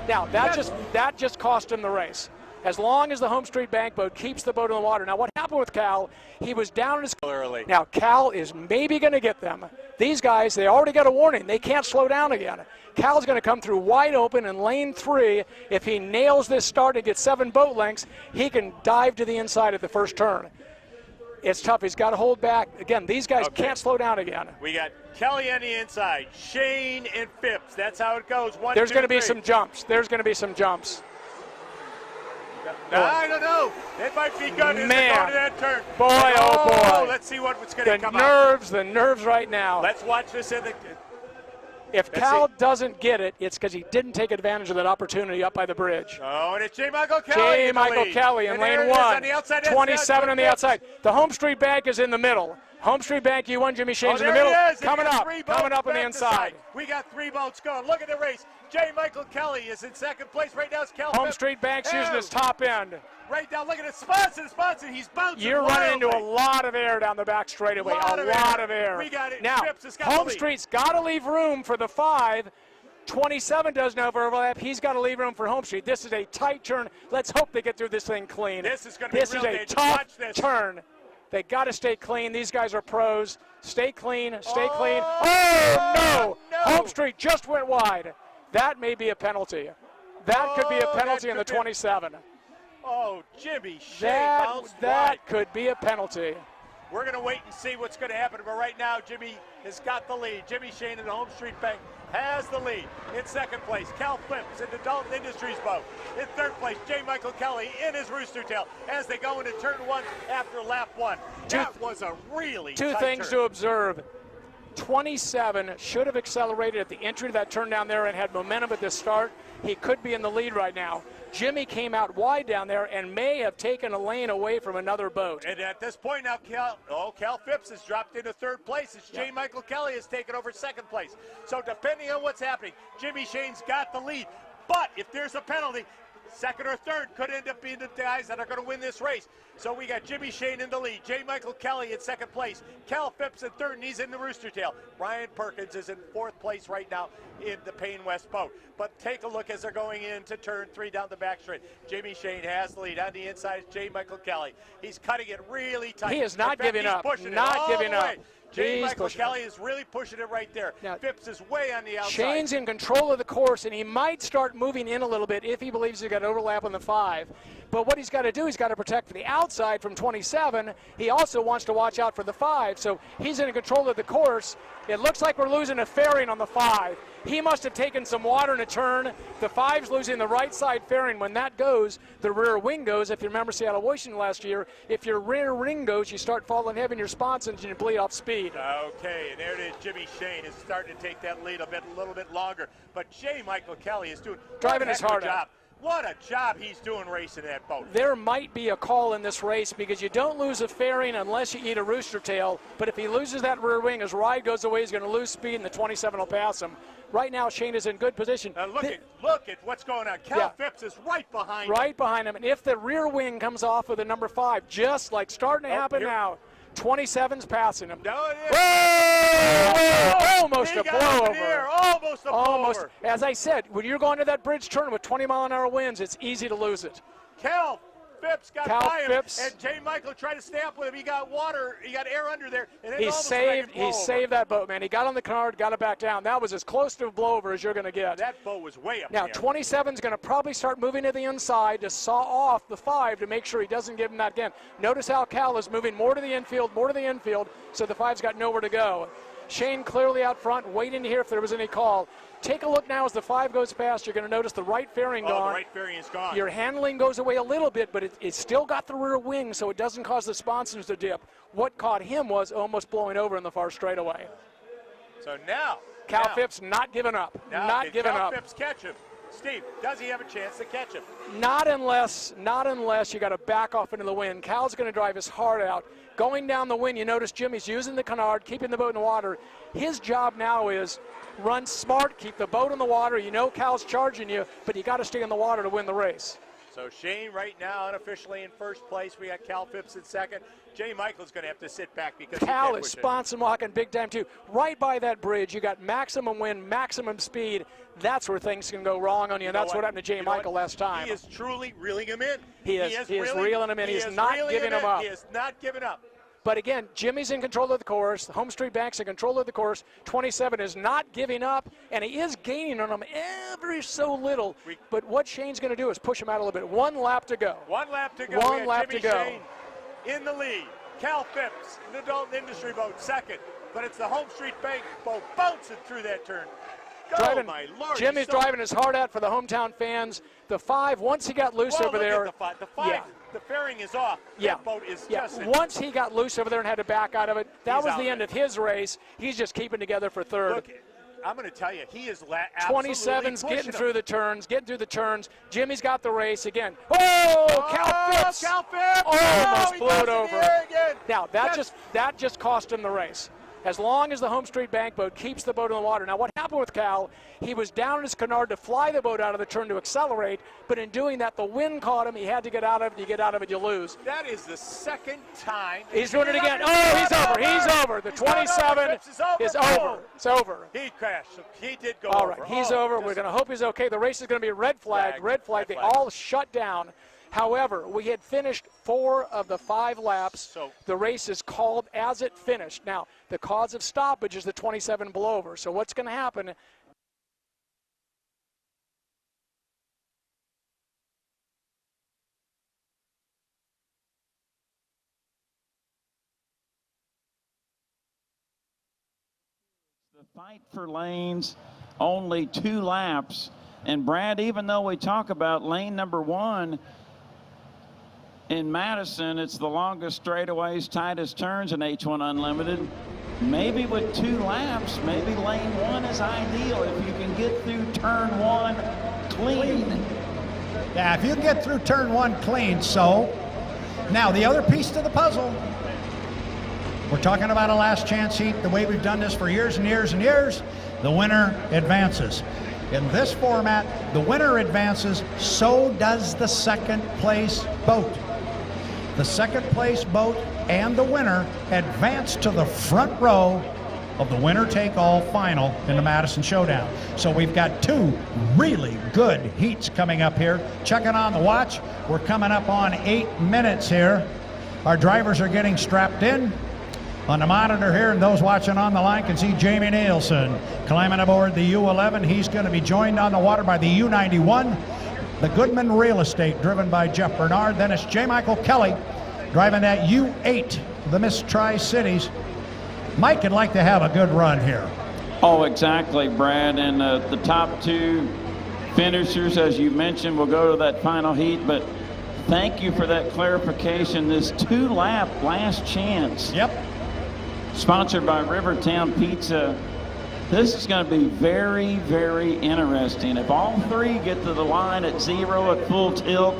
Now, that just cost him the race. As long as the Home Street Bank boat keeps the boat in the water. Now, what happened with Cal, he was down in his... Early. Now, Cal is maybe going to get them. These guys, they already got a warning. They can't slow down again. Cal's going to come through wide open in lane 3. If he nails this start and gets 7 boat lengths, he can dive to the inside at the first turn. It's tough. He's got to hold back. Again, these guys can't slow down again. We got Kelly on the inside, Shane and Phipps. That's how it goes. There's going to be some jumps. There's going to be some jumps. I don't know. It might be good as they go to that turn. Boy, oh boy. Let's see what's going to come out. The nerves right now. Let's watch this in the... If Cal doesn't get it, it's because he didn't take advantage of that opportunity up by the bridge. Oh, and it's J. Michael Kelly. J. Michael Kelly in lane 1. On the outside, 27 on the outside. The Home Street Bank is in the middle. Home Street Bank, U1, Jimmy Shane's in the middle. Coming up on the inside. We got 3 boats going. Look at the race. J. Michael Kelly is in second place. Right now it's Cal. Home Street Bank's using his top end. Right down, look at it. Sponson. He's bouncing. You're running into a lot of air down the back straightaway. A lot of air. We got it. Now, Home Street's got to leave room for the 5. 27 doesn't overlap. He's got to leave room for Home Street. This is a tight turn. Let's hope they get through this thing clean. This is going to be real dangerous. Tough turn. They got to stay clean. These guys are pros. Stay clean. Stay clean. Oh, no. Home Street just went wide. That may be a penalty. That could be a penalty in the 27. Oh, Jimmy Shane. That could be a penalty. We're going to wait and see what's going to happen. But right now, Jimmy has got the lead. Jimmy Shane in the Home Street Bank has the lead. In second place, Cal Phipps in the Dalton Industries boat. In third place, J. Michael Kelly in his Rooster Tail as they go into turn 1 after lap 1. That was a really Two tight things turn. to observe. 27 should have accelerated at the entry to that turn down there and had momentum at the start. He could be in the lead right now. Jimmy came out wide down there and may have taken a lane away from another boat. And at this point now, Cal Phipps has dropped into third place. It's J. Michael Kelly has taken over second place. So depending on what's happening, Jimmy Shane's got the lead. But if there's a penalty, second or third could end up being the guys that are going to win this race. So we got Jimmy Shane in the lead, J. Michael Kelly in second place, Cal Phipps in third, and he's in the Rooster Tail. Brian Perkins is in fourth place right now in the Payne West boat. But take a look as they're going into turn 3 down the back straight. Jimmy Shane has the lead. On the inside is J. Michael Kelly. He's cutting it really tight. He is not giving up. Not giving up. J. Michael Kelly is really pushing it right there. Now, Phipps is way on the outside. Shane's in control of the course, and he might start moving in a little bit if he believes he's got overlap on the 5. But what he's got to do, he's got to protect the outside from 27. He also wants to watch out for the 5, so he's in control of the course. It looks like we're losing a fairing on the 5. He must have taken some water in a turn. The 5's losing the right side fairing. When that goes, the rear wing goes. If you remember Seattle Washington last year, if your rear ring goes, you start falling heavy in your spots and you bleed off speed. Okay, and there it is. Jimmy Shane is starting to take that lead a little bit longer. But J. Michael Kelly is doing driving his heart job. What a job he's doing racing that boat. There might be a call in this race because you don't lose a fairing unless you eat a rooster tail. But if he loses that rear wing, his ride goes away, he's going to lose speed, and the 27 will pass him. Right now, Shane is in good position. Look at what's going on. Cal Phipps is right behind him. Right behind him. And if the rear wing comes off of the number 5, just like starting to happen now, 27's passing him. No, it is. Oh, almost a blowover. Almost a blowover. As I said, when you're going to that bridge turn with 20-mile-an-hour winds, it's easy to lose it. Cal Phipps got Cal by him, Phipps. and Jay Michael tried to stay up with him. He got water, he got air under there, and He saved that boat, man. He got on the canard, got it back down. That was as close to a blowover as you're going to get. That boat was way up Now, there. 27's going to probably start moving to the inside to saw off the 5 to make sure he doesn't give him that again. Notice how Cal is moving more to the infield, so the 5's got nowhere to go. Shane clearly out front, waiting to hear if there was any call. Take a look now as the 5 goes past. You're going to notice the right fairing gone. The right fairing is gone. Your handling goes away a little bit, but it's still got the rear wing, so it doesn't cause the sponsons to dip. What caught him was almost blowing over in the far straightaway. So now. Cal Phipps not giving up. Not giving up. Cal Phipps catch him? Steve, does he have a chance to catch him? Not unless you got to back off into the wind. Cal's going to drive his heart out. Going down the wind, you notice Jimmy's using the canard, keeping the boat in the water. His job now is run smart, keep the boat in the water. You know Cal's charging you, but you got to stay in the water to win the race. So Shane right now unofficially in first place. We got Cal Phipps in second. Jay Michael's going to have to sit back because Cal is sponsoring walking big time too. Right by that bridge, you got maximum wind, maximum speed. That's where things can go wrong on you, and that's what happened to Jay Michael last time. He is truly reeling him in. He is reeling him in. He's not giving him up. He is not giving up. But again, Jimmy's in control of the course. The Home Street Bank's in control of the course. 27 is not giving up, and he is gaining on him every so little. But what Shane's going to do is push him out a little bit. 1 lap to go. 1 lap to go. One lap Jimmy to go. Shane in the lead. Cal Phipps, the Dalton Industry boat, second. But it's the Home Street Bank boat bouncing through that turn. Go, my Lord. Jimmy's driving his heart out for the hometown fans. The 5, once he got loose over there. The 5, the fairing is off. That boat is just once he got loose over there and had to back out of it, that was the end of his race. He's just keeping together for third. Look, I'm going to tell you, he is absolutely 27's getting him. through the turns, Jimmy's got the race again. Oh, Cal Phipps! Cal Phipps! Almost blew it over. Again. Now, that just cost him the race. As long as the Home Street Bank boat keeps the boat in the water. Now, what happened with Cal, he was down in his canard to fly the boat out of the turn to accelerate, but in doing that, the wind caught him. He had to get out of it. You get out of it, you lose. That is the second time. He's doing it again. Oh, he's over. He's over. The 27 is over. It's over. He crashed. So he did go over. All right, he's over. We're going to hope he's okay. The race is going to be a red flag. Red flag. They all shut down. However, we had finished 4 of the 5 laps. So the race is called as it finished. Now, the cause of stoppage is the 27 blowover. So what's going to happen? The fight for lanes, only 2 laps. And Brad, even though we talk about lane number 1, in Madison, it's the longest straightaways, tightest turns in H1 Unlimited. Maybe with 2 laps, maybe lane 1 is ideal if you can get through turn 1 clean. Yeah, if you get through turn 1 clean, so. Now, the other piece to the puzzle, we're talking about a last chance heat, the way we've done this for years and years and years. The winner advances. In this format, the winner advances, so does the second place boat. The second place boat and the winner advance to the front row of the winner-take-all final in the Madison Showdown. So we've got 2 really good heats coming up here. Checking on the watch, we're coming up on 8 minutes here. Our drivers are getting strapped in. On the monitor here, and those watching on the line can see Jamie Nielsen climbing aboard the U11. He's going to be joined on the water by the U91. The Goodman Real Estate, driven by Jeff Bernard. Then it's J. Michael Kelly driving that U8, the Miss Tri-Cities. Mike would like to have a good run here. Oh, exactly, Brad. And the top 2 finishers, as you mentioned, will go to that final heat. But thank you for that clarification. This 2-lap last chance. Yep. Sponsored by Rivertown Pizza This is going to be very, very interesting. If all three get to the line at 0 at full tilt,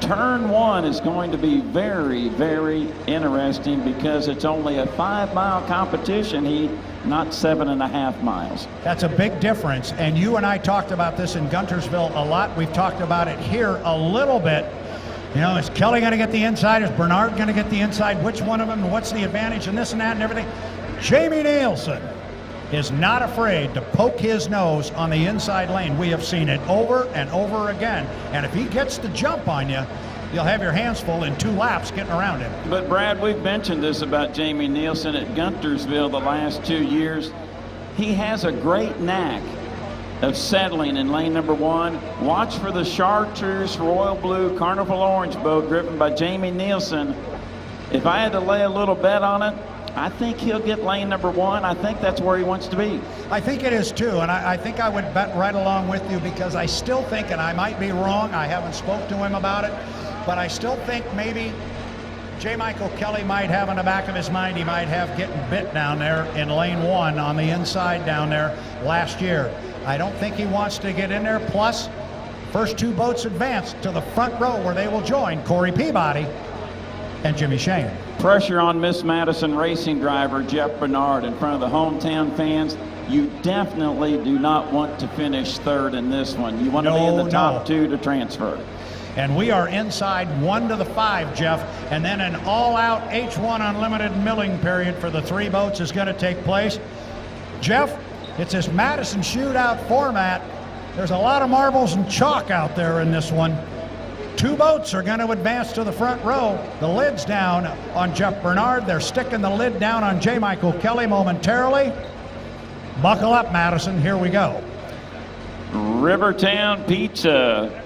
turn 1 is going to be very, very interesting because it's only a 5-mile competition heat, not 7.5 miles. That's a big difference. And you and I talked about this in Guntersville a lot. We've talked about it here a little bit. You know, is Kelly going to get the inside? Is Bernard going to get the inside? Which one of them? What's the advantage and this and that and everything? Jamie Nielsen is not afraid to poke his nose on the inside lane. We have seen it over and over again. And if he gets the jump on you, you'll have your hands full in 2 laps getting around him. But Brad, we've mentioned this about Jamie Nielsen at Guntersville the last 2 years. He has a great knack of settling in lane number 1. Watch for the Chartreuse Royal Blue Carnival Orange boat driven by Jamie Nielsen. If I had to lay a little bet on it, I think he'll get lane number 1. I think that's where he wants to be. I think it is too, and I think I would bet right along with you because I still think, and I might be wrong, I haven't spoke to him about it, but I still think maybe J. Michael Kelly might have in the back of his mind, he might have getting bit down there in lane 1 on the inside down there last year. I don't think he wants to get in there. Plus, first 2 boats advance to the front row where they will join Corey Peabody and Jimmy Shane. Pressure on Miss Madison racing driver Jeff Bernard in front of the hometown fans. You definitely do not want to finish 3rd in this one. You want to be in the top 2 to transfer. And we are inside 1 to the 5, Jeff, and then an all-out H1 unlimited milling period for the 3 boats is going to take place. Jeff, it's this Madison shootout format. There's a lot of marbles and chalk out there in this one. 2 boats are going to advance to the front row. The lid's down on Jeff Bernard. They're sticking the lid down on J. Michael Kelly momentarily. Buckle up, Madison. Here we go. Rivertown Pizza,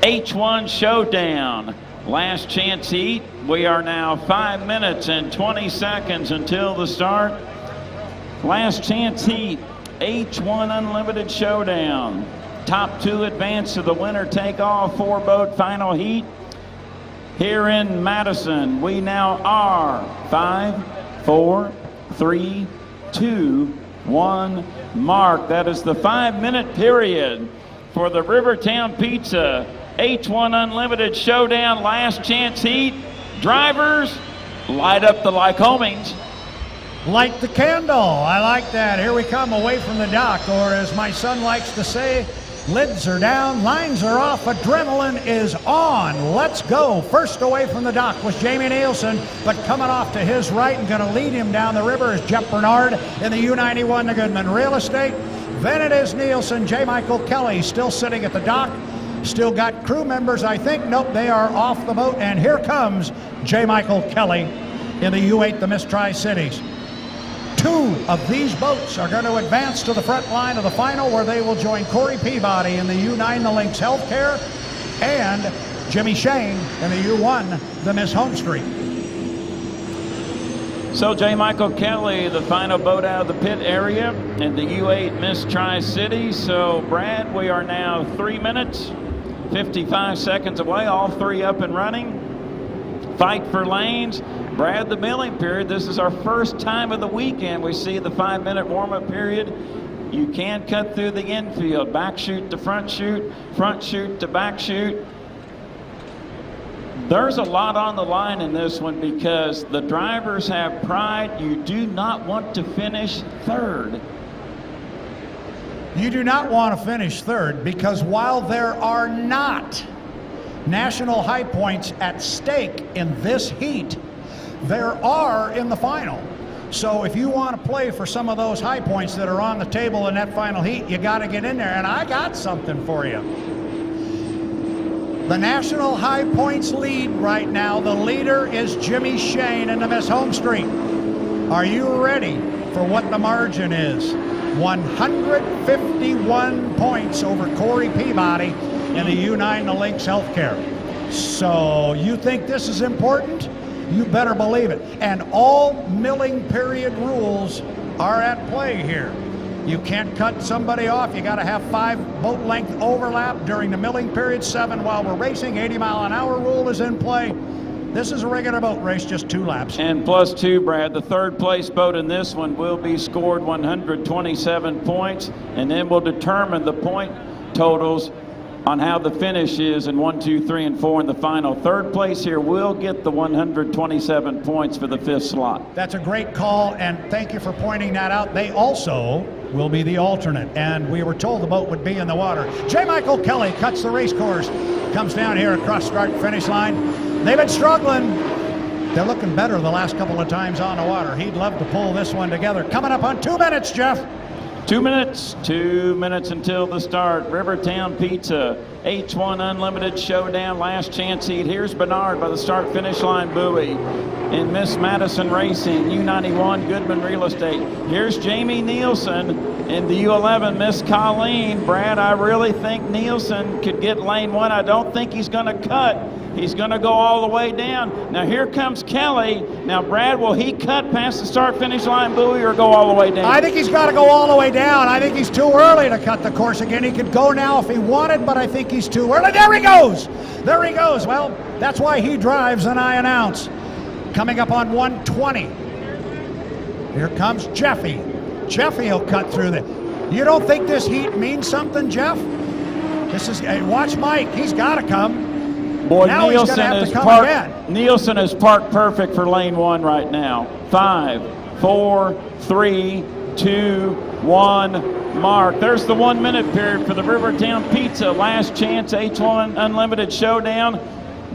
H1 Showdown, last chance heat. We are now 5 minutes and 20 seconds until the start. Last chance heat, H1 Unlimited Showdown. Top 2 advance to the winner take all 4-boat final heat. Here in Madison, we now are 5, 4, 3, 2, 1 mark. That is the 5-minute period for the Rivertown Pizza H1 Unlimited Showdown last chance heat. Drivers, light up the Lycomings. Light the candle. I like that. Here we come away from the dock, or as my son likes to say, lids are down, lines are off, adrenaline is on. Let's go. First away from the dock was Jamie Nielsen, but coming off to his right and going to lead him down the river is Jeff Bernard in the U91, the Goodman Real Estate. Then it is Nielsen, J. Michael Kelly still sitting at the dock. Still got crew members, I think. Nope, they are off the boat. And here comes J. Michael Kelly in the U8, the Miss Tri-Cities. 2 of these boats are going to advance to the front line of the final where they will join Corey Peabody in the U9, the Lynx Healthcare, and Jimmy Shane in the U1, the Miss Home Street. So J. Michael Kelly, the final boat out of the pit area in the U8 Miss Tri-Cities. So Brad, we are now 3 minutes, 55 seconds away, all 3 up and running. Fight for lanes. Brad, the milling period, this is our first time of the weekend we see the 5-minute warm-up period. You can cut through the infield, back chute to front chute to back chute. There's a lot on the line in this one because the drivers have pride. You do not want to finish 3rd. You do not want to finish 3rd because while there are not national high points at stake in this heat, there are in the final. So if you want to play for some of those high points that are on the table in that final heat, you got to get in there. And I got something for you. The national high points lead right now, the leader is Jimmy Shane in the Miss Home Street. Are you ready for what the margin is? 151 points over Corey Peabody in the U9, the Lynx Healthcare. So you think this is important? You better believe it. And all milling period rules are at play here. You can't cut somebody off. You got to have 5 boat length overlap during the milling period, 7 while we're racing. 80-mile-an-hour rule is in play. This is a regular boat race, just 2 laps. And +2, Brad. The third place boat in this one will be scored 127 points, and then we'll determine the point totals on how the finish is in 1, 2, 3, and 4 in the final. Third place here will get the 127 points for the 5th slot. That's a great call, and thank you for pointing that out. They also will be the alternate, and we were told the boat would be in the water. J. Michael Kelly cuts the race course, comes down here across start and finish line. They've been struggling. They're looking better the last couple of times on the water. He'd love to pull this one together. Coming up on 2 minutes, Jeff. 2 minutes. 2 minutes until the start. Rivertown Pizza, H1 Unlimited Showdown, last chance heat. Here's Bernard by the start-finish line buoy. In Miss Madison Racing, U91 Goodman Real Estate. Here's Jamie Nielsen in the U11 Miss Colleen. Brad, I really think Nielsen could get lane 1. I don't think he's going to cut. He's going to go all the way down. Now here comes Kelly. Now Brad, will he cut past the start-finish line buoy or go all the way down? I think he's got to go all the way down. I think he's too early to cut the course again. He could go now if he wanted, but I think he's too early. There he goes. There he goes. Well, that's why he drives and I announce. Coming up on 120. Here comes Jeffy. Jeffy will cut through the. You don't think this heat means something, Jeff? This is. Hey, watch Mike. He's got to come. Boy, now Nielsen he's going to have is to come parked. again. Nielsen is parked perfect for lane 1 right now. 5, 4, 3, 2, 1. Mark. There's the 1 minute period for the Rivertown Pizza last chance H1 Unlimited Showdown.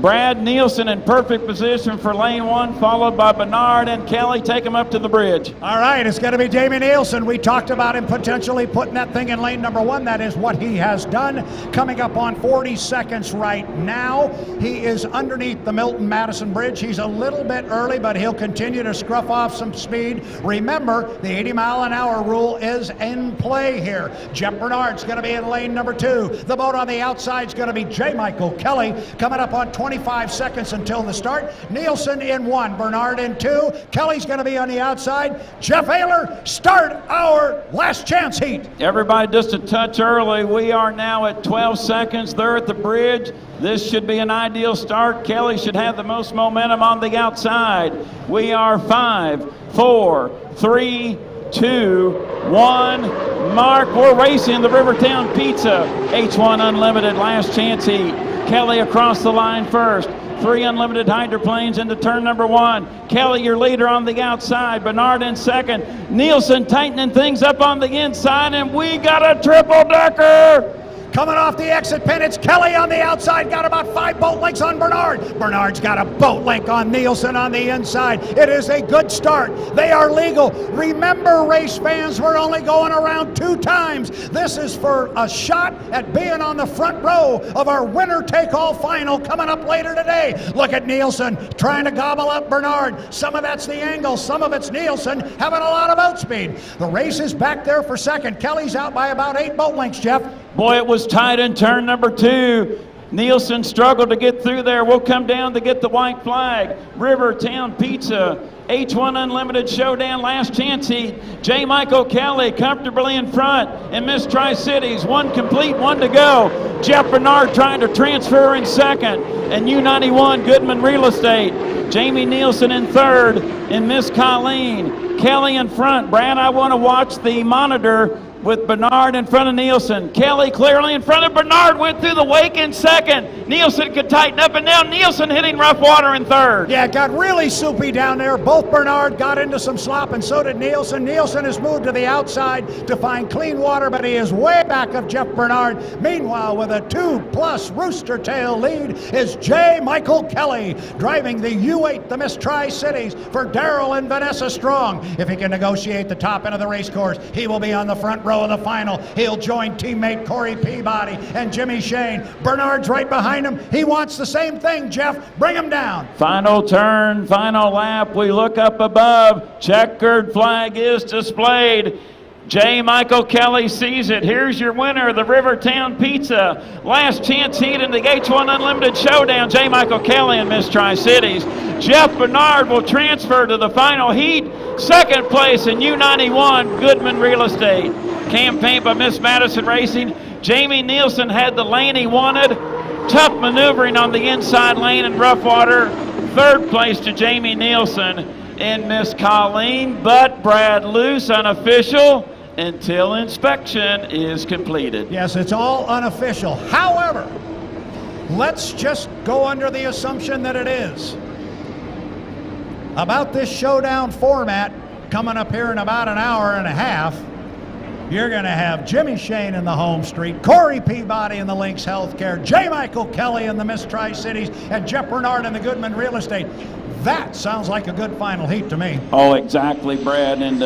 Brad Nielsen in perfect position for lane 1, followed by Bernard and Kelly. Take him up to the bridge. All right, it's going to be Jamie Nielsen. We talked about him potentially putting that thing in lane number 1. That is what he has done. Coming up on 40 seconds right now. He is underneath the Milton Madison Bridge. He's a little bit early, but he'll continue to scruff off some speed. Remember, the 80-mile-an-hour rule is in play here. Jeff Bernard's going to be in lane number 2. The boat on the outside is going to be J. Michael Kelly. Coming up on 25 seconds until the start. Nielsen in 1, Bernard in 2. Kelly's going to be on the outside. Jeff Ayler, start our last chance heat. Everybody just a touch early. We are now at 12 seconds. They're at the bridge. This should be an ideal start. Kelly should have the most momentum on the outside. We are 5, 4, 3, 2, 1. Mark, we're racing the Rivertown Pizza H1 Unlimited last chance heat. Kelly across the line first. 3 unlimited hydroplanes into turn number 1. Kelly, your leader on the outside. Bernard in second. Nielsen tightening things up on the inside, and we got a triple-decker. Coming off the exit pin, it's Kelly on the outside, got about 5 boat lengths on Bernard. Bernard's got a boat length on Nielsen on the inside. It is a good start. They are legal. Remember, race fans, we're only going around 2 times. This is for a shot at being on the front row of our winner-take-all final coming up later today. Look at Nielsen trying to gobble up Bernard. Some of that's the angle, some of it's Nielsen having a lot of boat speed. The race is back there for second. Kelly's out by about 8 boat lengths, Jeff. Boy, it was tight in turn number 2. Nielsen struggled to get through there. We'll come down to get the white flag. Rivertown Pizza, H1 Unlimited Showdown, last chance heat. J. Michael Kelly comfortably in front. And Miss Tri-Cities, 1 complete, 1 to go. Jeff Bernard trying to transfer in second. And U91 Goodman Real Estate. Jamie Nielsen in third. And Miss Colleen. Kelly in front. Brad, I want to watch the monitor with Bernard in front of Nielsen. Kelly clearly in front of Bernard, went through the wake in second. Nielsen could tighten up, and now Nielsen hitting rough water in third. Yeah, it got really soupy down there. Both Bernard got into some slop, and so did Nielsen. Nielsen has moved to the outside to find clean water, but he is way back of Jeff Bernard. Meanwhile, with a 2+ rooster tail lead is J. Michael Kelly, driving the U8, the Miss Tri-Cities, for Darrell and Vanessa Strong. If he can negotiate the top end of the race course, he will be on the front row of the final. He'll join teammate Corey Peabody and Jimmy Shane. Bernard's right behind him. He wants the same thing, Jeff. Bring him down. Final turn, final lap. We look up above. Checkered flag is displayed. J. Michael Kelly sees it. Here's your winner, the Rivertown Pizza. Last chance heat in the H1 Unlimited Showdown. J. Michael Kelly and Miss Tri-Cities. Jeff Bernard will transfer to the final heat. Second place in U91 Goodman Real Estate. Campaign by Miss Madison Racing. Jamie Nielsen had the lane he wanted. Tough maneuvering on the inside lane in rough water. Third place to Jamie Nielsen and Miss Colleen, but Brad Luce, unofficial until inspection is completed. Yes, it's all unofficial. However, let's just go under the assumption that it is. About this showdown format coming up here in about an hour and a half, you're going to have Jimmy Shane in the home street, Corey Peabody in the Lynx Healthcare, J. Michael Kelly in the Miss Tri-Cities, and Jeff Bernard in the Goodman Real Estate. That sounds like a good final heat to me. Oh, exactly, Brad. And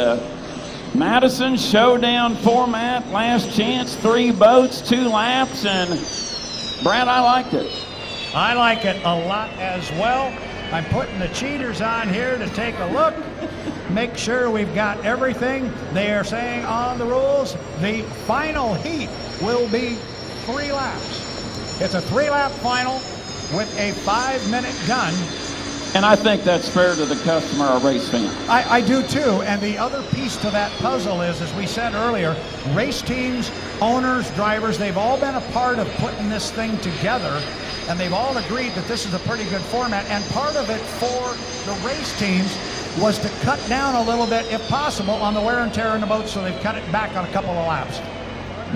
Madison showdown format, last chance, 3 boats, 2 laps, and Brad, I liked it. I like it a lot as well. I'm putting the cheaters on here to take a look, make sure we've got everything. They are saying on the rules, the final heat will be 3 laps. It's a 3-lap final with a 5-minute gun. And I think that's fair to the customer or race fan. I do too, and the other piece to that puzzle is, as we said earlier, race teams, owners, drivers, they've all been a part of putting this thing together, and they've all agreed that this is a pretty good format, and part of it for the race teams was to cut down a little bit, if possible, on the wear and tear in the boat, so they've cut it back on a couple of laps.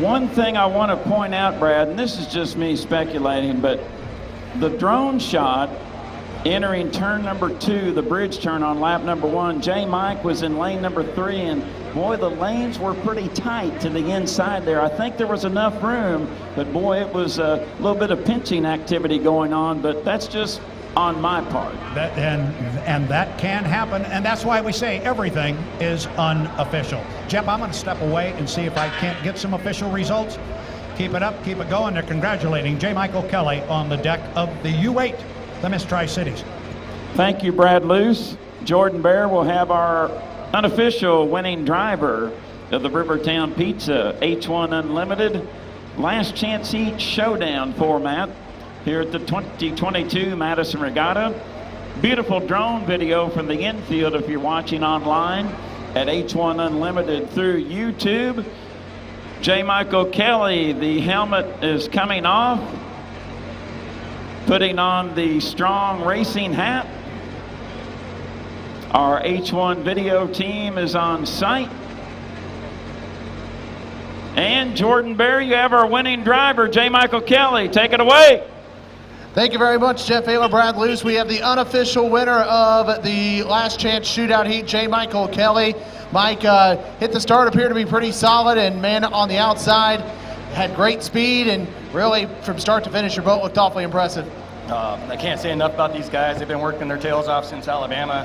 One thing I want to point out, Brad, and this is just me speculating, but the drone shot entering turn number 2, the bridge turn on lap number 1, J. Mike was in lane number 3, and boy, the lanes were pretty tight to the inside there. I think there was enough room, but boy, it was a little bit of pinching activity going on, but that's just on my part. And that can happen, and that's why we say everything is unofficial. Jeff, I'm going to step away and see if I can't get some official results. Keep it up, keep it going. They're congratulating J. Michael Kelly on the deck of the U8, the Miss Tri-Cities. Thank you, Brad Luce. Jordan Bear will have our unofficial winning driver of the Rivertown Pizza H1 Unlimited last chance heat showdown format here at the 2022 Madison Regatta. Beautiful drone video from the infield if you're watching online at H1 Unlimited through YouTube. J. Michael Kelly, the helmet is coming off, putting on the strong racing hat. Our H1 video team is on site. And Jordan Bear, you have our winning driver, J. Michael Kelly. Take it away. Thank you very much, Jeff Ayler, Brad Luce. We have the unofficial winner of the last chance shootout heat, J. Michael Kelly. Mike hit the start, appeared to be pretty solid, and man on the outside, had great speed, and really from start to finish, your boat looked awfully impressive. I can't say enough about these guys. They've been working their tails off since Alabama.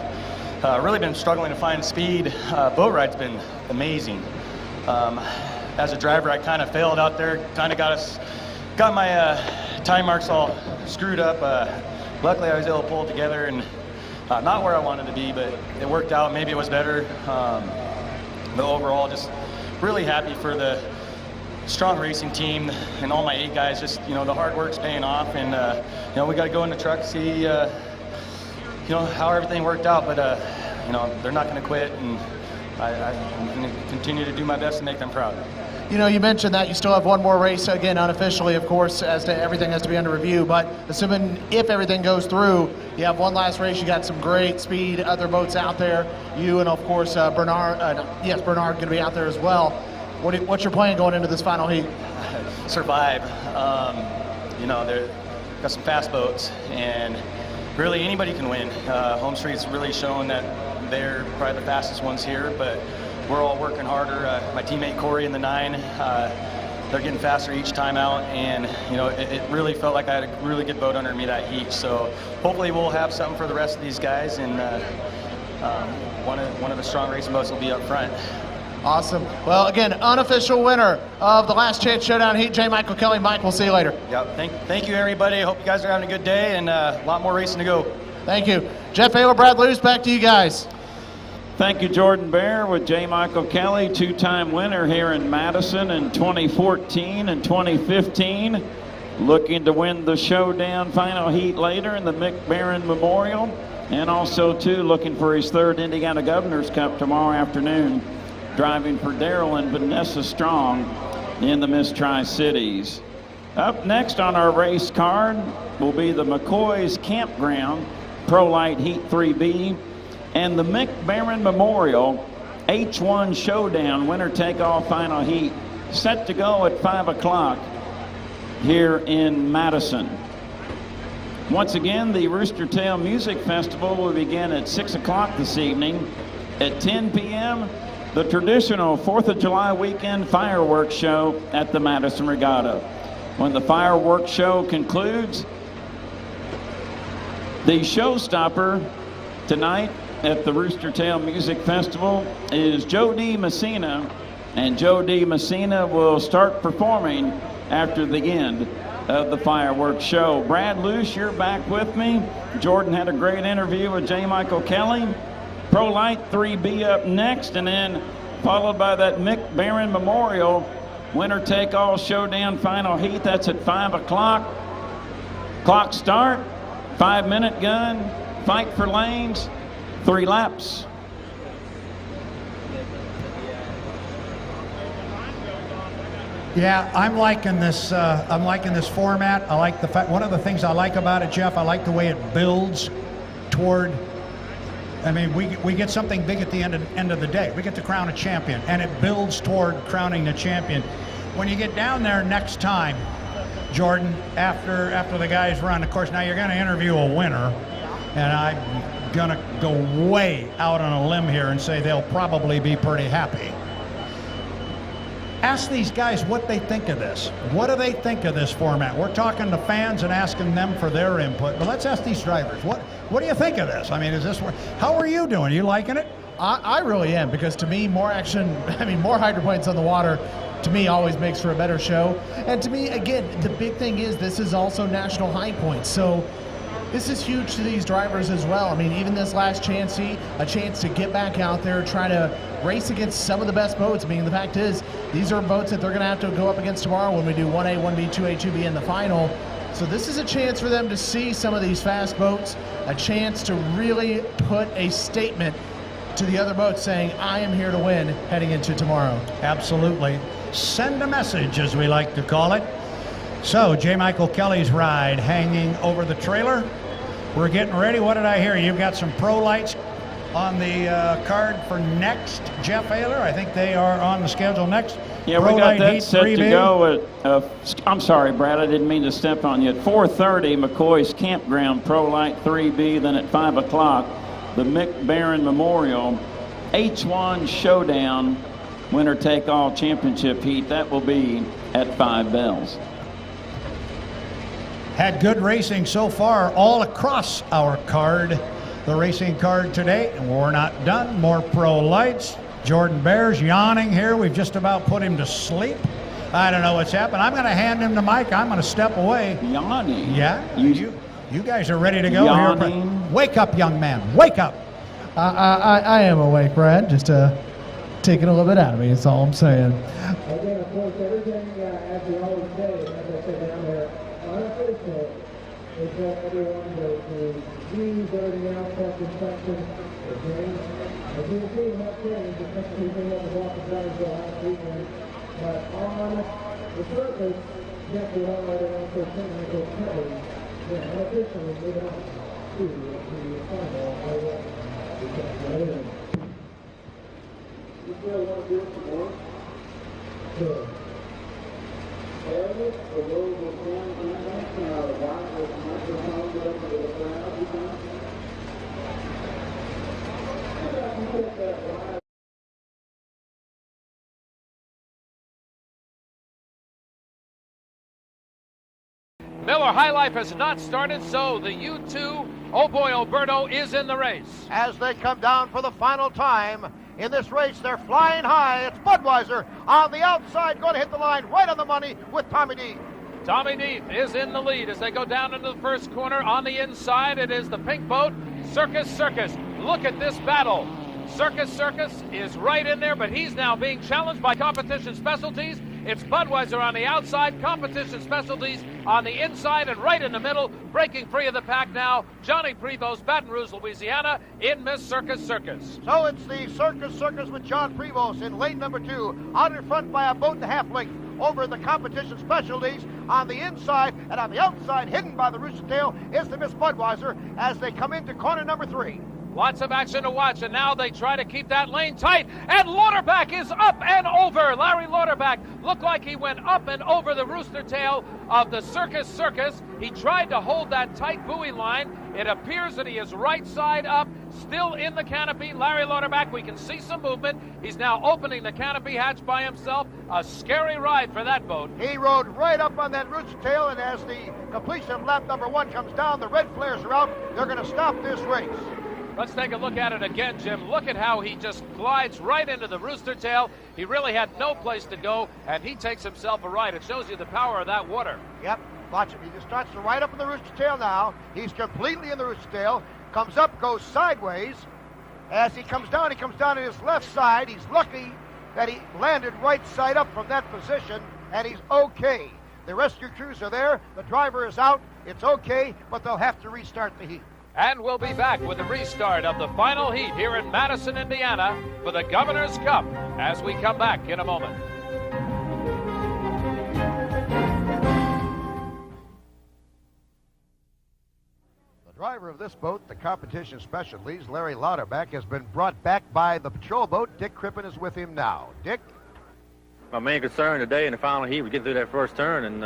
Really been struggling to find speed. Boat ride's been amazing. As a driver, I kind of failed out there, kind of got my time marks all screwed up. Luckily, I was able to pull it together, and not where I wanted to be, but it worked out. Maybe it was better. But overall, just really happy for the strong racing team and all my 8 guys. Just, you know, the hard work's paying off, and you know, we got to go in the truck, see you know, how everything worked out, but you know, they're not going to quit, and I'm going to continue to do my best to make them proud. You know, you mentioned that you still have one more race, again, unofficially, of course, as to everything has to be under review, but assuming if everything goes through, you have one last race, you got some great speed, other boats out there, you and, of course, Bernard going to be out there as well. What's your plan going into this final heat? Survive. You know, they've got some fast boats, and really anybody can win. Home Street's really shown that they're probably the fastest ones here, but we're all working harder. My teammate Corey in the 9, they're getting faster each time out, and you know, it really felt like I had a really good boat under me that heat. So hopefully we'll have something for the rest of these guys, and one of the strong racing boats will be up front. Awesome. Well, again, unofficial winner of the last chance showdown heat, J. Michael Kelly. Mike, we'll see you later. Yep. Thank you, everybody. I hope you guys are having a good day, and a lot more racing to go. Thank you. Jeff Ayler, Brad Luce, back to you guys. Thank you, Jordan Bear, with J. Michael Kelly, 2-time winner here in Madison in 2014 and 2015. Looking to win the showdown final heat later in the Mick Barron Memorial. And also, too, looking for his 3rd Indiana Governor's Cup tomorrow afternoon. Driving for Darrell and Vanessa Strong in the Miss Tri-Cities. Up next on our race card will be the McCoy's Campground Pro Light Heat 3B, and the Mick Barron Memorial H1 Showdown winner take-all final heat set to go at 5 o'clock here in Madison. Once again, the Rooster Tail Music Festival will begin at 6 o'clock this evening. At 10 p.m., the traditional 4th of July weekend fireworks show at the Madison Regatta. When the fireworks show concludes, the showstopper tonight at the Rooster Tail Music Festival is Joe D. Messina, and Joe D. Messina will start performing after the end of the fireworks show. Brad Luce, you're back with me. Jordan had a great interview with J. Michael Kelly. Pro Light 3B up next, and then followed by that Mick Barron Memorial winner take-all showdown final heat. That's at 5 o'clock. Clock start, 5-minute gun, fight for lanes, 3 laps. Yeah, I'm liking this. I'm liking this format. I like the fact. One of the things I like about it, Jeff, I like the way it builds toward. I mean, we get something big at the end of the day. We get to crown a champion, and it builds toward crowning the champion. When you get down there next time, Jordan, after the guys run, of course, now you're going to interview a winner, and I'm going to go way out on a limb here and say they'll probably be pretty happy. Ask these guys what they think of this. What do they think of this format? We're talking to fans and asking them for their input, but let's ask these drivers. What do you think of this? I mean, how are you doing? You liking it? I really am, because to me, more action, more hydroplanes on the water, to me, always makes for a better show. And to me, again, the big thing is this is also national high points. So this is huge to these drivers as well. I mean, even this last chance heat, a chance to get back out there, try to race against some of the best boats. I mean, the fact is, these are boats that they're going to have to go up against tomorrow when we do 1A, 1B, 2A, 2B in the final. So this is a chance for them to see some of these fast boats, a chance to really put a statement to the other boats saying, I am here to win heading into tomorrow. Absolutely. Send a message, as we like to call it. So, J. Michael Kelly's ride hanging over the trailer. We're getting ready. What did I hear? You've got some pro lights on the card for next, Jeff Ayler. I think they are on the schedule next. Yeah, Pro we got Light that Heat set 3B. to go at, I'm sorry, Brad, I didn't mean to step on you. At 4:30, McCoy's Campground Pro Light 3B. Then at 5 o'clock, the Mick Barron Memorial H1 Showdown winner take all championship heat. That will be at 5 bells. Had good racing so far all across our card, the racing card today, and we're not done. More pro lights. Jordan Bear's yawning here. We've just about put him to sleep. I don't know what's happened. I'm going to hand him the mic. I'm going to step away. Yawning? Yeah. You guys are ready to go yawning. here. Wake up, young man. Wake up. I am awake, Brad. Just taking a little bit out of me. That's all I'm saying. Again, of course, everything, as we always say, as I said down there, unofficial, is that everyone to use everything else, self-inspection, okay? As you can see, we're not saying just next to anything on the block of drivers last weekend, but on the surface, yes, we are right around 13 Michael Kelly. Yeah, unofficially, moving on to the final. You still want to do some more? Sure. Elliot, the road will stand in the white with the microphone going to the crowd. You can. Miller High Life has not started, so the U2, oh boy, Alberto is in the race. As they come down for the final time in this race, they're flying high. It's Budweiser on the outside, going to hit the line right on the money with Tommy D. Tommy Neath is in the lead as they go down into the first corner. On the inside, it is the pink boat, Circus Circus. Look at this battle. Circus Circus is right in there, but he's now being challenged by Competition Specialties. It's Budweiser on the outside. Competition Specialties on the inside and right in the middle. Breaking free of the pack now, Johnny Prevost, Baton Rouge, Louisiana, in Miss Circus Circus. So it's the Circus Circus with John Prevost in lane number 2, out in front by a boat and a half length over the competition specialties. On the inside and on the outside, hidden by the Rooster Tail, is the Miss Budweiser as they come into corner number 3. Lots of action to watch, and now they try to keep that lane tight, and Lauterbach is up and over. Larry Lauterbach looked like he went up and over the Rooster Tail of the Circus Circus. He tried to hold that tight buoy line. It appears that he is right side up, still in the canopy. Larry Lauterbach, we can see some movement. He's now opening the canopy hatch by himself. A scary ride for that boat. He rode right up on that Rooster Tail, and as the completion of lap number 1 comes down, the red flares are out. They're going to stop this race. Let's take a look at it again, Jim. Look at how he just glides right into the Rooster Tail. He really had no place to go, and he takes himself a ride. It shows you the power of that water. Yep, watch him. He just starts to ride up in the Rooster Tail now. He's completely in the Rooster Tail. Comes up, goes sideways. As he comes down to his left side. He's lucky that he landed right side up from that position, and he's okay. The rescue crews are there. The driver is out. It's okay, but they'll have to restart the heat. And we'll be back with the restart of the final heat here in Madison, Indiana for the Governor's Cup as we come back in a moment. The driver of this boat, the competition specialties, Larry Lauterbach, has been brought back by the patrol boat. Dick Crippen is with him now. Dick? My main concern today in the final heat was getting through that first turn, and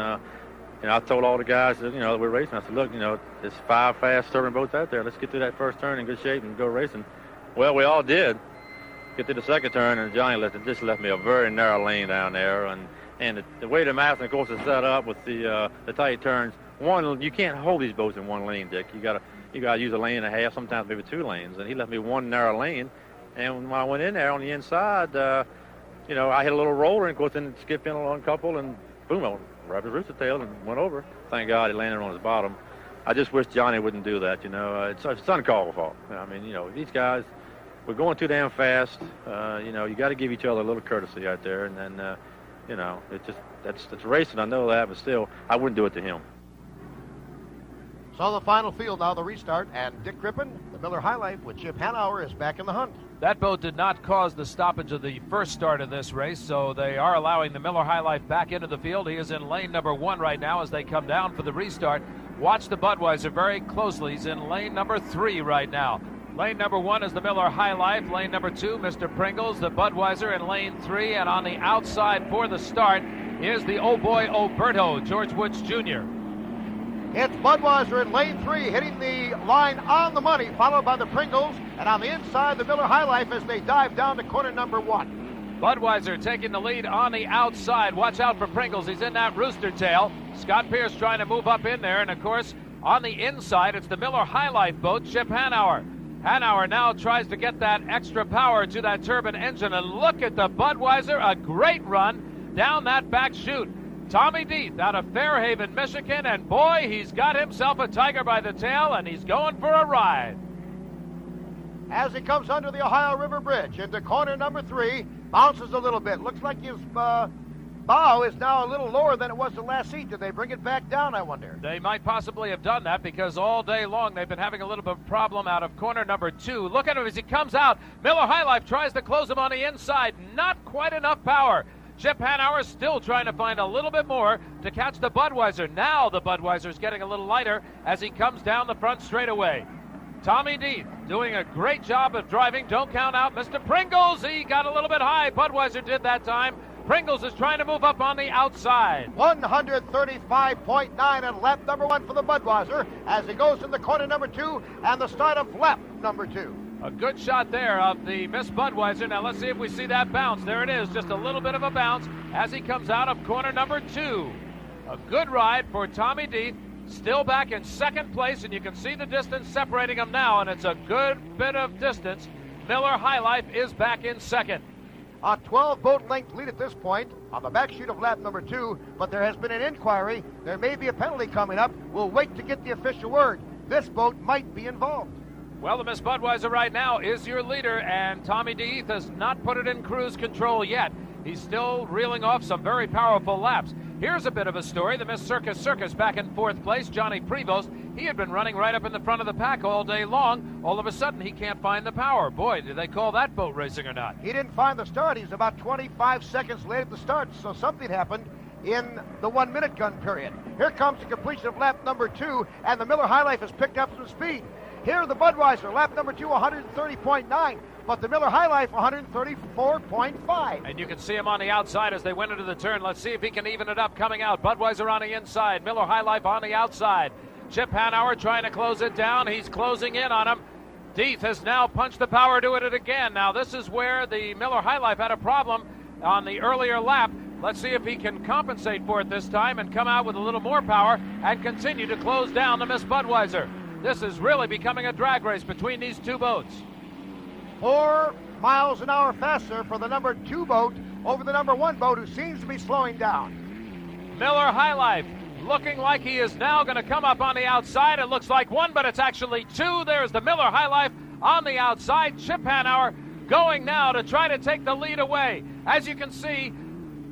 I told all the guys that, that we're racing. I said, look, there's 5 fast serving boats out there. Let's get through that first turn in good shape and go racing. Well, we all did. Get to the second turn, and Johnny just left me a very narrow lane down there. And the way the Madison, of course, is set up with the tight turns, you can't hold these boats in one lane, Dick. You gotta use a lane and a half, sometimes maybe 2 lanes. And he left me one narrow lane. And when I went in there on the inside, I hit a little roller and, of course, then skipped in along a couple, and boom, I grabbed his Rooster Tail and went over. Thank God he landed on his bottom. I just wish Johnny wouldn't do that, It's uncalled for. These guys, we're going too damn fast. You got to give each other a little courtesy out there. And then, that's racing. I know that, but still, I wouldn't do it to him. So the final field now, the restart, and Dick Crippen, the Miller High Life with Chip Hanauer, is back in the hunt. That boat did not cause the stoppage of the first start of this race, so they are allowing the Miller High Life back into the field. He is in lane number 1 right now as they come down for the restart. Watch the Budweiser very closely. He's in lane number 3 right now. Lane number 1 is the Miller High Life. Lane number 2, Mr. Pringles. The Budweiser in lane 3, and on the outside for the start is the Oh Boy Oberto, George Woods Jr. It's Budweiser in lane 3, hitting the line on the money, followed by the Pringles, and on the inside, the Miller High Life as they dive down to corner number 1. Budweiser taking the lead on the outside. Watch out for Pringles. He's in that Rooster Tail. Scott Pierce trying to move up in there, and of course, on the inside, it's the Miller High Life boat, Chip Hanauer. Hanauer now tries to get that extra power to that turbine engine, and look at the Budweiser, a great run down that back chute. Tommy Deeth out of Fairhaven, Michigan, and boy, he's got himself a tiger by the tail, and he's going for a ride. As he comes under the Ohio River Bridge into corner number 3, bounces a little bit. Looks like his bow is now a little lower than it was the last heat. Did they bring it back down, I wonder? They might possibly have done that because all day long they've been having a little bit of problem out of corner number 2. Look at him as he comes out. Miller High Life tries to close him on the inside. Not quite enough power. Chip Hanauer still trying to find a little bit more to catch the Budweiser. Now the Budweiser's getting a little lighter as he comes down the front straightaway. Tommy Deeth doing a great job of driving. Don't count out Mr. Pringles. He got a little bit high. Budweiser did that time. Pringles is trying to move up on the outside. 135.9 and lap number 1 for the Budweiser as he goes into corner number 2 and the start of lap number 2. A good shot there of the Miss Budweiser. Now let's see if we see that bounce. There it is, just a little bit of a bounce as he comes out of corner number 2. A good ride for Tommy Deeth. Still back in second place, and you can see the distance separating them now, and it's a good bit of distance. Miller High Life is back in second. A 12-boat length lead at this point on the back chute of lap number 2, but there has been an inquiry. There may be a penalty coming up. We'll wait to get the official word. This boat might be involved. Well, the Miss Budweiser right now is your leader, and Tommy Deeth has not put it in cruise control yet. He's still reeling off some very powerful laps. Here's a bit of a story. The Miss Circus Circus back in 4th place, Johnny Prevost. He had been running right up in the front of the pack all day long. All of a sudden, he can't find the power. Boy, did they call that boat racing or not. He didn't find the start. He's about 25 seconds late at the start, so something happened in the 1 minute gun period. Here comes the completion of lap number 2, and the Miller High Life has picked up some speed. Here the Budweiser, lap number 2, 130.9, but the Miller High Life, 134.5. And you can see him on the outside as they went into the turn. Let's see if he can even it up coming out. Budweiser on the inside, Miller High Life on the outside. Chip Hanauer trying to close it down. He's closing in on him. Deeth has now punched the power to it again. Now this is where the Miller High Life had a problem on the earlier lap. Let's see if he can compensate for it this time and come out with a little more power and continue to close down the Miss Budweiser. This is really becoming a drag race between these two boats. 4 miles an hour faster for the number 2 boat over the number 1 boat, who seems to be slowing down. Miller High Life looking like he is now going to come up on the outside. It looks like 1, but it's actually 2. There's the Miller High Life on the outside. Chip Hanauer going now to try to take the lead away. As you can see,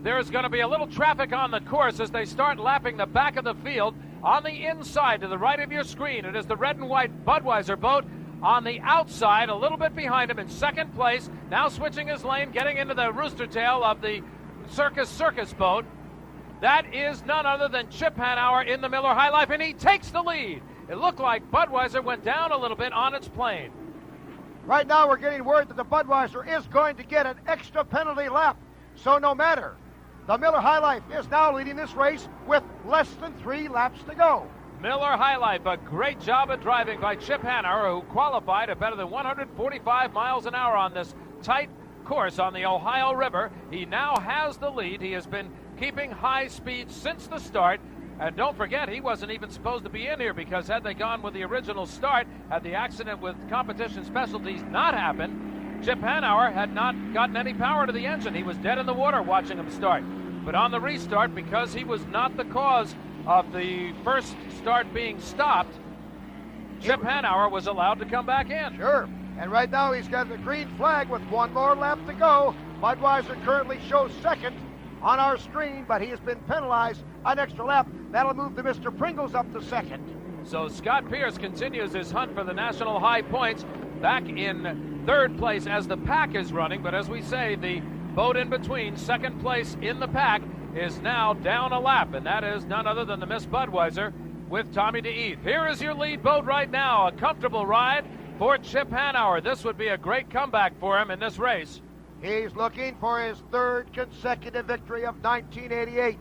there's going to be a little traffic on the course as they start lapping the back of the field. On the inside to the right of your screen, it is the red and white Budweiser boat. On the outside, a little bit behind him in 2nd place, now switching his lane, getting into the rooster tail of the Circus Circus boat. That is none other than Chip Hanauer in the Miller High Life, and he takes the lead. It looked like Budweiser went down a little bit on its plane. Right now we're getting word that the Budweiser is going to get an extra penalty lap. So no matter, the Miller High Life is now leading this race with less than 3 laps to go. Miller High Life, a great job of driving by Chip Hanauer, who qualified at better than 145 miles an hour on this tight course on the Ohio River. He now has the lead. He has been keeping high speed since the start. And don't forget, he wasn't even supposed to be in here, because had they gone with the original start, had the accident with competition specialties not happened, Chip Hanauer had not gotten any power to the engine. He was dead in the water watching him start. But on the restart, because he was not the cause of the first start being stopped, Chip Hanauer was allowed to come back in. Sure. And right now he's got the green flag with 1 more lap to go. Budweiser currently shows 2nd on our screen, but he has been penalized an extra lap. That'll move the Mr. Pringles up to 2nd. So Scott Pierce continues his hunt for the national high points, back in 3rd place as the pack is running. But as we say, the boat in between, 2nd place in the pack, is now down a lap, and that is none other than the Miss Budweiser with Tommy DeEath. Here is your lead boat right now, a comfortable ride for Chip Hanauer. This would be a great comeback for him in this race. He's looking for his 3rd consecutive victory of 1988.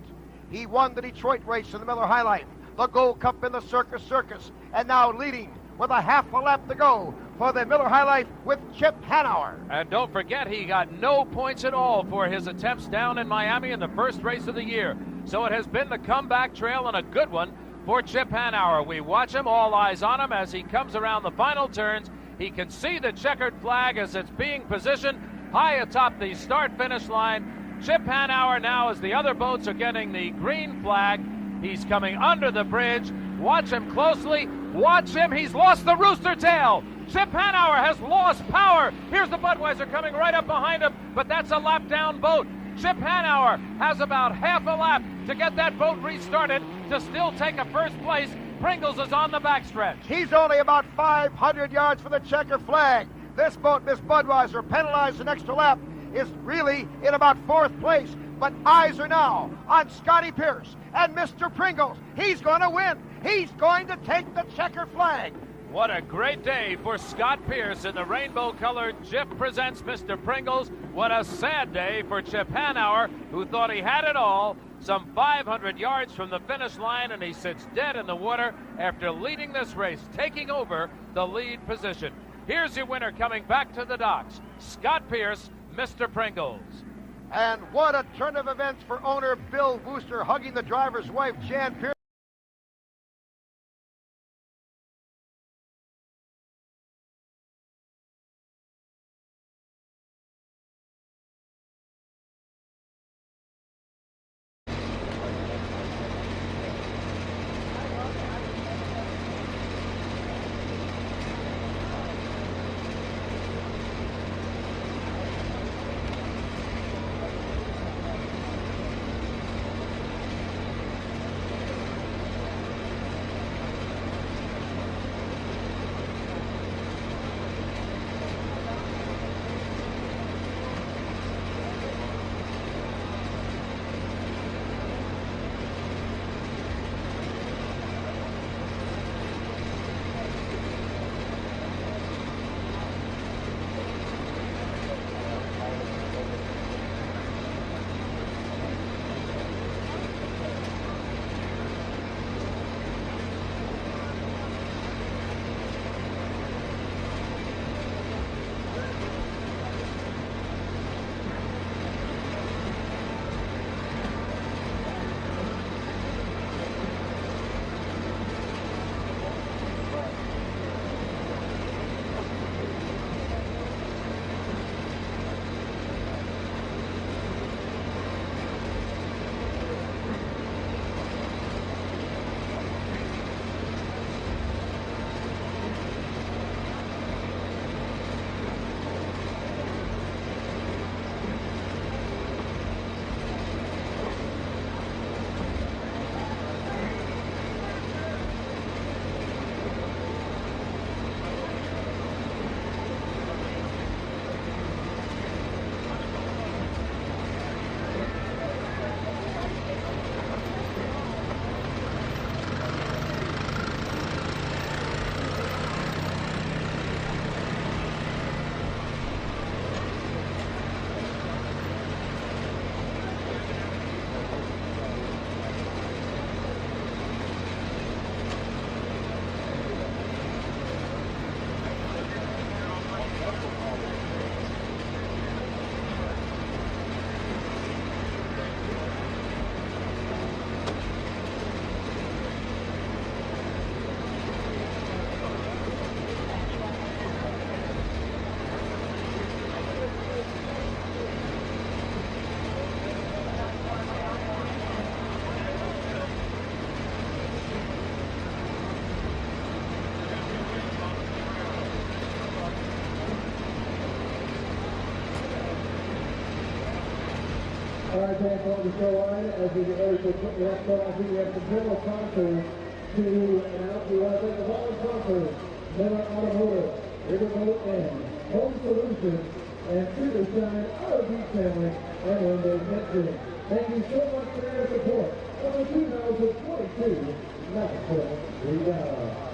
He won the Detroit race in the Miller High Life, the Gold Cup in the Circus Circus, and now leading with a half a lap to go for the Miller High Life with Chip Hanauer. And don't forget, he got no points at all for his attempts down in Miami in the first race of the year. So it has been the comeback trail, and a good one for Chip Hanauer. We watch him, all eyes on him as he comes around the final turns. He can see the checkered flag as it's being positioned high atop the start-finish line. Chip Hanauer now, as the other boats are getting the green flag, he's coming under the bridge. Watch him closely. Watch him. He's lost the rooster tail. Chip Hanauer has lost power. Here's the Budweiser coming right up behind him, but that's a lap down boat. Chip Hanauer has about half a lap to get that boat restarted to still take a 1st place. Pringles is on the backstretch. He's only about 500 yards from the checker flag. This boat, Miss Budweiser, penalized an extra lap, is really in about 4th place. But eyes are now on Scotty Pierce and Mr. Pringles. He's going to win. He's going to take the checker flag. What a great day for Scott Pierce in the rainbow-colored Jip Presents Mr. Pringles. What a sad day for Chip Hanauer, who thought he had it all. Some 500 yards from the finish line, and he sits dead in the water after leading this race, taking over the lead position. Here's your winner coming back to the docks, Scott Pierce, Mr. Pringles. And what a turn of events for owner Bill Wooster, hugging the driver's wife, Jan Pierce. chance on the show line as we get ready to put the next one. I think we have some general sponsors to announce. We want to thank the following sponsors: Miller Automotive, Riverboat Inn, Home Solutions, and Cedar Shine Auto Beach Family, and Windows Mentoring. Thank you so much for your support of the 2022 Madison Rebound.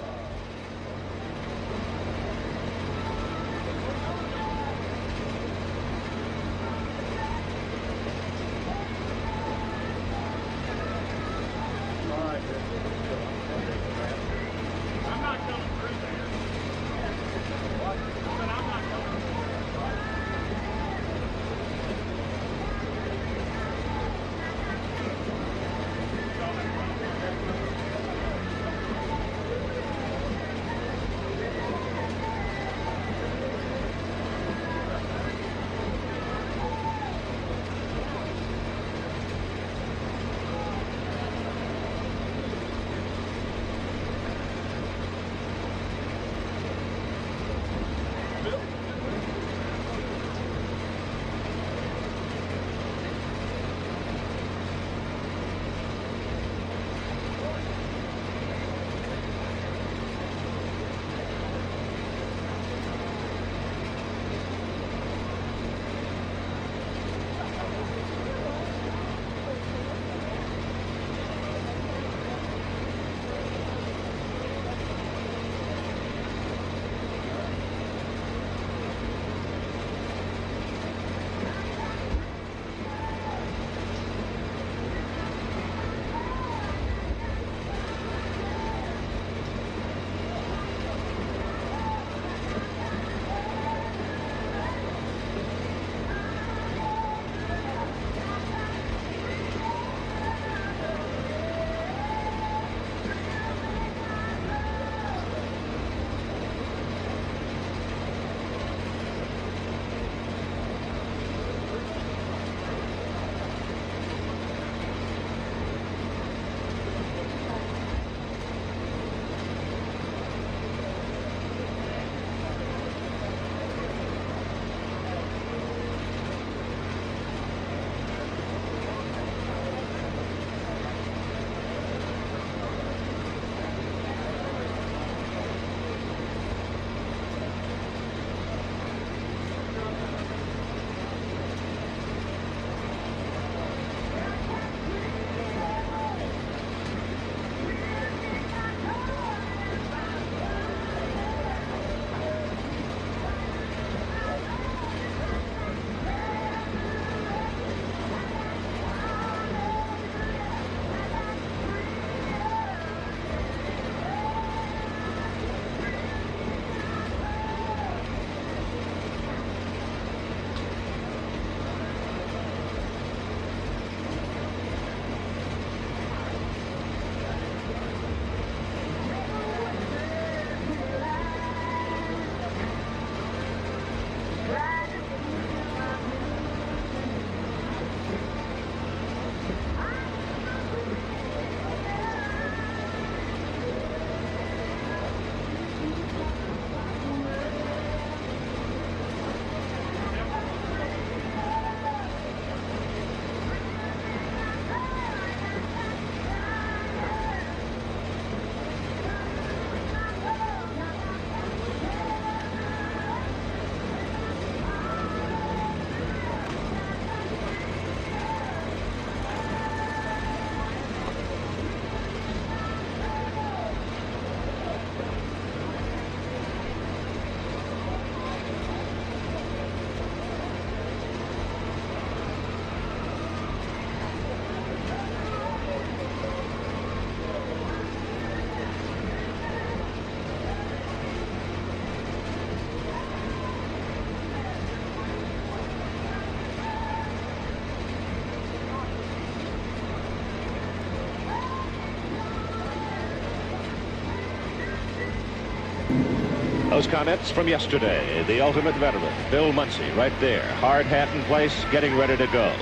Those comments from yesterday, the ultimate veteran, Bill Muncy, right there. Hard hat in place, getting ready to go.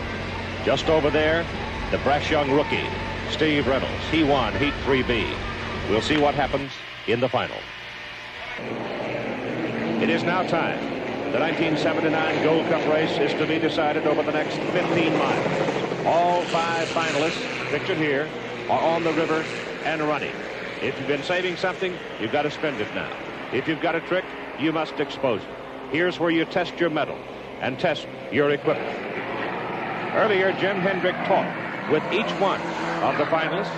Just over there, the brash young rookie, Steve Reynolds. He won Heat 3B. We'll see what happens in the final. It is now time. The 1979 Gold Cup race is to be decided over the next 15 miles. All 5 finalists pictured here are on the river and running. If you've been saving something, you've got to spend it now. If you've got a trick, you must expose it. Here's where you test your mettle and test your equipment. Earlier, Jim Hendrick talked with each one of the finalists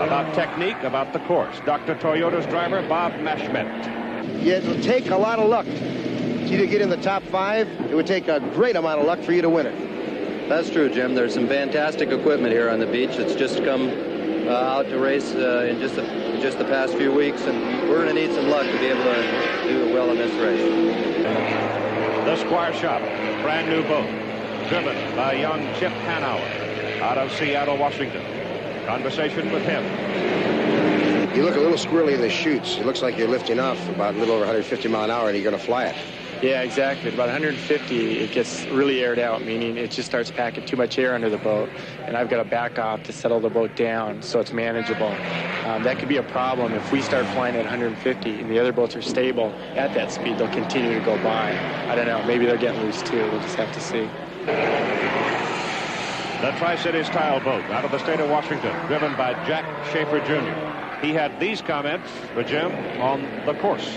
about technique, about the course. Dr. Toyota's driver, Bob Mashmet. Yeah, it'll take a lot of luck. To you to get in the top 5, it would take a great amount of luck for you to win it. That's true, Jim. There's some fantastic equipment here on the beach. It's just come out to race in just the past few weeks, and we're going to need some luck to be able to do well in this race. The Squire Shop, brand new boat, driven by young Chip Hanauer out of Seattle, Washington. Conversation with him. You look a little squirrely in the chutes. It looks like you're lifting off about a little over 150 mile an hour, and you're going to fly it. Yeah, exactly. At about 150, it gets really aired out, meaning it just starts packing too much air under the boat, and I've got to back off to settle the boat down so it's manageable. That could be a problem if we start flying at 150 and the other boats are stable at that speed. They'll continue to go by. I don't know. Maybe they're getting loose too. We'll just have to see. The Tri-Cities tile boat out of the state of Washington, driven by Jack Schaefer Jr. He had these comments for Jim on the course.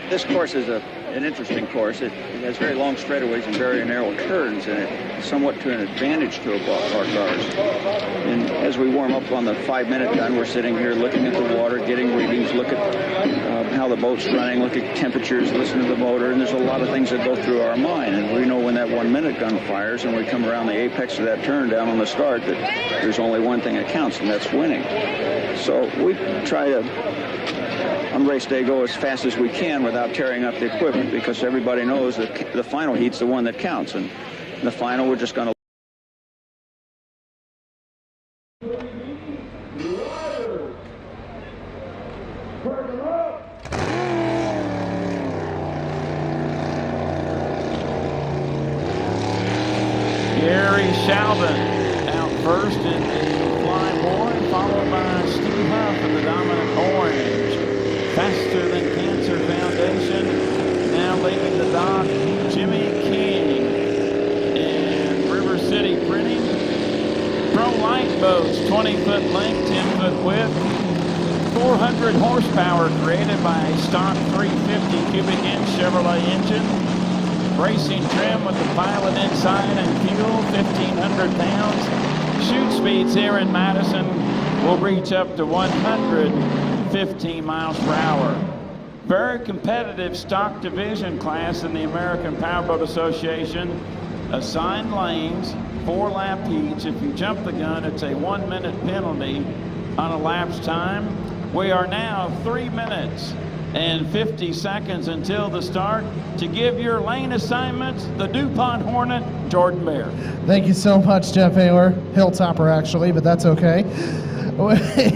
This course is an interesting course. It has very long straightaways and very narrow turns, and it's somewhat to an advantage to our cars. And as we warm up on the 5-minute gun, we're sitting here looking at the water, getting readings, look at how the boat's running, look at temperatures, listen to the motor, and there's a lot of things that go through our mind. And we know when that 1-minute gun fires and we come around the apex of that turn down on the start that there's only one thing that counts, and that's winning. So we try to, on race day, go as fast as we can without tearing up the equipment, because everybody knows that the final heat's the one that counts, and in the final we're just going to Gary Shalvin out first in the Fly Boy, followed by Steve Huff in the dominant orange. Faster Than Cancer Foundation now leaving the dock. Jimmy King and River City Printing. Pro Light Boats, 20-foot length, 10-foot width. 400 horsepower created by a stock 350 cubic inch Chevrolet engine. Racing trim with the pilot inside and fuel, 1,500 pounds. Chute speeds here in Madison will reach up to 115 miles per hour. Very competitive stock division class in the American Powerboat Association. Assigned lanes, 4-lap heats. If you jump the gun, it's a 1-minute penalty on elapsed time. We are now 3 minutes and 50 seconds until the start. To give your lane assignments, the DuPont Hornet, Jordan Bear. Thank you so much, Jeff Ayler. Hilltopper, actually, but that's okay.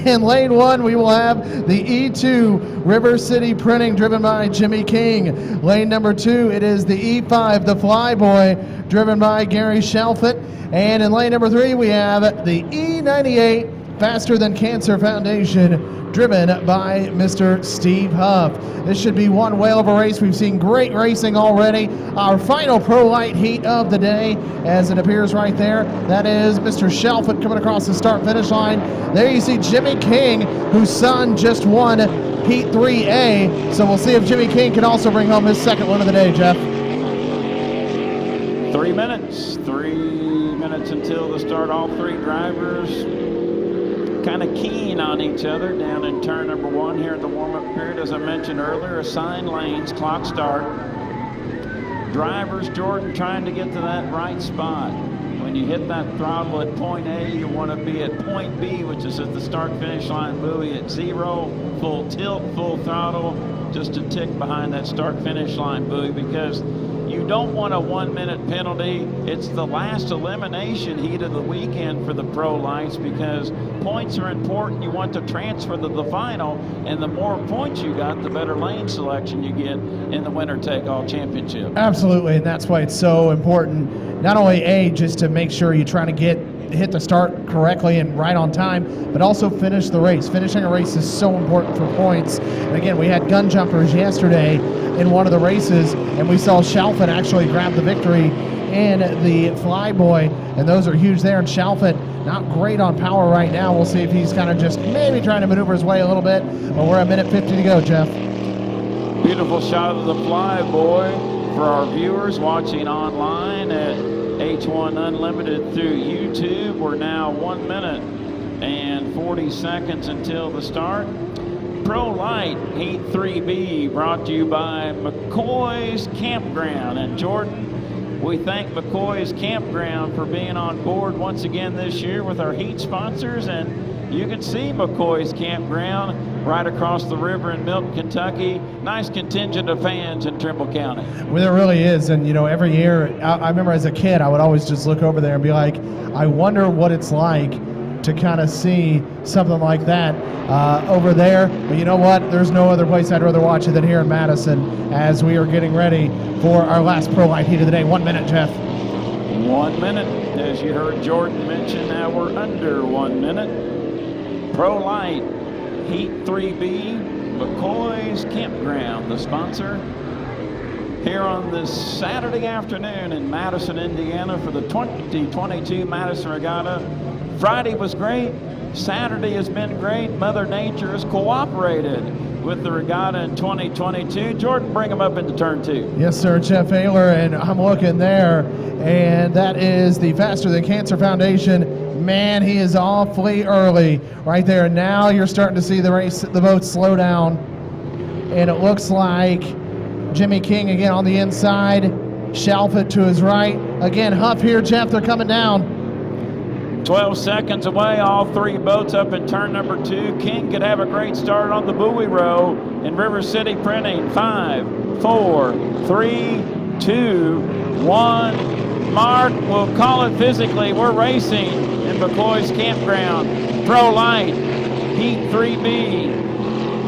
In lane 1, we will have the E2 River City Printing, driven by Jimmy King. Lane number 2, it is the E5, the Flyboy, driven by Gary Shalfett. And in lane number 3, we have the E98 Faster Than Cancer Foundation, driven by Mr. Steve Huff. This should be one whale of a race. We've seen great racing already. Our final Pro Light heat of the day, as it appears right there, that is Mr. Shalfett coming across the start-finish line. There you see Jimmy King, whose son just won Heat 3A. So we'll see if Jimmy King can also bring home his second win of the day, Jeff. 3 minutes. 3 minutes until the start. All 3 drivers kind of keen on each other down in turn number 1 here in the warm-up period. As I mentioned earlier, assigned lanes, clock start. Drivers, Jordan, trying to get to that right spot. When you hit that throttle at point A, you want to be at point B, which is at the start-finish line buoy at 0, full tilt, full throttle, just a tick behind that start-finish line buoy, because you don't want a 1-minute penalty. It's the last elimination heat of the weekend for the Pro Lights, because points are important. You want to transfer to the final, and the more points you got, the better lane selection you get in the winner-take-all championship. Absolutely, and that's why it's so important, not only just to make sure you're trying to hit the start correctly and right on time, but also finish the race. Finishing a race is so important for points. And again, we had gun jumpers yesterday in one of the races, and we saw Shalfin actually grab the victory in the Flyboy and those are huge there. And Shalford not great on power right now. We'll see if he's kind of just maybe trying to maneuver his way a little bit, but we're at minute 50 to go, Jeff. Beautiful shot of the fly boy for our viewers watching online at H1 Unlimited through YouTube. We're now 1 minute and 40 seconds until the start. Pro Light Heat 3B brought to you by McCoy's Campground. And Jordan, we thank McCoy's Campground for being on board once again this year with our heat sponsors. And you can see McCoy's Campground right across the river in Milton, Kentucky. Nice contingent of fans in Trimble County. Well, it really is. And, you know, every year, I remember as a kid, I would always just look over there and be like, I wonder what it's like to kind of see something like that over there. But you know what? There's no other place I'd rather watch it than here in Madison as we are getting ready for our last Pro Light heat of the day. 1 minute, Jeff. 1 minute. As you heard Jordan mention, now we're under 1 minute. Pro Light Heat 3B, McCoy's Campground, the sponsor here on this Saturday afternoon in Madison, Indiana for the 2022 Madison Regatta. Friday was great. Saturday has been great. Mother Nature has cooperated with the regatta in 2022. Jordan, bring them up into turn 2. Yes, sir, Jeff Ayler, and I'm looking there, and that is the Faster Than Cancer Foundation. Man, he is awfully early right there. Now you're starting to see the boat slow down, and it looks like Jimmy King again on the inside, Shalford to his right. Again, Huff here, Jeff, they're coming down. 12 seconds away, all 3 boats up in turn number 2. King could have a great start on the buoy row in River City Printing. 5, 4, 3, 2, 1. Mark, we'll call it physically. We're racing in McCoy's Campground. Pro Light, Heat 3B.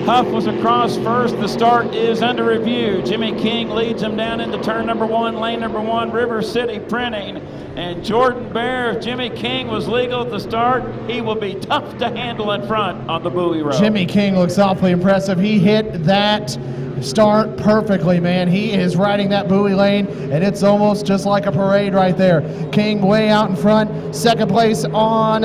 Huff was across first. The start is under review. Jimmy King leads him down into turn number 1, lane number 1, River City Printing. And Jordan Bear, if Jimmy King was legal at the start, he will be tough to handle in front on the buoy row. Jimmy King looks awfully impressive. He hit that start perfectly, man. He is riding that buoy lane, and it's almost just like a parade right there. King way out in front. Second place on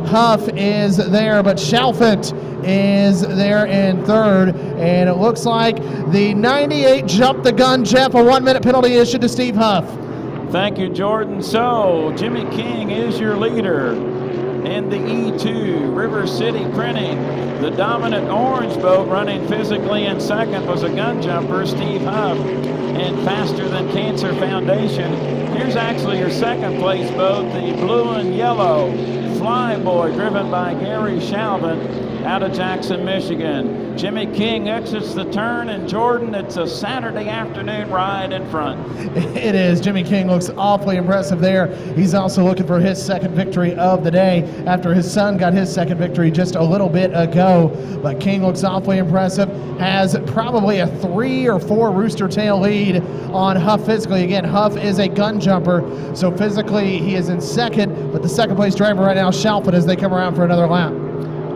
Huff is there, but Shalford is there in third, and it looks like the 98 jumped the gun, Jeff. A 1 minute penalty issued to Steve Huff. Thank you, Jordan. So Jimmy King is your leader in the E2 River City Printing. The dominant orange boat running physically in second was a gun jumper, Steve Huff, and Faster Than Cancer Foundation. Here's actually your second place boat, the blue and yellow Flyboy, driven by Gary Shalvin out of Jackson, Michigan. Jimmy King exits the turn, and Jordan, it's a Saturday afternoon ride in front. It is. Jimmy King looks awfully impressive there. He's also looking for his second victory of the day after his son got his second victory just a little bit ago. But King looks awfully impressive, has probably a 3 or 4 rooster tail lead on Huff physically. Again, Huff is a gun jumper, so physically he is in second, but the second place driver right now, Shalford, as they come around for another lap.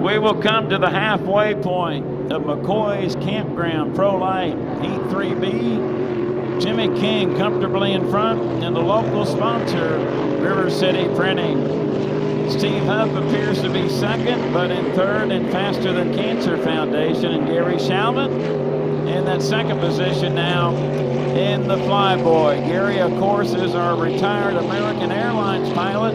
We will come to the halfway point of McCoy's Campground Pro Light Heat 3B. Jimmy King comfortably in front, and the local sponsor, River City Printing. Steve Huff appears to be second, but in third and Faster Than Cancer Foundation, and Gary Shalvin in that second position now in the Flyboy. Gary, of course, is our retired American Airlines pilot.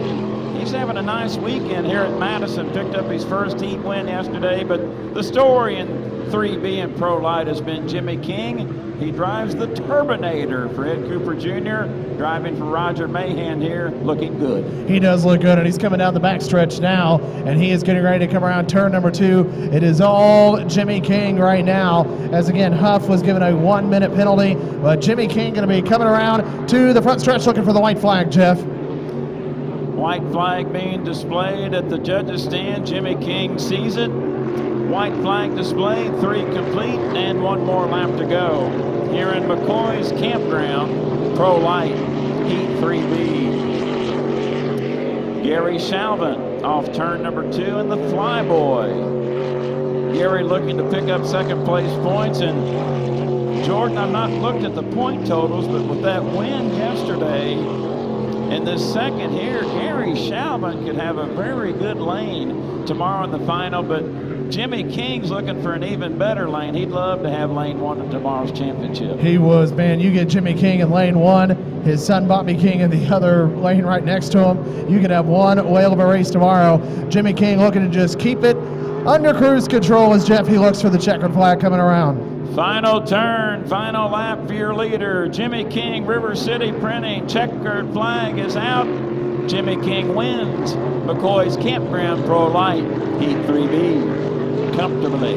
He's having a nice weekend here at Madison. Picked up his first heat win yesterday, but the story in 3B and Pro Light has been Jimmy King. He drives the Turbinator for Ed Cooper Jr., driving for Roger Mahan here, looking good. He does look good, and he's coming down the backstretch now, and he is getting ready to come around turn number 2. It is all Jimmy King right now, as again, Huff was given a 1 minute penalty, but Jimmy King going to be coming around to the front stretch looking for the white flag, Jeff. White flag being displayed at the judges' stand. Jimmy King sees it. White flag displayed, 3 complete, and 1 more lap to go. Here in McCoy's Campground, Pro Light, Heat 3B. Gary Shalvin off turn number 2 in the Flyboy. Gary looking to pick up second place points, and Jordan, I've not looked at the point totals, but with that win yesterday, In the second here, Gary Shalvin could have a very good lane tomorrow in the final, but Jimmy King's looking for an even better lane. He'd love to have lane 1 in tomorrow's championship. He was, man. You get Jimmy King in lane 1, his son Bobby King in the other lane right next to him. You could have one whale of a race tomorrow. Jimmy King looking to just keep it under cruise control as Jeff, he looks for the checkered flag coming around. Final turn, final lap for your leader. Jimmy King, River City Printing, checkered flag is out. Jimmy King wins McCoy's Campground Pro Light Heat 3B comfortably.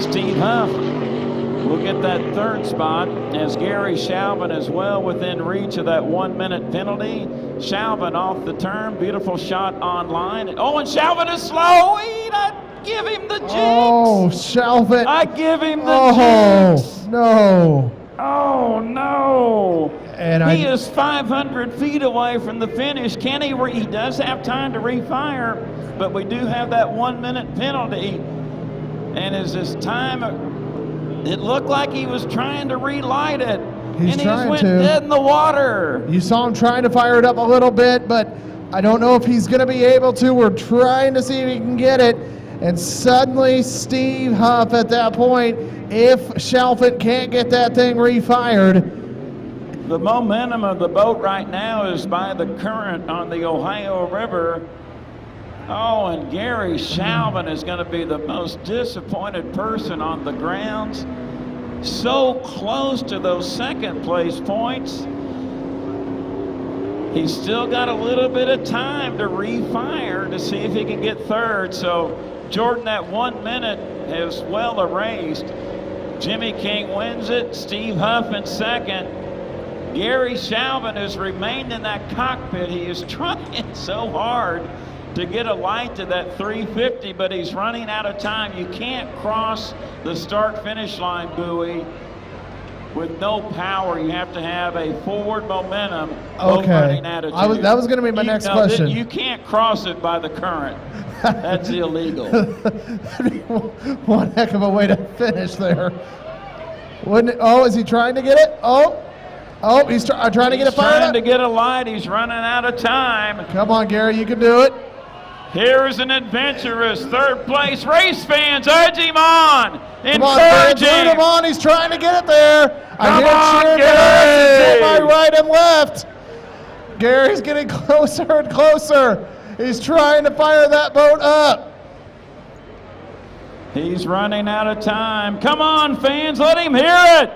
Steve Huff will get that third spot as Gary Shalvin is well within reach of that 1 minute penalty. Shalvin off the turn, beautiful shot on line. Oh, and Shalvin is slow. I give him the jinx. Oh, Shalvin. I give him the jinx. No. Oh, no. And he is 500 feet away from the finish. Can he? He does have time to refire, but we do have that 1 minute penalty. And as his time, it looked like he was trying to relight it. He's and trying he went to. dead in the water. You saw him trying to fire it up a little bit, but I don't know if he's going to be able to. We're trying to see if he can get it. And suddenly, Steve Huff at that point, if Shalvin can't get that thing refired. The momentum of the boat right now is by the current on the Ohio River. Oh, and Gary Shalvin is going to be the most disappointed person on the grounds. So close to those second place points. He's still got a little bit of time to refire to see if he can get third. So Jordan, that 1 minute has well erased. Jimmy King wins it. Steve Huff in second. Gary Shalvin has remained in that cockpit. He is trying so hard to get a light to that 350, but he's running out of time. You can't cross the start-finish line buoy with no power. You have to have a forward momentum, running attitude. That was going to be my next question. You can't cross it by the current. That's illegal. One heck of a way to finish there. Wouldn't it? Oh, is he trying to get it? Oh, he's trying to get it fired up. Trying to get a light. He's running out of time. Come on, Gary, you can do it. Here's an adventurous third place. Race fans, urge him on. Come on, fans, root him on. He's trying to get it there. Come on, Gary. My right and left. Gary's getting closer and closer. He's trying to fire that boat up. He's running out of time. Come on, fans, let him hear it.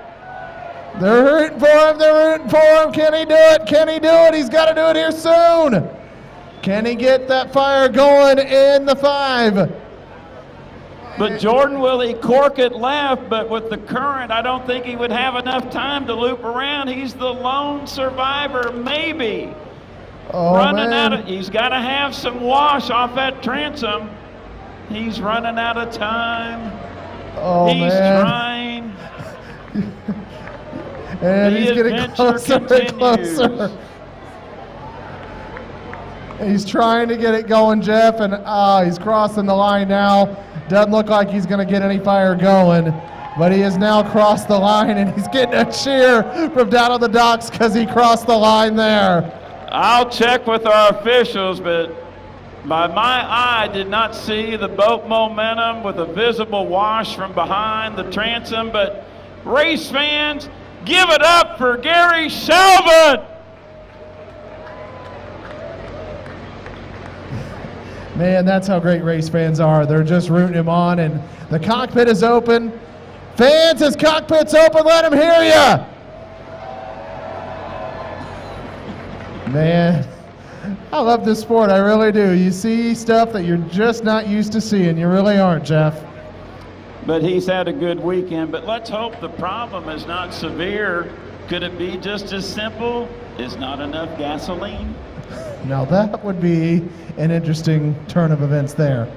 They're rooting for him. They're rooting for him. Can he do it? Can he do it? He's got to do it here soon. Can he get that fire going in the 5? But Jordan, will he cork it left? But with the current, I don't think he would have enough time to loop around. He's the lone survivor, maybe. Oh, running man. out of, he's got to have some wash off that transom. He's running out of time. Oh, he's man. trying. And the he's getting closer continues. and closer. He's trying to get it going, Jeff, and he's crossing the line now. Doesn't look like he's going to get any fire going, but he has now crossed the line, and he's getting a cheer from down on the docks because he crossed the line there. I'll check with our officials, but by my eye did not see the boat momentum with a visible wash from behind the transom, but race fans, give it up for Gary Shalvin. Man, that's how great race fans are. They're just rooting him on, and the cockpit is open. Fans, his cockpit's open. Let him hear you. Man, I love this sport. I really do. You see stuff that you're just not used to seeing. You really aren't, Jeff. But he's had a good weekend. But let's hope the problem is not severe. Could it be just as simple as not enough gasoline? Now that would be an interesting turn of events there.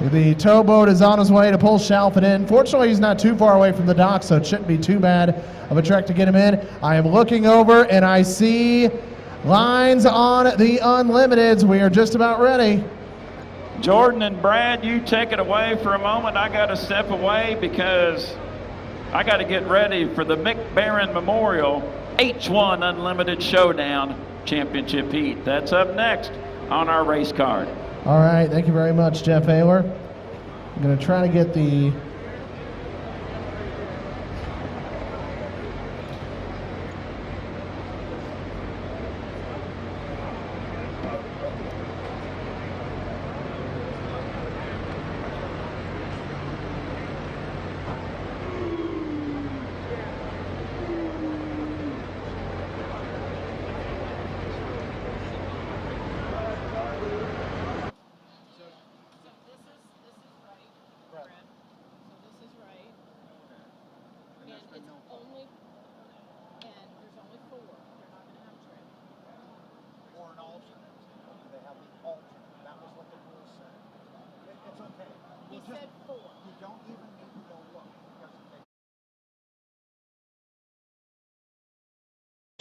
The towboat is on his way to pull Shalvin in. Fortunately, he's not too far away from the dock, so it shouldn't be too bad of a trek to get him in. I am looking over, and I see lines on the Unlimiteds. We are just about ready. Jordan and Brad, you take it away for a moment. I got to step away because I got to get ready for the Mick Barron Memorial H1 Unlimited Showdown Championship Heat. That's up next on our race card. All right, thank you very much, Jeff Ayler. I'm going to try to get the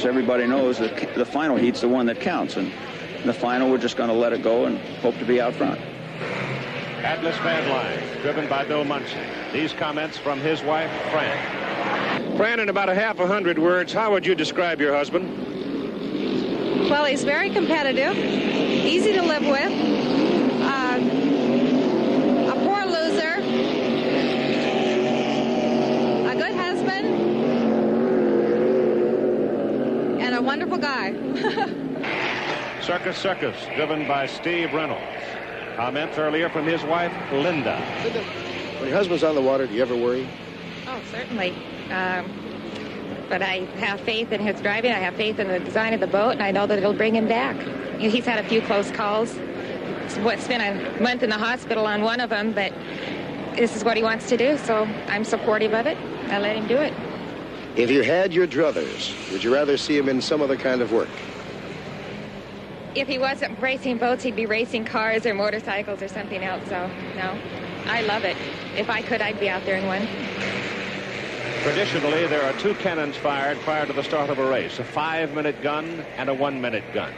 Everybody knows that the final heat's the one that counts, and in the final we're just going to let it go and hope to be out front. Atlas Van Line, driven by Bill Muncy. These comments from his wife, Fran. Fran, in about a half 100 words, how would you describe your husband? Well, he's very competitive, easy to live with, a poor loser, a good husband, and a wonderful guy. Circus, driven by Steve Reynolds. Comments earlier from his wife, Linda. When your husband's on the water, do you ever worry? Oh, certainly. But I have faith in his driving. I have faith in the design of the boat, and I know that it'll bring him back. You know, he's had a few close calls. It's been a month in the hospital on one of them, but this is what he wants to do, so I'm supportive of it. I let him do it. If you had your druthers, would you rather see him in some other kind of work? If he wasn't racing boats, he'd be racing cars or motorcycles or something else, so no. I love it. If I could, I'd be out there in one. Traditionally, there are two cannons fired prior to the start of a race, a 5-minute gun and a 1-minute gun.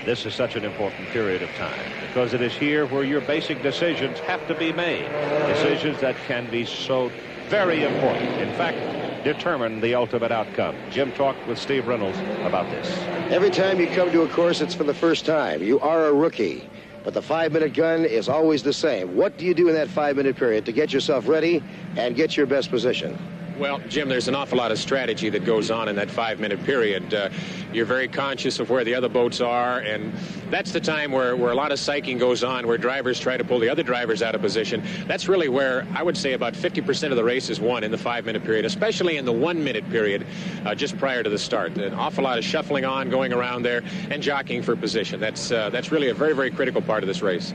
This is such an important period of time because it is here where your basic decisions have to be made. Decisions that can be so very important. In fact, determine the ultimate outcome. Jim talked with Steve Reynolds about this. Every time you come to a course, it's for the first time. You are a rookie, but the 5-minute gun is always the same. What do you do in that 5-minute period to get yourself ready and get your best position? Well, Jim, there's an awful lot of strategy that goes on in that 5-minute period. You're very conscious of where the other boats are, and that's the time where a lot of psyching goes on, where drivers try to pull the other drivers out of position. That's really where I would say about 50% of the race is won in the 5-minute period, especially in the 1-minute period just prior to the start. An awful lot of shuffling on, going around there, and jockeying for position. That's really a very, very critical part of this race.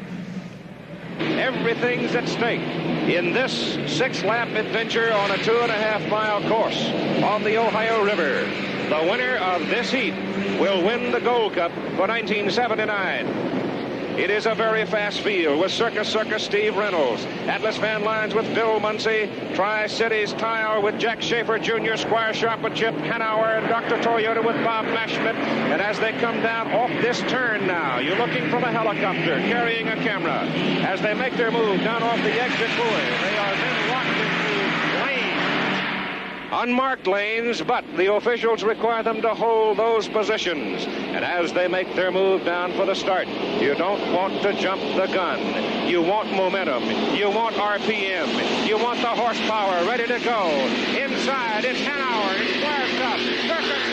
Everything's at stake in this 6-lap adventure on a 2.5-mile course on the Ohio River. The winner of this heat will win the Gold Cup for 1979. It is a very fast field with Circus Steve Reynolds, Atlas Van Lines with Bill Muncy, Tri-Cities Tile with Jack Schaefer Jr., Squire Sharp with Chip Hanauer, and Dr. Toyota with Bob Mashmet. And as they come down off this turn now, you're looking from a helicopter carrying a camera. As they make their move down off the exit buoy, they are then locked into unmarked lanes, but the officials require them to hold those positions. And as they make their move down for the start, you don't want to jump the gun. You want momentum. You want RPM. You want the horsepower ready to go. Inside, it's Hanauer. It's Squarescop. Circus.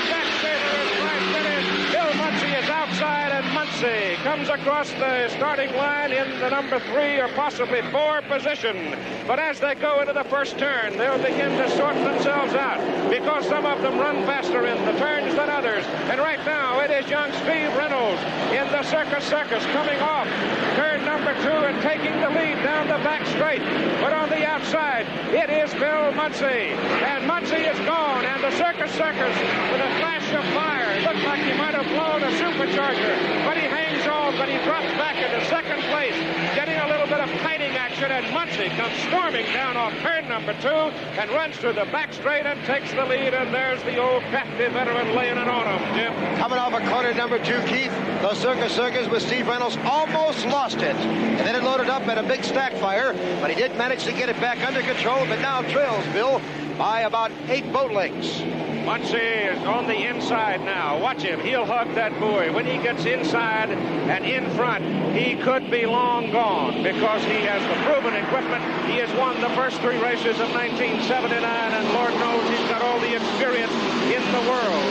Jack Schaefer is right finished. Bill Muncy is outside, and Muncy comes across the starting line in the number 3 or possibly 4 position. But as they go into the first turn, they'll begin to sort themselves out because some of them run faster in the turns than others. And right now, it is young Steve Reynolds in the Circus coming off turn number 2 and taking the lead down the back straight. But on the outside, it is Bill Muncy. And Muncy is gone, and the Circus with a flash of fire. It looked like he might have blown a supercharger, but he hangs on, but he drops back into second place, getting a little bit of kiting action, and Muncy comes storming down off turn number 2 and runs through the back straight and takes the lead, and there's the old crafty veteran laying it on him, Jim. Coming off a corner number 2, Keith, the Circus with Steve Reynolds almost lost it. And then it loaded up at a big stack fire, but he did manage to get it back under control, but now trails Bill by about 8 boat lengths. Muncie is on the inside now. Watch him. He'll hug that buoy. When he gets inside and in front, he could be long gone because he has the proven equipment. He has won the first 3 races of 1979, and Lord knows he's got all the experience in the world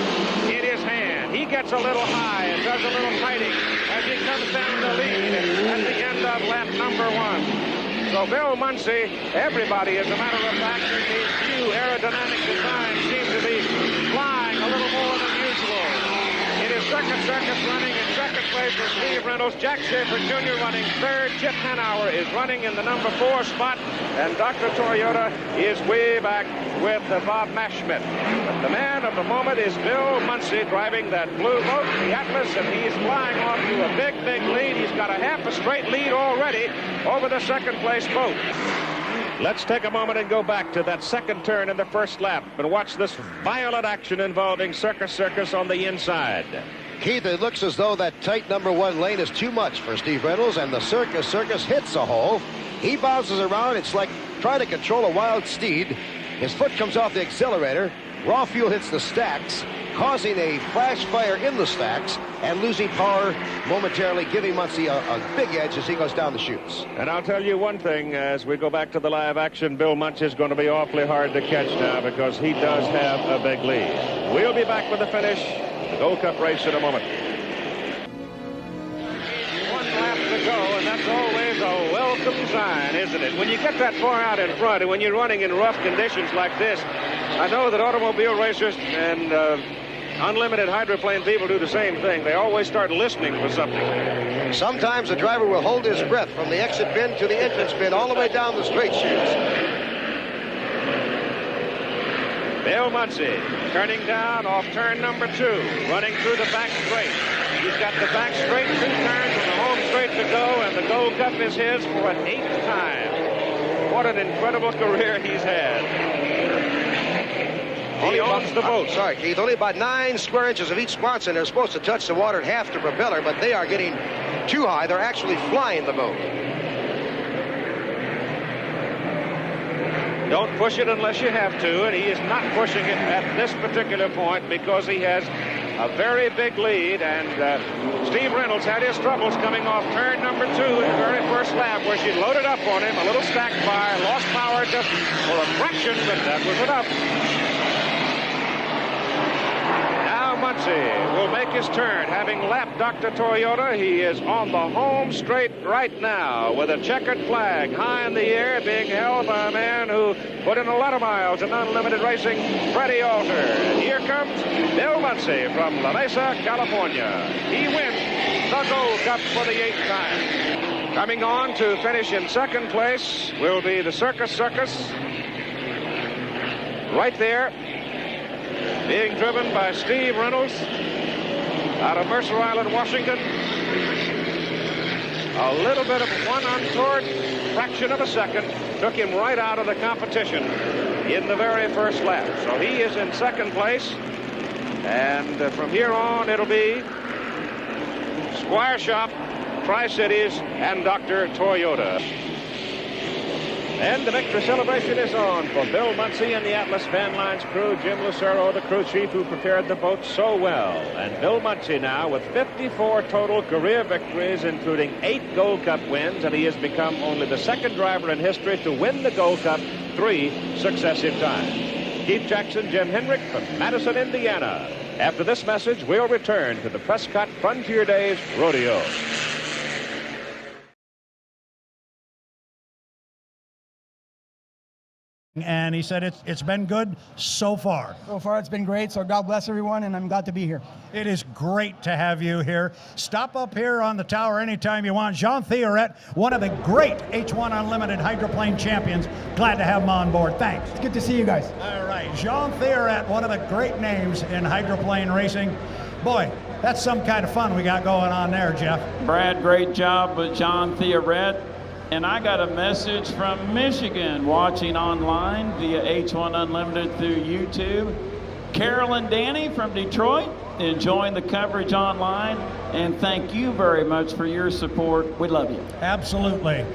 in his hand. He gets a little high and does a little fighting as he comes down the lead at the end of lap number 1. So Bill Muncie, everybody, as a matter of fact, in these new aerodynamic designs seem to be flying a little more than usual. It is Circus running in second place with Steve Reynolds. Jack Schaefer Jr. running third. Chip Hanauer is running in the number 4 spot. And Dr. Toyota is way back with Bob Mashschmidt. But the man of the moment is Bill Muncie driving that blue boat, the Atlas, and he's flying off to a big, big lead. He's got a half a straight lead already over the second place boat. Let's take a moment and go back to that second turn in the first lap and watch this violent action involving Circus on the inside. Keith, it looks as though that tight number 1 lane is too much for Steve Reynolds, and the Circus hits a hole. He bounces around. It's like trying to control a wild steed. His foot comes off the accelerator. Raw fuel hits the stacks, causing a flash fire in the stacks and losing power momentarily, giving Muncie a big edge as he goes down the chutes. And I'll tell you one thing, as we go back to the live action, Bill Muncie is going to be awfully hard to catch now because he does have a big lead. We'll be back with the finish, the Gold Cup race in a moment. 1 lap to go, and that's always a welcome sign, isn't it? When you get that far out in front and when you're running in rough conditions like this, I know that automobile racers and unlimited hydroplane people do the same thing. They always start listening for something. Sometimes the driver will hold his breath from the exit bin to the entrance bin all the way down the straight chutes. Bill Muncie turning down off turn number 2, running through the back straight. He's got the back straight 2 turns and the home straight to go, and the Gold Cup is his for an 8th time. What an incredible career he's had. He owns the boat. Sorry, Keith. Only about 9 square inches of each squarts, and they're supposed to touch the water at half the propeller, but they are getting too high. They're actually flying the boat. Don't push it unless you have to, and he is not pushing it at this particular point because he has a very big lead, and Steve Reynolds had his troubles coming off turn number 2 in the very first lap where she loaded up on him, a little stack fire, lost power just for a fraction, but that was enough. Muncie will make his turn. Having lapped Dr. Toyota, he is on the home straight right now with a checkered flag high in the air, being held by a man who put in a lot of miles in unlimited racing, Freddie Alter. And here comes Bill Muncie from La Mesa, California. He wins the Gold Cup for the 8th time. Coming on to finish in second place will be the Circus. Right there, being driven by Steve Reynolds out of Mercer Island, Washington. A little bit of one untoward fraction of a second took him right out of the competition in the very first lap. So he is in second place. And from here on, it'll be Squire Shop, Tri-Cities, and Dr. Toyota. And the victory celebration is on for Bill Muncie and the Atlas Van Lines crew. Jim Lucero, the crew chief who prepared the boat so well. And Bill Muncie now with 54 total career victories, including 8 Gold Cup wins, and he has become only the 2nd driver in history to win the Gold Cup 3 successive times. Keith Jackson, Jim Henrik from Madison, Indiana. After this message, we'll return to the Prescott Frontier Days Rodeo. And he said it's been good so far. So far it's been great, so God bless everyone, and I'm glad to be here. It is great to have you here. Stop up here on the tower anytime you want. Jean Theoret, one of the great H1 Unlimited hydroplane champions. Glad to have him on board. Thanks. It's good to see you guys. All right, Jean Theoret, one of the great names in hydroplane racing. Boy, that's some kind of fun we got going on there, Jeff. Brad, great job with Jean Theoret. And I got a message from Michigan watching online via H1 Unlimited through YouTube. Carol and Danny from Detroit enjoying the coverage online. And thank you very much for your support. We love you. Absolutely.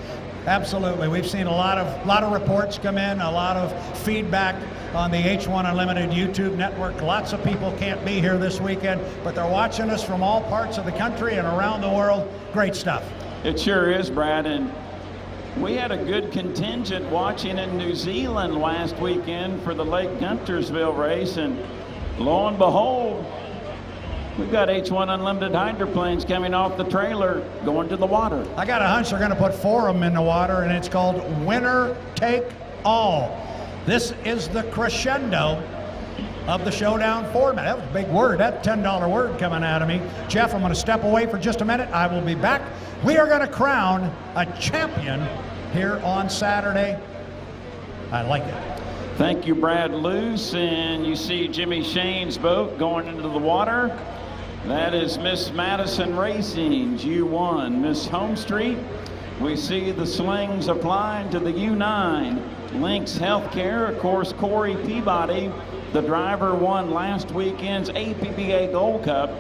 Absolutely. We've seen a lot of reports come in, a lot of feedback on the H1 Unlimited YouTube network. Lots of people can't be here this weekend, but they're watching us from all parts of the country and around the world. Great stuff. It sure is, Brad. And we had a good contingent watching in New Zealand last weekend for the Lake Guntersville race, and lo and behold, we've got H1 Unlimited hydroplanes coming off the trailer going to the water. I got a hunch they're going to put 4 of them in the water, and it's called winner take all. This is the crescendo of the Showdown format. That was a big word, that $10 word coming out of me. Jeff, I'm going to step away for just a minute. I will be back. We are going to crown a champion here on Saturday. I like it. Thank you, Brad Luce. And you see Jimmy Shane's boat going into the water. That is Miss Madison Racing's U1, Miss Homestreet. We see the slings applying to the U9. Lynx Healthcare, of course, Corey Peabody, the driver, won last weekend's APBA Gold Cup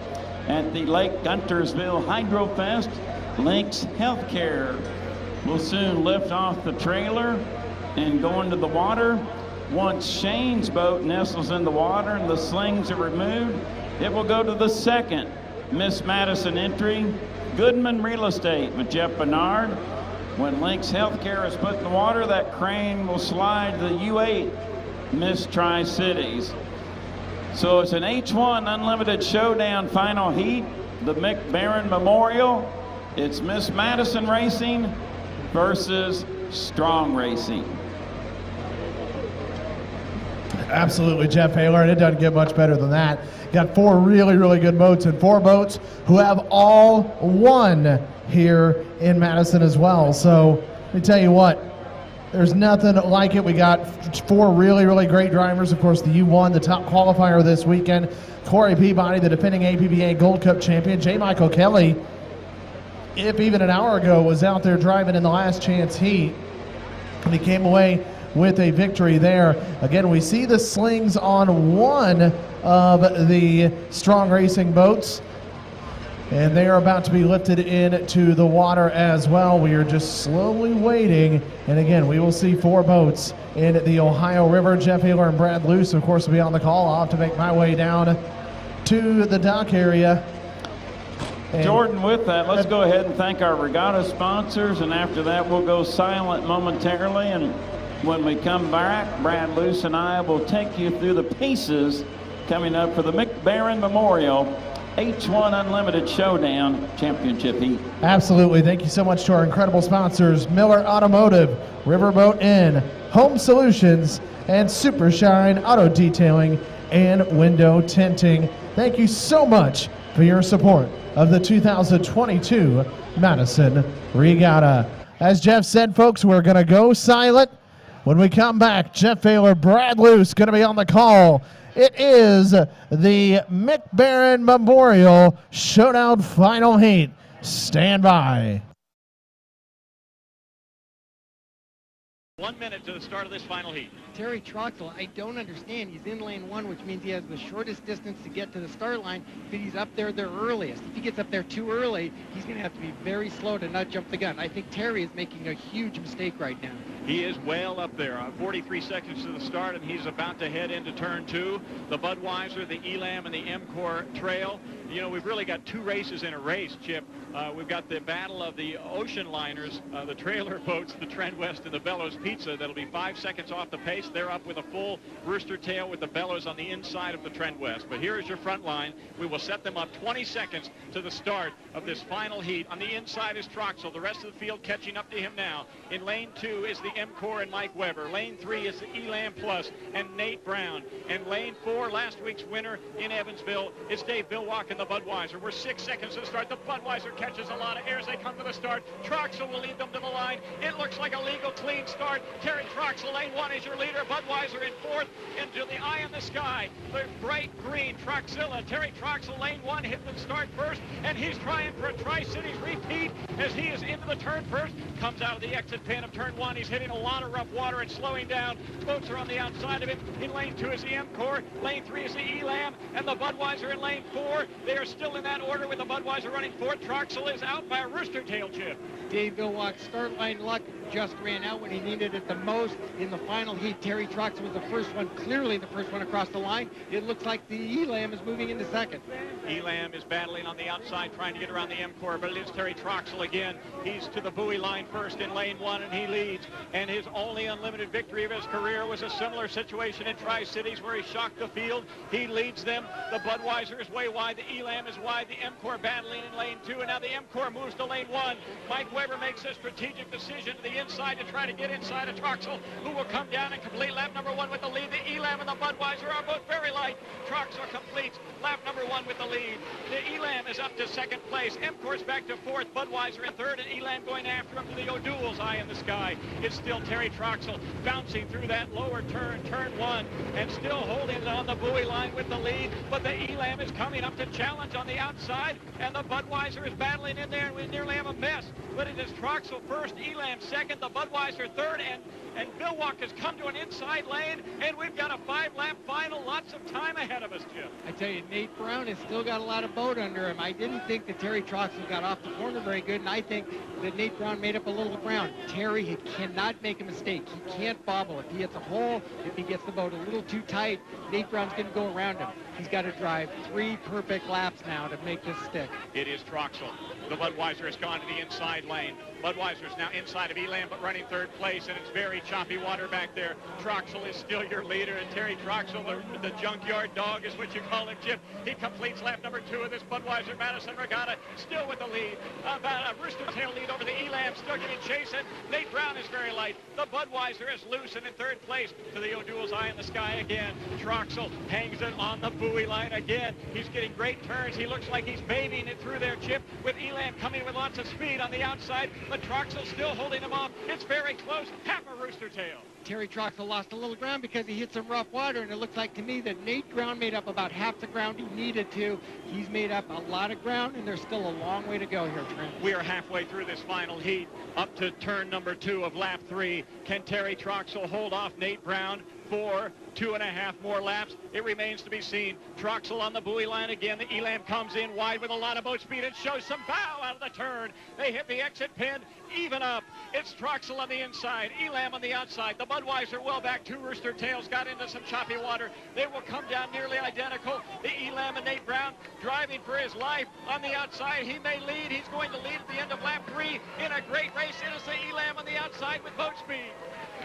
at the Lake Guntersville Hydrofest. Lynx Healthcare will soon lift off the trailer and go into the water. Once Shane's boat nestles in the water and the slings are removed, it will go to the second Miss Madison entry, Goodman Real Estate with Jeff Bernard. When Lynx Healthcare is put in the water, that crane will slide to the U8 Miss Tri-Cities. So it's an H1 Unlimited Showdown final heat, the Mick Barron Memorial. It's Miss Madison Racing versus Strong Racing. Absolutely, Jeff Haler, and it doesn't get much better than that. Got 4 really, really good boats, and 4 boats who have all won here in Madison as well. So let me tell you what, there's nothing like it. We got 4 really, really great drivers. Of course, the U1, the top qualifier this weekend, Corey Peabody, the defending APBA Gold Cup champion. J. Michael Kelly, if even an hour ago, was out there driving in the last chance heat, and he came away with a victory there. Again, we see the slings on one of the Strong Racing boats, and they are about to be lifted into the water as well. We are just slowly waiting, and again, we will see 4 boats in the Ohio River. Jeff Haler and Brad Luce, of course, will be on the call. I'll have to make my way down to the dock area. And Jordan, with that, let's go ahead and thank our regatta sponsors, and after that we'll go silent momentarily, and when we come back, Brad Luce and I will take you through the paces coming up for the Mick Barron Memorial H1 Unlimited Showdown Championship Heat. Absolutely. Thank you so much to our incredible sponsors, Miller Automotive, Riverboat Inn, Home Solutions, and Super Shine Auto Detailing and Window Tinting. Thank you so much for your support of the 2022 Madison Regatta. As Jeff said, folks, we're going to go silent. When we come back, Jeff Haler, Brad Luce going to be on the call. It is the Mick Barron Memorial Showdown Final Heat. Stand by. 1 minute to the start of this final heat. Terry Troxel, I don't understand. He's in lane 1, which means he has the shortest distance to get to the start line, but he's up there the earliest. If he gets up there too early, he's going to have to be very slow to not jump the gun. I think Terry is making a huge mistake right now. He is well up there. 43 seconds to the start, and he's about to head into turn 2. The Budweiser, the Elam, and the M-Core Trail. You know, we've really got 2 races in a race, Chip. We've got the battle of the ocean liners, the trailer boats, the Trend West, and the Bellows Pizza. That'll be 5 seconds off the pace. They're up with a full rooster tail with the Bellows on the inside of the Trend West. But here is your front line. We will set them up 20 seconds to the start of this final heat. On the inside is Troxel. The rest of the field catching up to him now. In lane 2 is the M-Core and Mike Weber. Lane 3 is the Elam Plus and Nate Brown. And lane 4, last week's winner in Evansville, is Dave Billwalk and the Budweiser. We're 6 seconds to start. The Budweiser catches a lot of air as they come to the start. Troxel will lead them to the line. It looks like a legal clean start. Terry Troxel, lane 1 is your leader. Budweiser in 4th into the eye in the sky. The bright green Troxilla. Terry Troxel, lane 1, hit the start first, and he's trying for a Tri-Cities repeat as he is into the turn first. Comes out of the exit pin of turn 1. He's hitting a lot of rough water and slowing down. Boats are on the outside of him. In lane 2 is the M-Core. Lane 3 is the Elam and the Budweiser in lane 4. They are still in that order with the Budweiser running 4th. Troxel Troxel is out by a rooster tail, Chip. Dave Villwock's start line luck just ran out when he needed it the most. In the final heat, Terry Troxel was the first one, clearly the first one across the line. It looks like the Elam is moving into second. Elam is battling on the outside, trying to get around the M-Core, but it is Terry Troxel again. He's to the buoy line first in lane 1, and he leads. And his only unlimited victory of his career was a similar situation in Tri-Cities where he shocked the field. He leads them. The Budweiser is way wide. The Elam is wide. The M-Core battling in lane 2, and now the M-Core moves to lane 1. Mike Weber makes a strategic decision to the inside to try to get inside of Troxel, who will come down and complete lap number 1 with the lead. The Elam and the Budweiser are both very light. Troxel completes lap number 1 with the lead. The Elam is up to second place. M-Core's back to 4th. Budweiser in 3rd, and Elam going after him to the O'Doul's eye in the sky. It's still Terry Troxel bouncing through that lower turn, turn 1, and still holding on the buoy line with the lead. But the Elam is coming up to challenge on the outside, and the Budweiser is battling in there, and we nearly have a mess. But it is Troxel first, Elam second, the Budweiser 3rd, and Villwock has come to an inside lane, and we've got a 5-lap final. Lots of time ahead of us, Jim. I tell you, Nate Brown has still got a lot of boat under him. I didn't think that Terry Troxel got off the corner very good, and I think that Nate Brown made up a little ground. Terry, he cannot make a mistake. He can't bobble. If he hits a hole, if he gets the boat a little too tight, Nate Brown's going to go around him. He's got to drive 3 perfect laps now to make this stick. It is Troxel. The Budweiser has gone to the inside lane. Budweiser's now inside of Elam, but running 3rd place, and it's very choppy water back there. Troxel is still your leader, and Terry Troxel, the junkyard dog is what you call him, Chip. He completes lap number 2 of this Budweiser Madison regatta, still with the lead. About a rooster tail lead over the Elam, still getting chased, and Nate Brown is very light. The Budweiser is loose, and in 3rd place to the O'Doul's eye in the sky again. Troxel hangs it on the buoy line again. He's getting great turns. He looks like he's babying it through there, Chip, with Elam coming with lots of speed on the outside, but Troxel still holding him off. It's very close. Half a rooster tail. Terry Troxel lost a little ground because he hit some rough water, and it looks like to me that Nate Brown made up about half the ground he needed to. He's made up a lot of ground, and there's still a long way to go here, Trent. We are halfway through this final heat, up to turn number 2 of lap 3. Can Terry Troxel hold off Nate Brown for 2.5 more laps? It remains to be seen. Troxel on the buoy line again. The Elam comes in wide with a lot of boat speed and shows some bow out of the turn. They hit the exit pin, even up. It's Troxel on the inside, Elam on the outside. The Budweiser well back. 2 rooster tails got into some choppy water. They will come down nearly identical. The Elam and Nate Brown driving for his life on the outside. He may lead. He's going to lead at the end of lap 3 in a great race. It is the Elam on the outside with boat speed.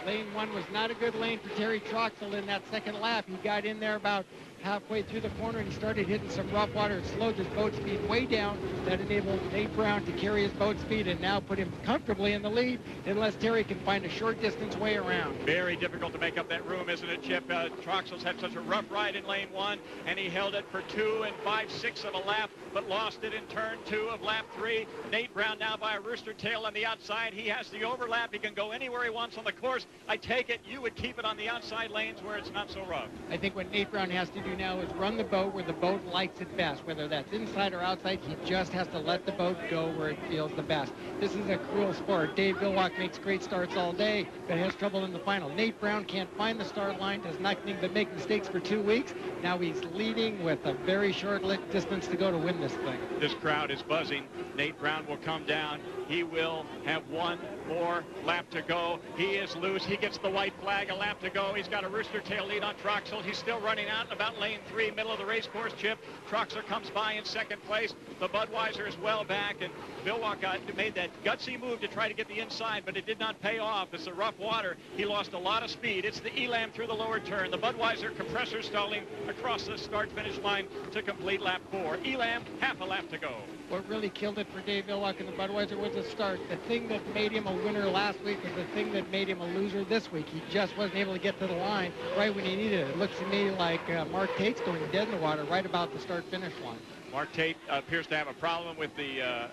Lane 1 was not a good lane for Terry Troxel in that second lap. He got in there about halfway through the corner, and he started hitting some rough water. It slowed his boat speed way down. That enabled Nate Brown to carry his boat speed and now put him comfortably in the lead, unless Terry can find a short distance way around. Very difficult to make up that room, isn't it, Chip? Troxel's had such a rough ride in lane 1, and he held it for 2 5/6 of a lap, but lost it in turn 2 of lap 3. Nate Brown now by a rooster tail on the outside. He has the overlap. He can go anywhere he wants on the course. I take it you would keep it on the outside lanes where it's not so rough. I think what Nate Brown has to do now is run the boat where the boat likes it best, whether that's inside or outside. He just has to let the boat go where it feels the best. This is a cruel sport. Dave Villwock makes great starts all day, but has trouble in the final. Nate Brown can't find the start line, does nothing but make mistakes for 2 weeks. Now he's leading with a very short distance to go to win this thing. This crowd is buzzing. Nate Brown will come down. He will have 1 more lap to go. He is loose. He gets the white flag, a lap to go. He's got a rooster tail lead on Troxel. He's still running out in about lane 3, middle of the race course, Chip. Troxel comes by in 2nd place. The Budweiser is well back, and Villwock made that gutsy move to try to get the inside, but it did not pay off. It's the rough water. He lost a lot of speed. It's the Elam through the lower turn. The Budweiser compressor stalling across the start-finish line to complete lap 4. Elam, half a lap to go. What really killed it for Dave Villwock and the Budweiser was the start. The thing that made him a winner last week was the thing that made him a loser this week. He just wasn't able to get to the line right when he needed it. It looks to me like Mark Tate's going dead in the water right about the start-finish line. Mark Tate appears to have a problem with the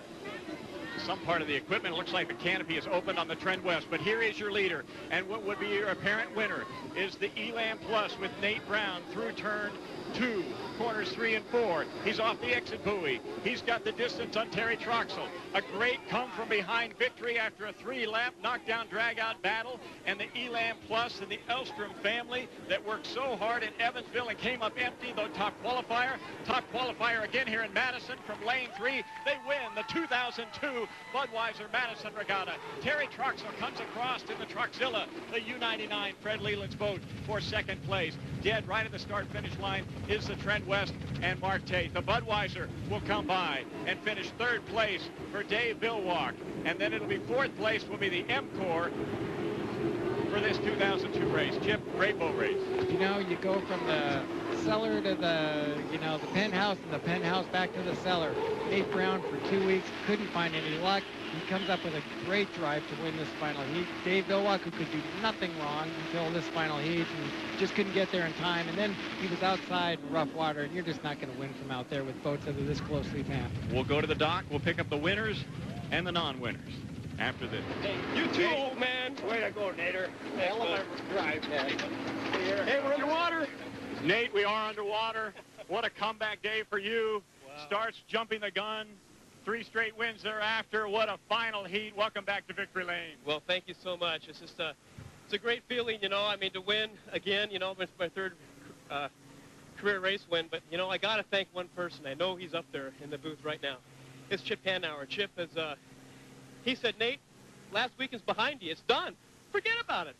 some part of the equipment. It looks like the canopy is opened on the Trend West, but here is your leader, and what would be your apparent winner is the Elam Plus with Nate Brown through turn 2, corners 3 and 4. He's off the exit buoy. He's got the distance on Terry Troxel. A great come from behind victory after a 3-lap knockdown drag-out battle. And the Elam Plus and the Elstrom family that worked so hard in Evansville and came up empty, though top qualifier again here in Madison from lane 3. They win the 2002 Budweiser Madison Regatta. Terry Troxel comes across in the Troxilla, the U99 Fred Leland's boat, for second place. Dead right at the start-finish line is the Trent West and Mark Tate. The Budweiser will come by and finish third place for Dave Villwalk. And then it'll be fourth place will be the M-Corps for this 2002 race. Chip, great boat race. You know, you go from the cellar to the, the penthouse, and the penthouse back to the cellar. Nate Brown for 2 weeks couldn't find any luck. He comes up with a great drive to win this final heat. Dave Villwalk, who could do nothing wrong until this final heat, and just couldn't get there in time. And then he was outside in rough water, and you're just not going to win from out there with boats that are this closely mapped. We'll go to the dock. We'll pick up the winners and the non-winners after this. Hey, you too, old man. Way to go, Nader. Hell of a drive, man. Hey, we're underwater. Nate, we are underwater. What a comeback day for you. Wow. Starts jumping the gun. 3 straight wins thereafter. What a final heat. Welcome back to Victory Lane. Well, thank you so much. It's just it's a great feeling, I mean, to win again, it's my third career race win. But, I got to thank one person. I know he's up there in the booth right now. It's Chip Hanauer. Chip is, he said, Nate, last weekend's behind you. It's done. Forget about it.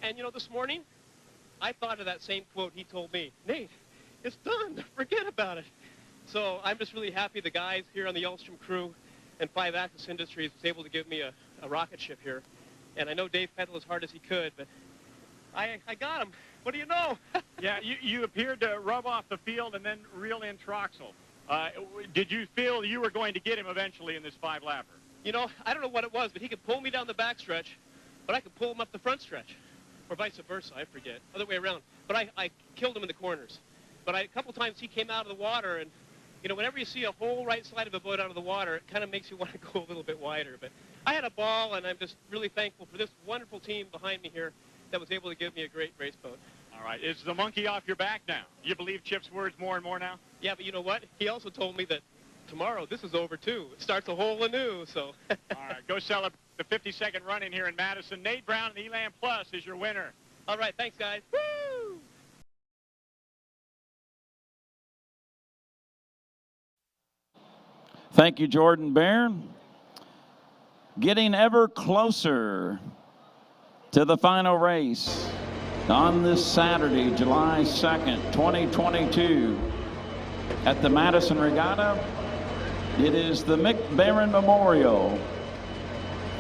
And, this morning, I thought of that same quote he told me. Nate, it's done. Forget about it. So I'm just really happy the guys here on the Elstrom crew and 5 Axis Industries was able to give me a rocket ship here. And I know Dave pedaled as hard as he could, but I got him. What do you know? Yeah, you appeared to rub off the field and then reel in Troxel. Did you feel you were going to get him eventually in this 5-lapper? I don't know what it was, but he could pull me down the back stretch, but I could pull him up the front stretch. Or vice versa, I forget. Other way around. But I killed him in the corners. But a couple times he came out of the water, and whenever you see a whole right side of a boat out of the water, it kind of makes you want to go a little bit wider. But I had a ball, and I'm just really thankful for this wonderful team behind me here that was able to give me a great race boat. All right. Is the monkey off your back now? You believe Chip's words more and more now? Yeah, but you know what? He also told me that tomorrow this is over, too. It starts a whole anew, so. All right. Go celebrate the 52nd run in here in Madison. Nate Brown and the Elam Plus is your winner. All right. Thanks, guys. Woo! Thank you, Jordan Barron. Getting ever closer to the final race on this Saturday, July 2nd, 2022, at the Madison Regatta. It is the Mick Barron Memorial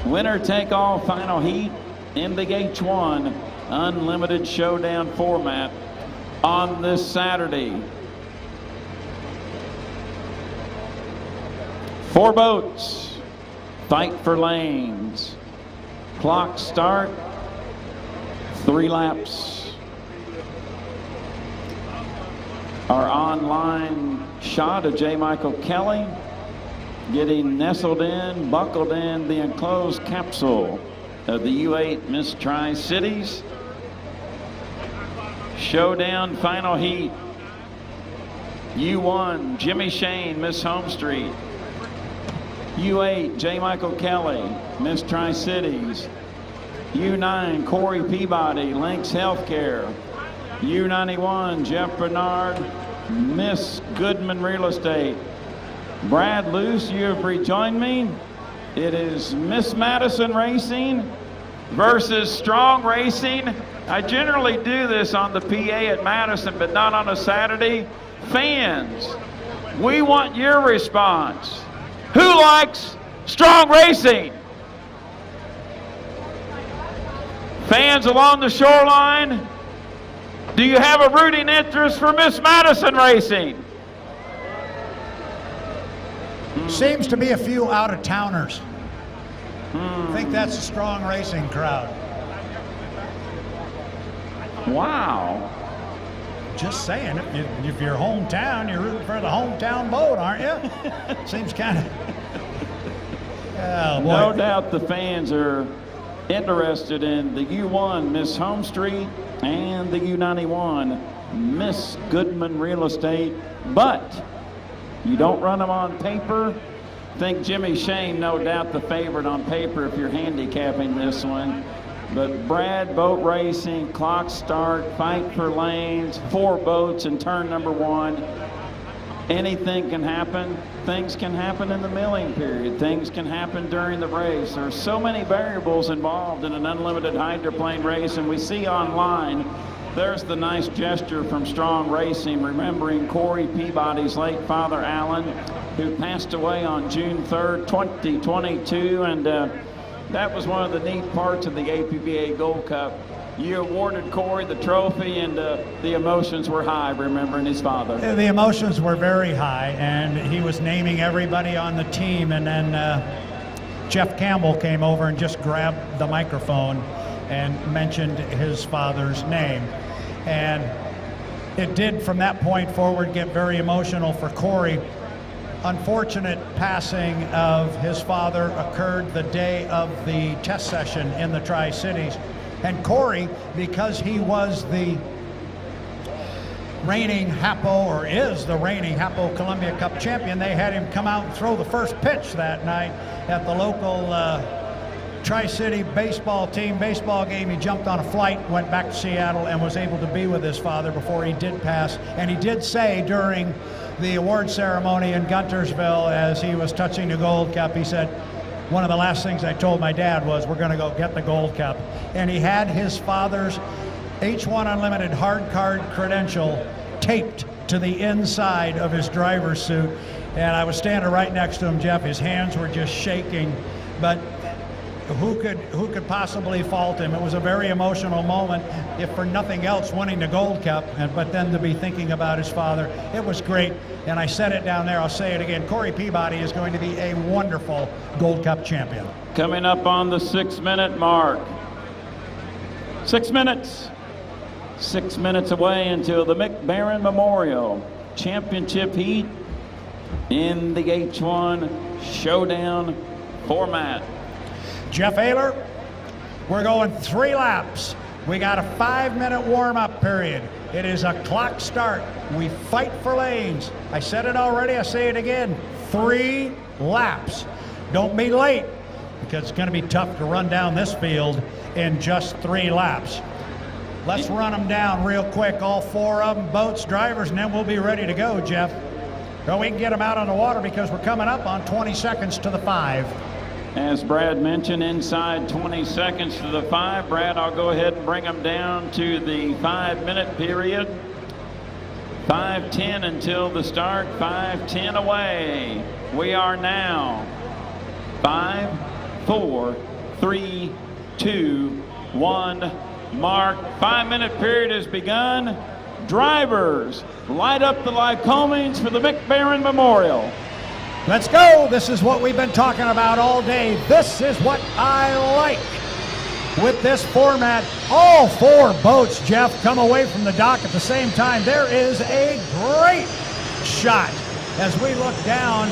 winner-take-all final heat in the H1 Unlimited Showdown format on this Saturday. 4 boats fight for lanes. Clock start, 3 laps. Our online shot of J. Michael Kelly getting nestled in, buckled in the enclosed capsule of the U8 Miss Tri-Cities. Showdown final heat. U1, Jimmy Shane, Miss Home Street. U8, J. Michael Kelly, Miss Tri-Cities. U9, Corey Peabody, Lynx Healthcare. U91, Jeff Bernard, Miss Goodman Real Estate. Brad Luce, you have rejoined me. It is Miss Madison Racing versus Strong Racing. I generally do this on the PA at Madison, but not on a Saturday. Fans, we want your response. Who likes Strong Racing? Fans along the shoreline, do you have a rooting interest for Miss Madison Racing? Seems to be a few out-of-towners. I think that's a Strong Racing crowd. Wow. Just saying, if you're hometown, you're rooting for the hometown boat, aren't you? Seems kind of... Oh, boy. No doubt the fans are interested in the U1 Miss Home Street and the U91 Miss Goodman Real Estate, but you don't run them on paper. I think Jimmy Shane, no doubt the favorite on paper if you're handicapping this one. But Brad Boat Racing, clock start, fight for lanes, 4 boats in turn number 1. Anything can happen. Things can happen in the milling period. Things can happen during the race. There's so many variables involved in an unlimited hydroplane race, and we see online, there's the nice gesture from Strong Racing, remembering Corey Peabody's late father, Alan, who passed away on June 3rd, 2022, and that was one of the neat parts of the APBA Gold Cup. You awarded Corey the trophy, and the emotions were high, remembering his father. The emotions were very high, and he was naming everybody on the team, and then Jeff Campbell came over and just grabbed the microphone and mentioned his father's name. And it did, from that point forward, get very emotional for Corey. Unfortunate passing of his father occurred the day of the test session in the Tri-Cities. And Corey, because he was the reigning Hapo, or is the reigning Hapo Columbia Cup champion, they had him come out and throw the first pitch that night at the local Tri-City baseball team baseball game. He jumped on a flight, went back to Seattle, and was able to be with his father before he did pass. And he did say during the award ceremony in Guntersville, as he was touching the Gold Cup, he said, one of the last things I told my dad was, we're going to go get the Gold Cup. And he had his father's H1 Unlimited hard card credential taped to the inside of his driver's suit. And I was standing right next to him, Jeff. His hands were just shaking. But who could possibly fault him? It was a very emotional moment, if for nothing else, winning the Gold Cup, but then to be thinking about his father. It was great, and I said it down there, I'll say it again. Corey Peabody is going to be a wonderful Gold Cup champion. Coming up on the 6-minute mark. 6 minutes. 6 minutes away until the Mick Barron Memorial Championship Heat in the H1 Showdown format. Jeff Ayler, we're going 3 laps. We got a 5-minute warm-up period. It is a clock start. We fight for lanes. I said it already, I say it again. 3 laps. Don't be late, because it's going to be tough to run down this field in just 3 laps. Let's run them down real quick, all 4 of them, boats, drivers, and then we'll be ready to go, Jeff. Well, we can get them out on the water because we're coming up on 20 seconds to the 5. As Brad mentioned, inside 20 seconds to the 5. Brad, I'll go ahead and bring them down to the 5-minute period. 5:10 until the start, 5:10 away. We are now 5, 4, 3, 2, 1, mark. 5-minute period has begun. Drivers, light up the Lycomings for the Mick Barron Memorial. Let's go. This is what we've been talking about all day. This is what I like with this format. All 4 boats, Jeff, come away from the dock at the same time. There is a great shot as we look down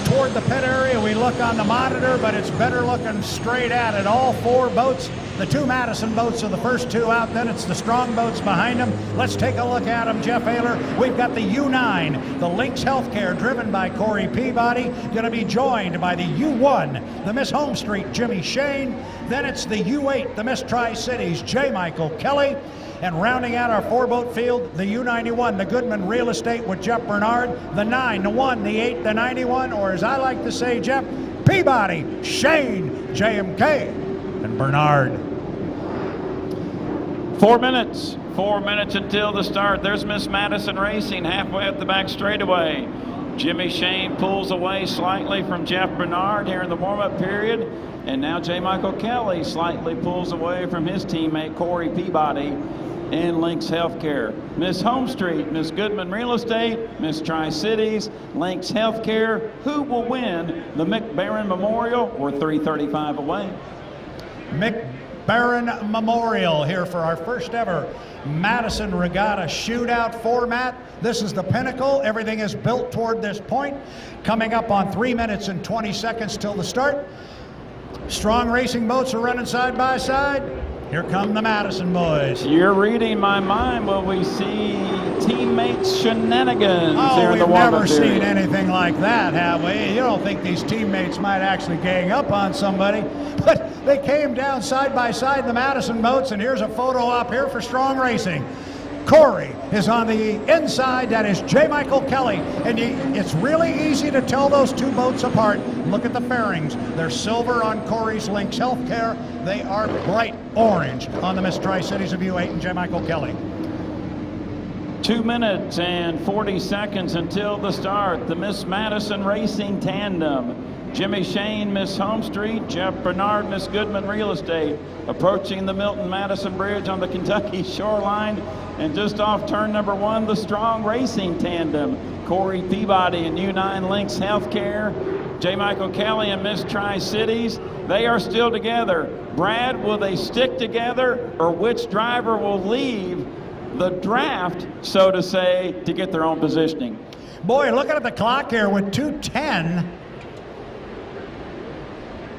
toward the pit area. We look on the monitor, but it's better looking straight at it. All 4 boats. The 2 Madison boats are the first 2 out, then it's the Strong boats behind them. Let's take a look at them, Jeff Ayler. We've got the U9, the Lynx Healthcare, driven by Corey Peabody, going to be joined by the U1, the Miss Home Street, Jimmy Shane. Then it's the U8, the Miss Tri-Cities, J. Michael Kelly. And rounding out our 4-boat field, the U91, the Goodman Real Estate with Jeff Bernard, the 9, the 1, the 8, the 91, or as I like to say, Jeff, Peabody, Shane, JMK, and Bernard. 4 minutes. 4 minutes until the start. There's Miss Madison Racing halfway up the back straightaway. Jimmy Shane pulls away slightly from Jeff Bernard here in the warm-up period. And now J. Michael Kelly slightly pulls away from his teammate Corey Peabody in Lynx Healthcare. Miss Home Street, Miss Goodman Real Estate, Miss Tri-Cities, Lynx Healthcare. Who will win the Mick Barron Memorial? We're 3:35 away. Mick Barron Memorial here for our first ever Madison Regatta Shootout format. This is the pinnacle. Everything is built toward this point. Coming up on 3 minutes and 20 seconds till the start. Strong Racing boats are running side by side. Here come the Madison boys. You're reading my mind. Will we see teammates shenanigans here in the we've warm-up never seen period? anything like that, have we? You don't think these teammates might actually gang up on somebody, but they came down side by side, the Madison boats, and here's a photo up here for Strong Racing. Corey is on the inside. That is J. Michael Kelly. And it's really easy to tell those two boats apart. Look at the fairings. They're silver on Corey's Lynx Healthcare. They are bright orange on the Miss Tri-Cities of U8 and J. Michael Kelly. 2 minutes and 40 seconds until the start. The Miss Madison Racing Tandem. Jimmy Shane, Miss Home Street. Jeff Bernard, Miss Goodman Real Estate. Approaching the Milton-Madison Bridge on the Kentucky shoreline. And just off turn number 1, the Strong Racing Tandem. Corey Peabody and U9 Lynx Healthcare. J. Michael Kelly and Miss Tri-Cities. They are still together. Brad, will they stick together, or which driver will leave the draft, so to say, to get their own positioning? Boy, looking at the clock here with 2:10.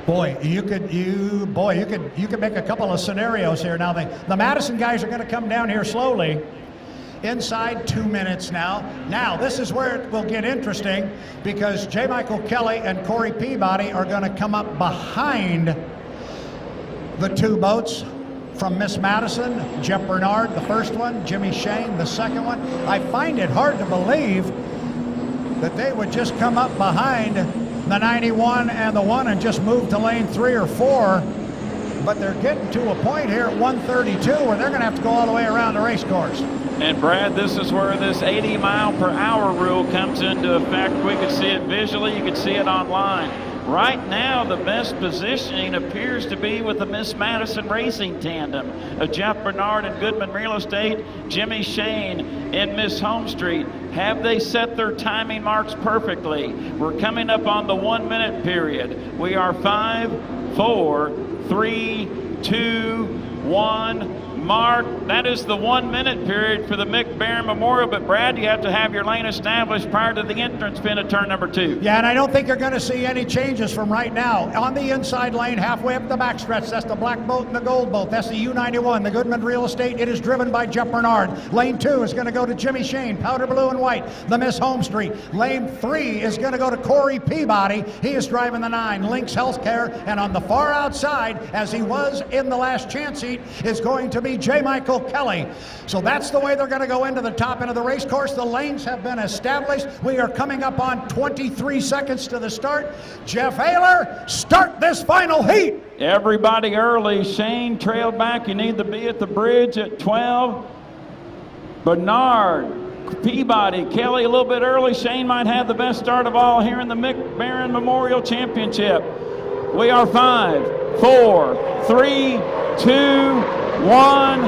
Boy, you could make a couple of scenarios here. Now the Madison guys are going to come down here slowly. Inside 2 minutes now. Now this is where it will get interesting, because J. Michael Kelly and Corey Peabody are going to come up behind the two boats from Miss Madison. Jeff Bernard, the first one, Jimmy Shane, the second one. I find it hard to believe that they would just come up behind the 91 and the 1 and just move to lane 3 or 4. But they're getting to a point here at 132 where they're going to have to go all the way around the race course. And Brad, this is where this 80-mile-per-hour rule comes into effect. We could see it visually, you could see it online. Right now, the best positioning appears to be with the Miss Madison Racing Tandem of Jeff Bernard and Goodman Real Estate, Jimmy Shane and Miss Home Street. Have they set their timing marks perfectly? We're coming up on the 1 minute period. We are 5, 4, 3, 2, 1. Mark, that is the 1 minute period for the Mick Barron Memorial. But Brad, you have to have your lane established prior to the entrance pin at turn number 2. Yeah, and I don't think you're going to see any changes from right now. On the inside lane, halfway up the backstretch, that's the black boat and the gold boat. That's the U91, the Goodman Real Estate. It is driven by Jeff Bernard. Lane 2 is going to go to Jimmy Shane, powder blue and white, the Miss Home Street. Lane 3 is going to go to Corey Peabody. He is driving the 9, Lynx Healthcare. And on the far outside, as he was in the last chance heat, is going to be J. Michael Kelly. So that's the way they're going to go into the top end of the race course. The lanes have been established. We are coming up on 23 seconds to the start. Jeff Ayler, start this final heat. Everybody early. Shane trailed back. You need to be at the bridge at 12. Bernard, Peabody, Kelly a little bit early. Shane might have the best start of all here in the Mick Barron Memorial Championship. We are 5, 4, 3, 2, 1.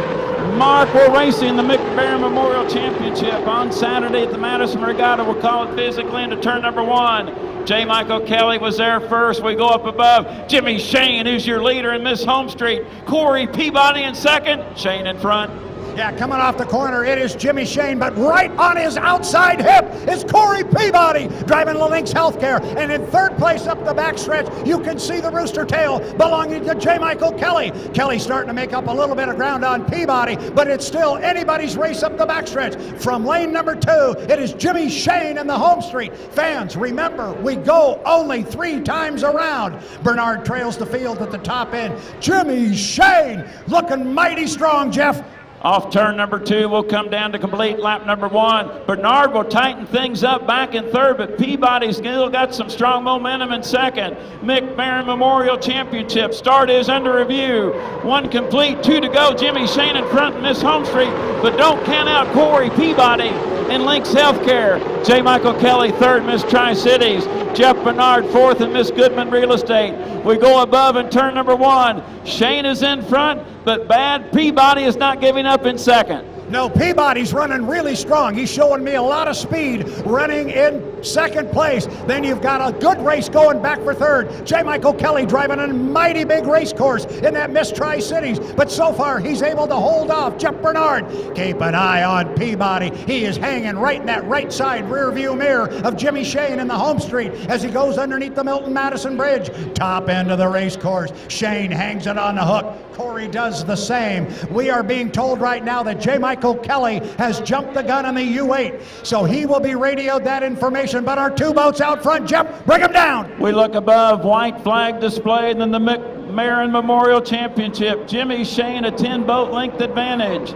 Mark, we're racing the Mick Barron Memorial Championship on Saturday at the Madison Regatta. We'll call it physically into turn number 1. J. Michael Kelly was there first. We go up above. Jimmy Shane, who's your leader in Miss Home Street. Corey Peabody in second. Shane in front. Yeah, coming off the corner, it is Jimmy Shane, but right on his outside hip is Corey Peabody, driving the Lynx Healthcare. And in third place up the backstretch, you can see the rooster tail belonging to J. Michael Kelly. Kelly starting to make up a little bit of ground on Peabody, but it's still anybody's race up the backstretch. From lane number 2, it is Jimmy Shane in the Home Street. Fans, remember, we go only 3 times around. Bernard trails the field at the top end. Jimmy Shane looking mighty strong, Jeff. Off turn number 2, we'll come down to complete lap number 1. Bernard will tighten things up back in third, but Peabody's still got some strong momentum in second. Mick Barron Memorial Championship start is under review. 1 complete, 2 to go. Jimmy Shane in front of Miss Home Street, but don't count out Corey Peabody in Lynx Healthcare. J. Michael Kelly third, Miss Tri-Cities. Jeff Bernard fourth in Miss Goodman Real Estate. We go above in turn number 1. Shane is in front, but Bad Peabody is not giving up in second. No, Peabody's running really strong. He's showing me a lot of speed running in second place. Then you've got a good race going back for third. J. Michael Kelly driving a mighty big race course in that Miss Tri-Cities. But so far, he's able to hold off Jeff Bernard. Keep an eye on Peabody. He is hanging right in that right side rear view mirror of Jimmy Shane in the home street as he goes underneath the Milton Madison Bridge. Top end of the race course. Shane hangs it on the hook. Corey does the same. We are being told right now that J. Michael Kelly has jumped the gun on the U8, so he will be radioed that information. But our two boats out front, Jeff, bring them down. We look above, white flag displayed in the McMarran Memorial Championship. Jimmy Shane a 10-boat length advantage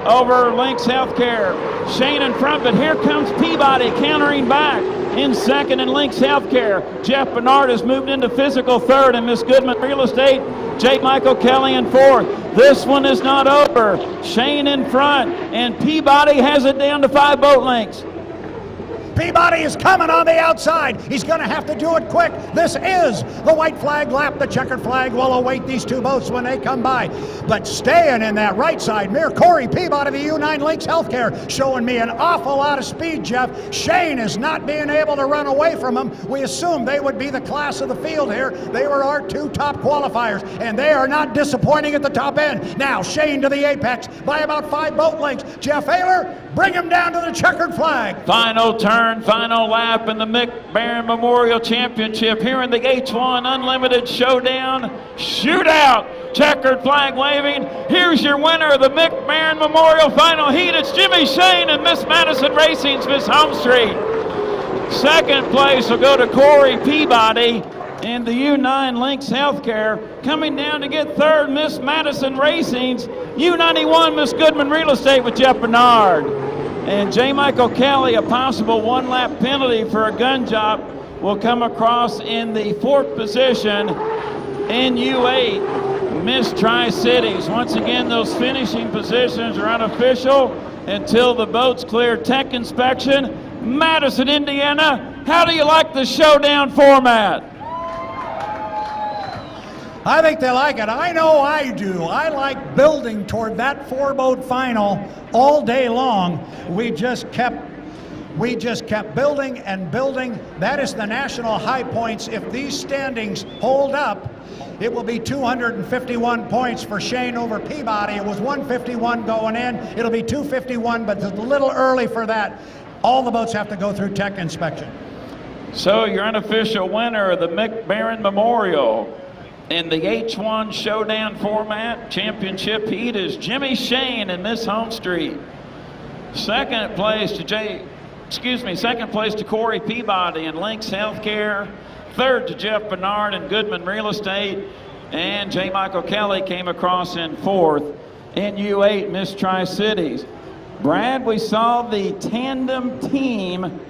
over Lynx Healthcare. Shane in front, but here comes Peabody countering back. In second in Lynx Healthcare. Jeff Bernard has moved into physical third, and Miss Goodman Real Estate, J. Michael Kelly in fourth. This one is not over. Shane in front, and Peabody has it down to 5 boat lengths. Peabody is coming on the outside. He's going to have to do it quick. This is the white flag lap. The checkered flag will await these two boats when they come by. But staying in that right side mirror, Corey Peabody, the U9 Lynx Healthcare, showing me an awful lot of speed, Jeff. Shane is not being able to run away from him. We assumed they would be the class of the field here. They were our two top qualifiers, and they are not disappointing at the top end. Now, Shane to the apex by about 5 boat lengths. Jeff Ayler, bring him down to the checkered flag. Final turn. Final lap in the McMarran Memorial Championship here in the H1 Unlimited Showdown Shootout. Checkered flag waving. Here's your winner of the McMarran Memorial Final Heat. It's Jimmy Shane and Miss Madison Racing's Miss Home Street. Second place will go to Corey Peabody in the U9 Lynx Healthcare. Coming down to get third, Miss Madison Racing's U91 Miss Goodman Real Estate with Jeff Bernard. And J. Michael Kelly, a possible 1-lap penalty for a gun job, will come across in the 4th position in U8, Miss Tri-Cities. Once again, those finishing positions are unofficial until the boats clear tech inspection. Madison, Indiana, how do you like the showdown format? I think they like it. I know I do. I like building toward that 4-boat final all day long. We just kept building and building. That is the national high points. If these standings hold up, it will be 251 points for Shane over Peabody. It was 151 going in. It'll be 251, but it's a little early for that. All the boats have to go through tech inspection. So your unofficial winner of the McMarran Memorial in the H1 Showdown format championship heat is Jimmy Shane and Miss Home Street. Second place to Corey Peabody in Lynx Healthcare. Third to Jeff Bernard and Goodman Real Estate. And J. Michael Kelly came across in 4th in U8 Miss Tri-Cities. Brad, we saw the tandem team,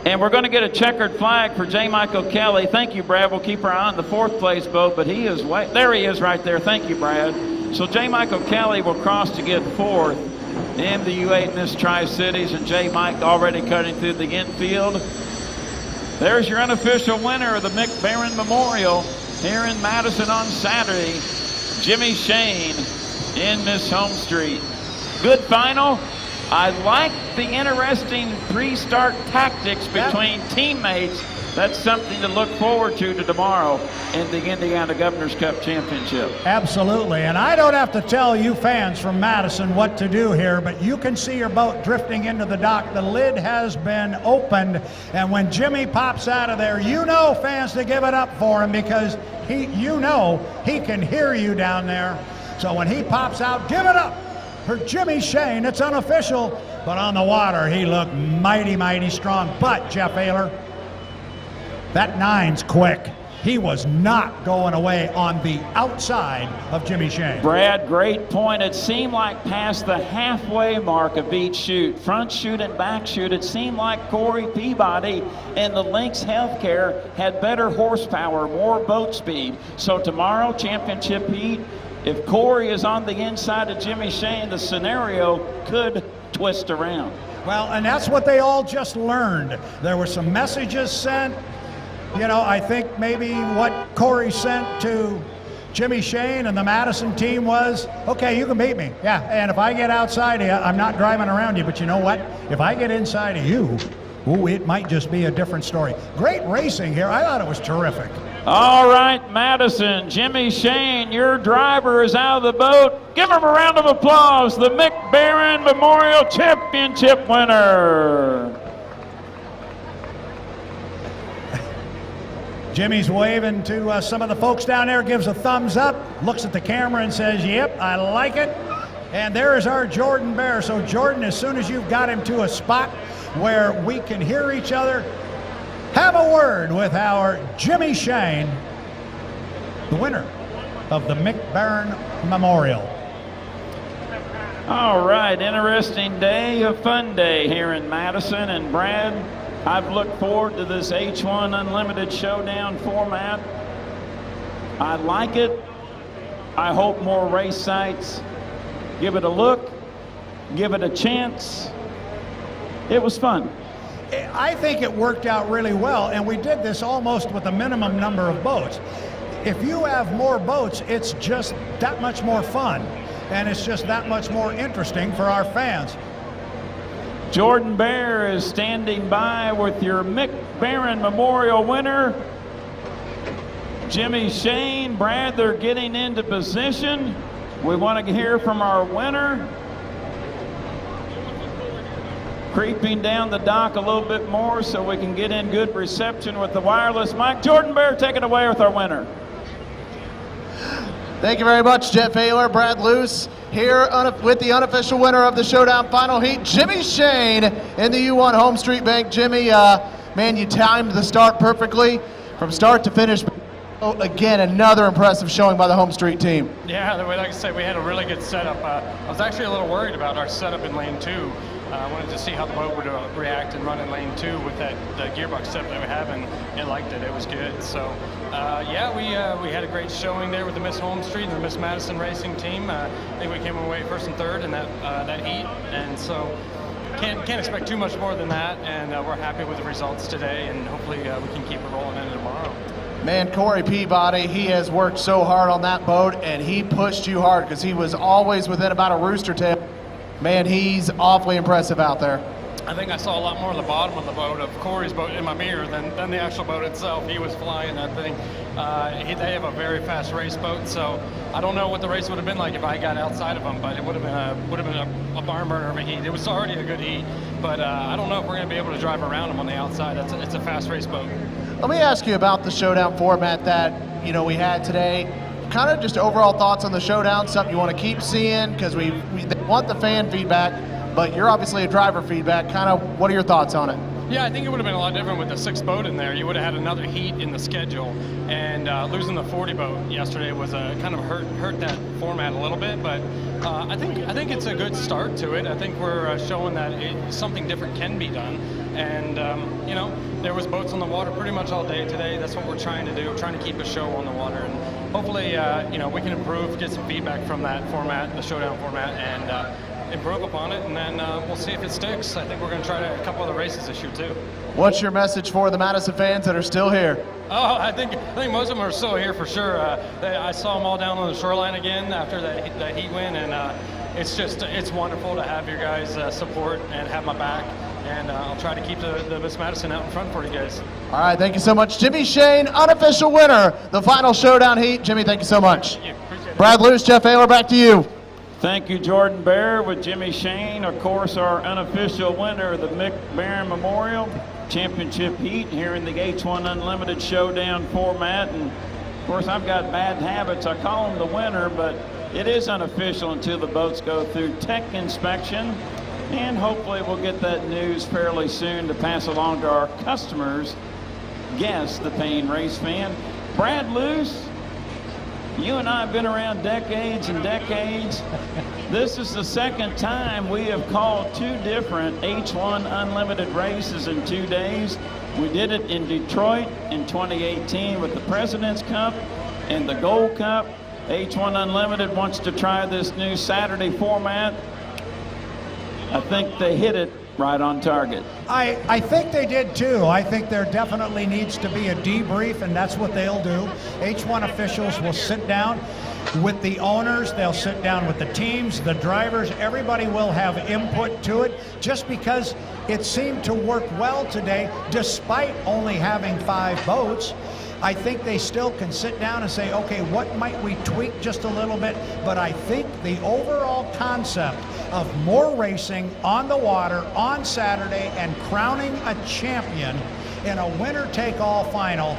and we're going to get a checkered flag for J. Michael Kelly. Thank you, Brad. We'll keep our eye on the 4th place boat, but he is there he is right there. Thank you, Brad. So J. Michael Kelly will cross to get 4th in the U8 Miss Tri-Cities, and J. Mike already cutting through the infield. There's your unofficial winner of the McMarran Memorial here in Madison on Saturday, Jimmy Shane in Miss Home Street. Good final. I like the interesting pre-start tactics between teammates. That's something to look forward to tomorrow in the Indiana Governor's Cup Championship. Absolutely, and I don't have to tell you fans from Madison what to do here, but you can see your boat drifting into the dock. The lid has been opened, and when Jimmy pops out of there, you know, fans, to give it up for him, because he can hear you down there. So when he pops out, give it up for Jimmy Shane. It's unofficial, but on the water, he looked mighty, mighty strong. But, Jeff Ayler, that 9's quick. He was not going away on the outside of Jimmy Shane. Brad, great point. It seemed like past the halfway mark of each chute, front chute and back chute, it seemed like Corey Peabody and the Lynx Healthcare had better horsepower, more boat speed. So tomorrow, championship heat, if Corey is on the inside of Jimmy Shane, the scenario could twist around. Well, and that's what they all just learned. There were some messages sent. You know, I think maybe what Corey sent to Jimmy Shane and the Madison team was, okay, you can beat me. Yeah, and if I get outside of you, I'm not driving around you, but you know what? If I get inside of you, ooh, it might just be a different story. Great racing here. I thought it was terrific. All right, Madison, Jimmy Shane, your driver is out of the boat. Give him a round of applause, the Mick Barron Memorial Championship winner. Jimmy's waving to some of the folks down there, gives a thumbs up, looks at the camera and says, yep, I like it. And there is our Jordan Bear. So Jordan, as soon as you've got him to a spot where we can hear each other, have a word with our Jimmy Shane, the winner of the Mick Barron Memorial. All right, interesting day, a fun day here in Madison. And Brad, I've looked forward to this H1 Unlimited Showdown format. I like it. I hope more race sites give it a look, give it a chance. It was fun. I think it worked out really well, and we did this almost with a minimum number of boats. If you have more boats, it's just that much more fun, and it's just that much more interesting for our fans. Jordan Bear is standing by with your Mick Barron Memorial winner. Jimmy Shane, Brad, they're getting into position. We want to hear from our winner. Creeping down the dock a little bit more so we can get in good reception with the wireless mic. Jordan Bear, take it away with our winner. Thank you very much, Jet Failer, Brad Luce, here with the unofficial winner of the Showdown Final Heat, Jimmy Shane in the U1 Home Street Bank. Jimmy, man, you timed the start perfectly from start to finish. Oh, again, another impressive showing by the Home Street team. Yeah, like I said, we had a really good setup. I was actually a little worried about our setup in lane 2. I wanted to see how the boat would react and run in lane 2 with the gearbox setup that we have, and it liked it. It was good. So, yeah, we had a great showing there with the Miss Home Street and the Miss Madison racing team. I think we came away first and third in that heat, and so can't expect too much more than that. And we're happy with the results today, and hopefully we can keep it rolling into tomorrow. Man, Corey Peabody, he has worked so hard on that boat, and he pushed you hard because he was always within about a rooster tail. Man, he's awfully impressive out there. I think I saw a lot more of the bottom of the boat, of Corey's boat, in my mirror than the actual boat itself. He was flying that thing. They have a very fast race boat, so I don't know what the race would have been like if I got outside of them, but it would have been a barn burner of a heat. It was already a good heat, but I don't know if we're going to be able to drive around them on the outside. It's a fast race boat. Let me ask you about the Showdown format that we had today. Kind of just overall thoughts on the Showdown, something you want to keep seeing, because we want the fan feedback, but you're obviously a driver feedback. Kind of, what are your thoughts on it? Yeah, I think it would have been a lot different with the 6th boat in there. You would have had another heat in the schedule, and losing the 40 boat yesterday was kind of hurt that format a little bit. But I think it's a good start to it. I think we're showing that something different can be done, and there was boats on the water pretty much all day today. That's what we're trying to do. We're trying to keep a show on the water, and hopefully we can improve, get some feedback from that format, the Showdown format, and improve upon it, and then we'll see if it sticks. I think we're going to try a couple of the races this year too. What's your message for the Madison fans that are still here? Oh, I think most of them are still here for sure. I saw them all down on the shoreline again after that heat win, and it's wonderful to have your guys' support and have my back. And I'll try to keep the Miss Madison out in front for you guys. All right, thank you so much. Jimmy Shane, unofficial winner, the final Showdown heat. Jimmy, thank you so much. Thank you. Appreciate it. Brad Luce, Jeff Ayler, back to you. Thank you, Jordan Bear, with Jimmy Shane, of course, our unofficial winner of the Mick Barron Memorial Championship Heat here in the H1 Unlimited Showdown format. And, of course, I've got bad habits. I call him the winner, but it is unofficial until the boats go through tech inspection. And hopefully we'll get that news fairly soon to pass along to our customers, guests, the paying race fan. Brad Luce, you and I have been around decades and decades. This is the second time we have called 2 different H1 Unlimited races in 2 days. We did it in Detroit in 2018 with the President's Cup and the Gold Cup. H1 Unlimited wants to try this new Saturday format. I think they hit it right on target. I think they did too. I think there definitely needs to be a debrief, and that's what they'll do. H1 officials will sit down with the owners, they'll sit down with the teams, the drivers, everybody will have input to it, just because it seemed to work well today despite only having 5 boats. I think they still can sit down and say, okay, what might we tweak just a little bit? But I think the overall concept of more racing on the water on Saturday and crowning a champion in a winner-take-all final,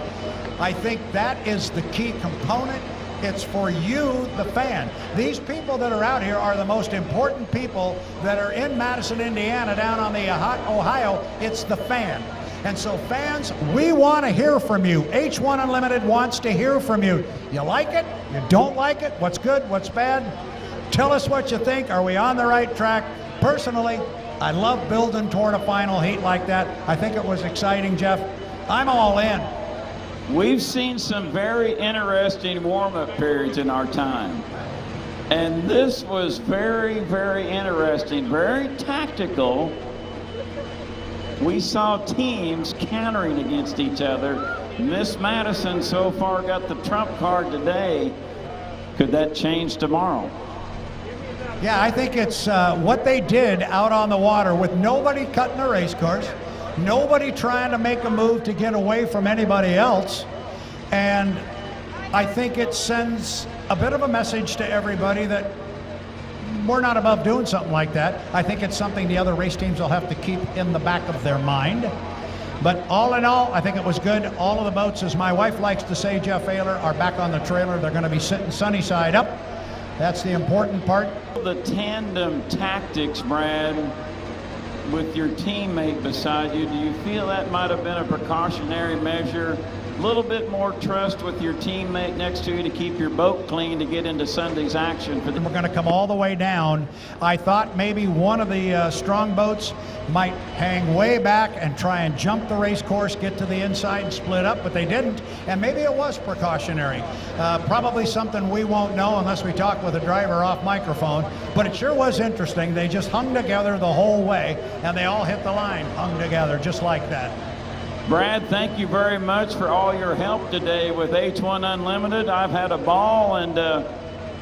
I think that is the key component. It's for you, the fan. These people that are out here are the most important people that are in Madison, Indiana, down on the Ohio. It's the fan. And so fans, we want to hear from you. H1 Unlimited wants to hear from you. You like it? You don't like it? What's good? What's bad? Tell us what you think. Are we on the right track? Personally, I love building toward a final heat like that. I think it was exciting, Jeff. I'm all in. We've seen some very interesting warm-up periods in our time. And this was very, very interesting, very tactical. We saw teams countering against each other. Miss Madison so far got the trump card today. Could that change tomorrow? Yeah, I think it's what they did out on the water with nobody cutting the race course, nobody trying to make a move to get away from anybody else. And I think it sends a bit of a message to everybody that we're not above doing something like that. I think it's something the other race teams will have to keep in the back of their mind. But all in all, I think it was good. All of the boats, as my wife likes to say, Jeff Ayler, are back on the trailer. They're going to be sitting sunny side up. That's the important part. The tandem tactics, Brad, with your teammate beside you, do you feel that might have been a precautionary measure? A little bit more trust with your teammate next to you to keep your boat clean to get into Sunday's action. We're going to come all the way down. I thought maybe one of the strong boats might hang way back and try and jump the race course, get to the inside and split up, but they didn't. And maybe it was precautionary. Probably something we won't know unless we talk with a driver off microphone. But it sure was interesting. They just hung together the whole way, and they all hit the line, hung together just like that. Brad, thank you very much for all your help today with H1 Unlimited. I've had a ball, and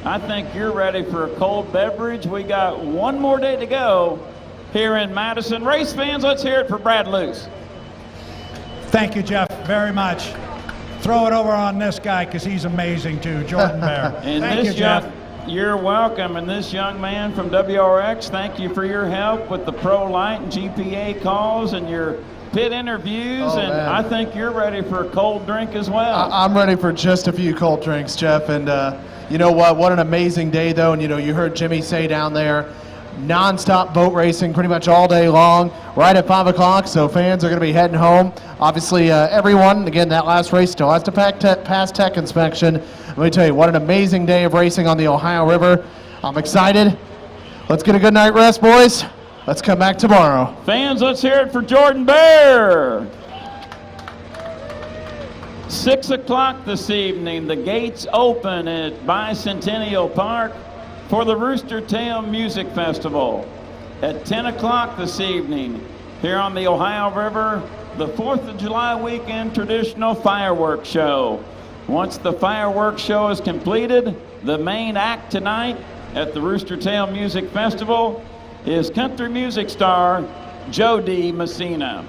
I think you're ready for a cold beverage. We got one more day to go here in Madison. Race fans, let's hear it for Brad Luce. Thank you, Jeff, very much. Throw it over on this guy because he's amazing too, Jordan Bear. And thank you, Jeff. You're welcome. And this young man from WRX, thank you for your help with the Pro Light and GPA calls and your pit interviews, and man, I think you're ready for a cold drink as well. I'm ready for just a few cold drinks, Jeff, and you know what an amazing day though. And you know, you heard Jimmy say down there, non-stop boat racing pretty much all day long, right at 5 o'clock, so fans are going to be heading home. Obviously, everyone, again, that last race still has to pass tech inspection. Let me tell you, what an amazing day of racing on the Ohio River. I'm excited. Let's get a good night rest, boys. Let's come back tomorrow. Fans, let's hear it for Jordan Bear. 6 o'clock this evening, the gates open at Bicentennial Park for the Rooster Tail Music Festival. At 10 o'clock this evening, here on the Ohio River, the 4th of July weekend traditional fireworks show. Once the fireworks show is completed, the main act tonight at the Rooster Tail Music Festival is country music star Joe D. Messina.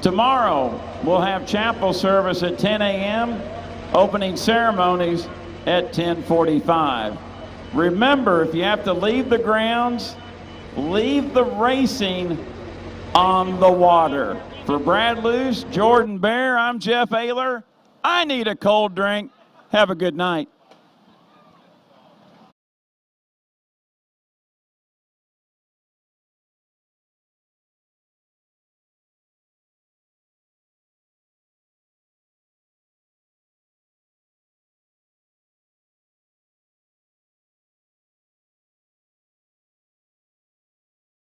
Tomorrow, we'll have chapel service at 10 a.m., opening ceremonies at 10:45. Remember, if you have to leave the grounds, leave the racing on the water. For Brad Luce, Jordan Bear, I'm Jeff Ayler. I need a cold drink. Have a good night.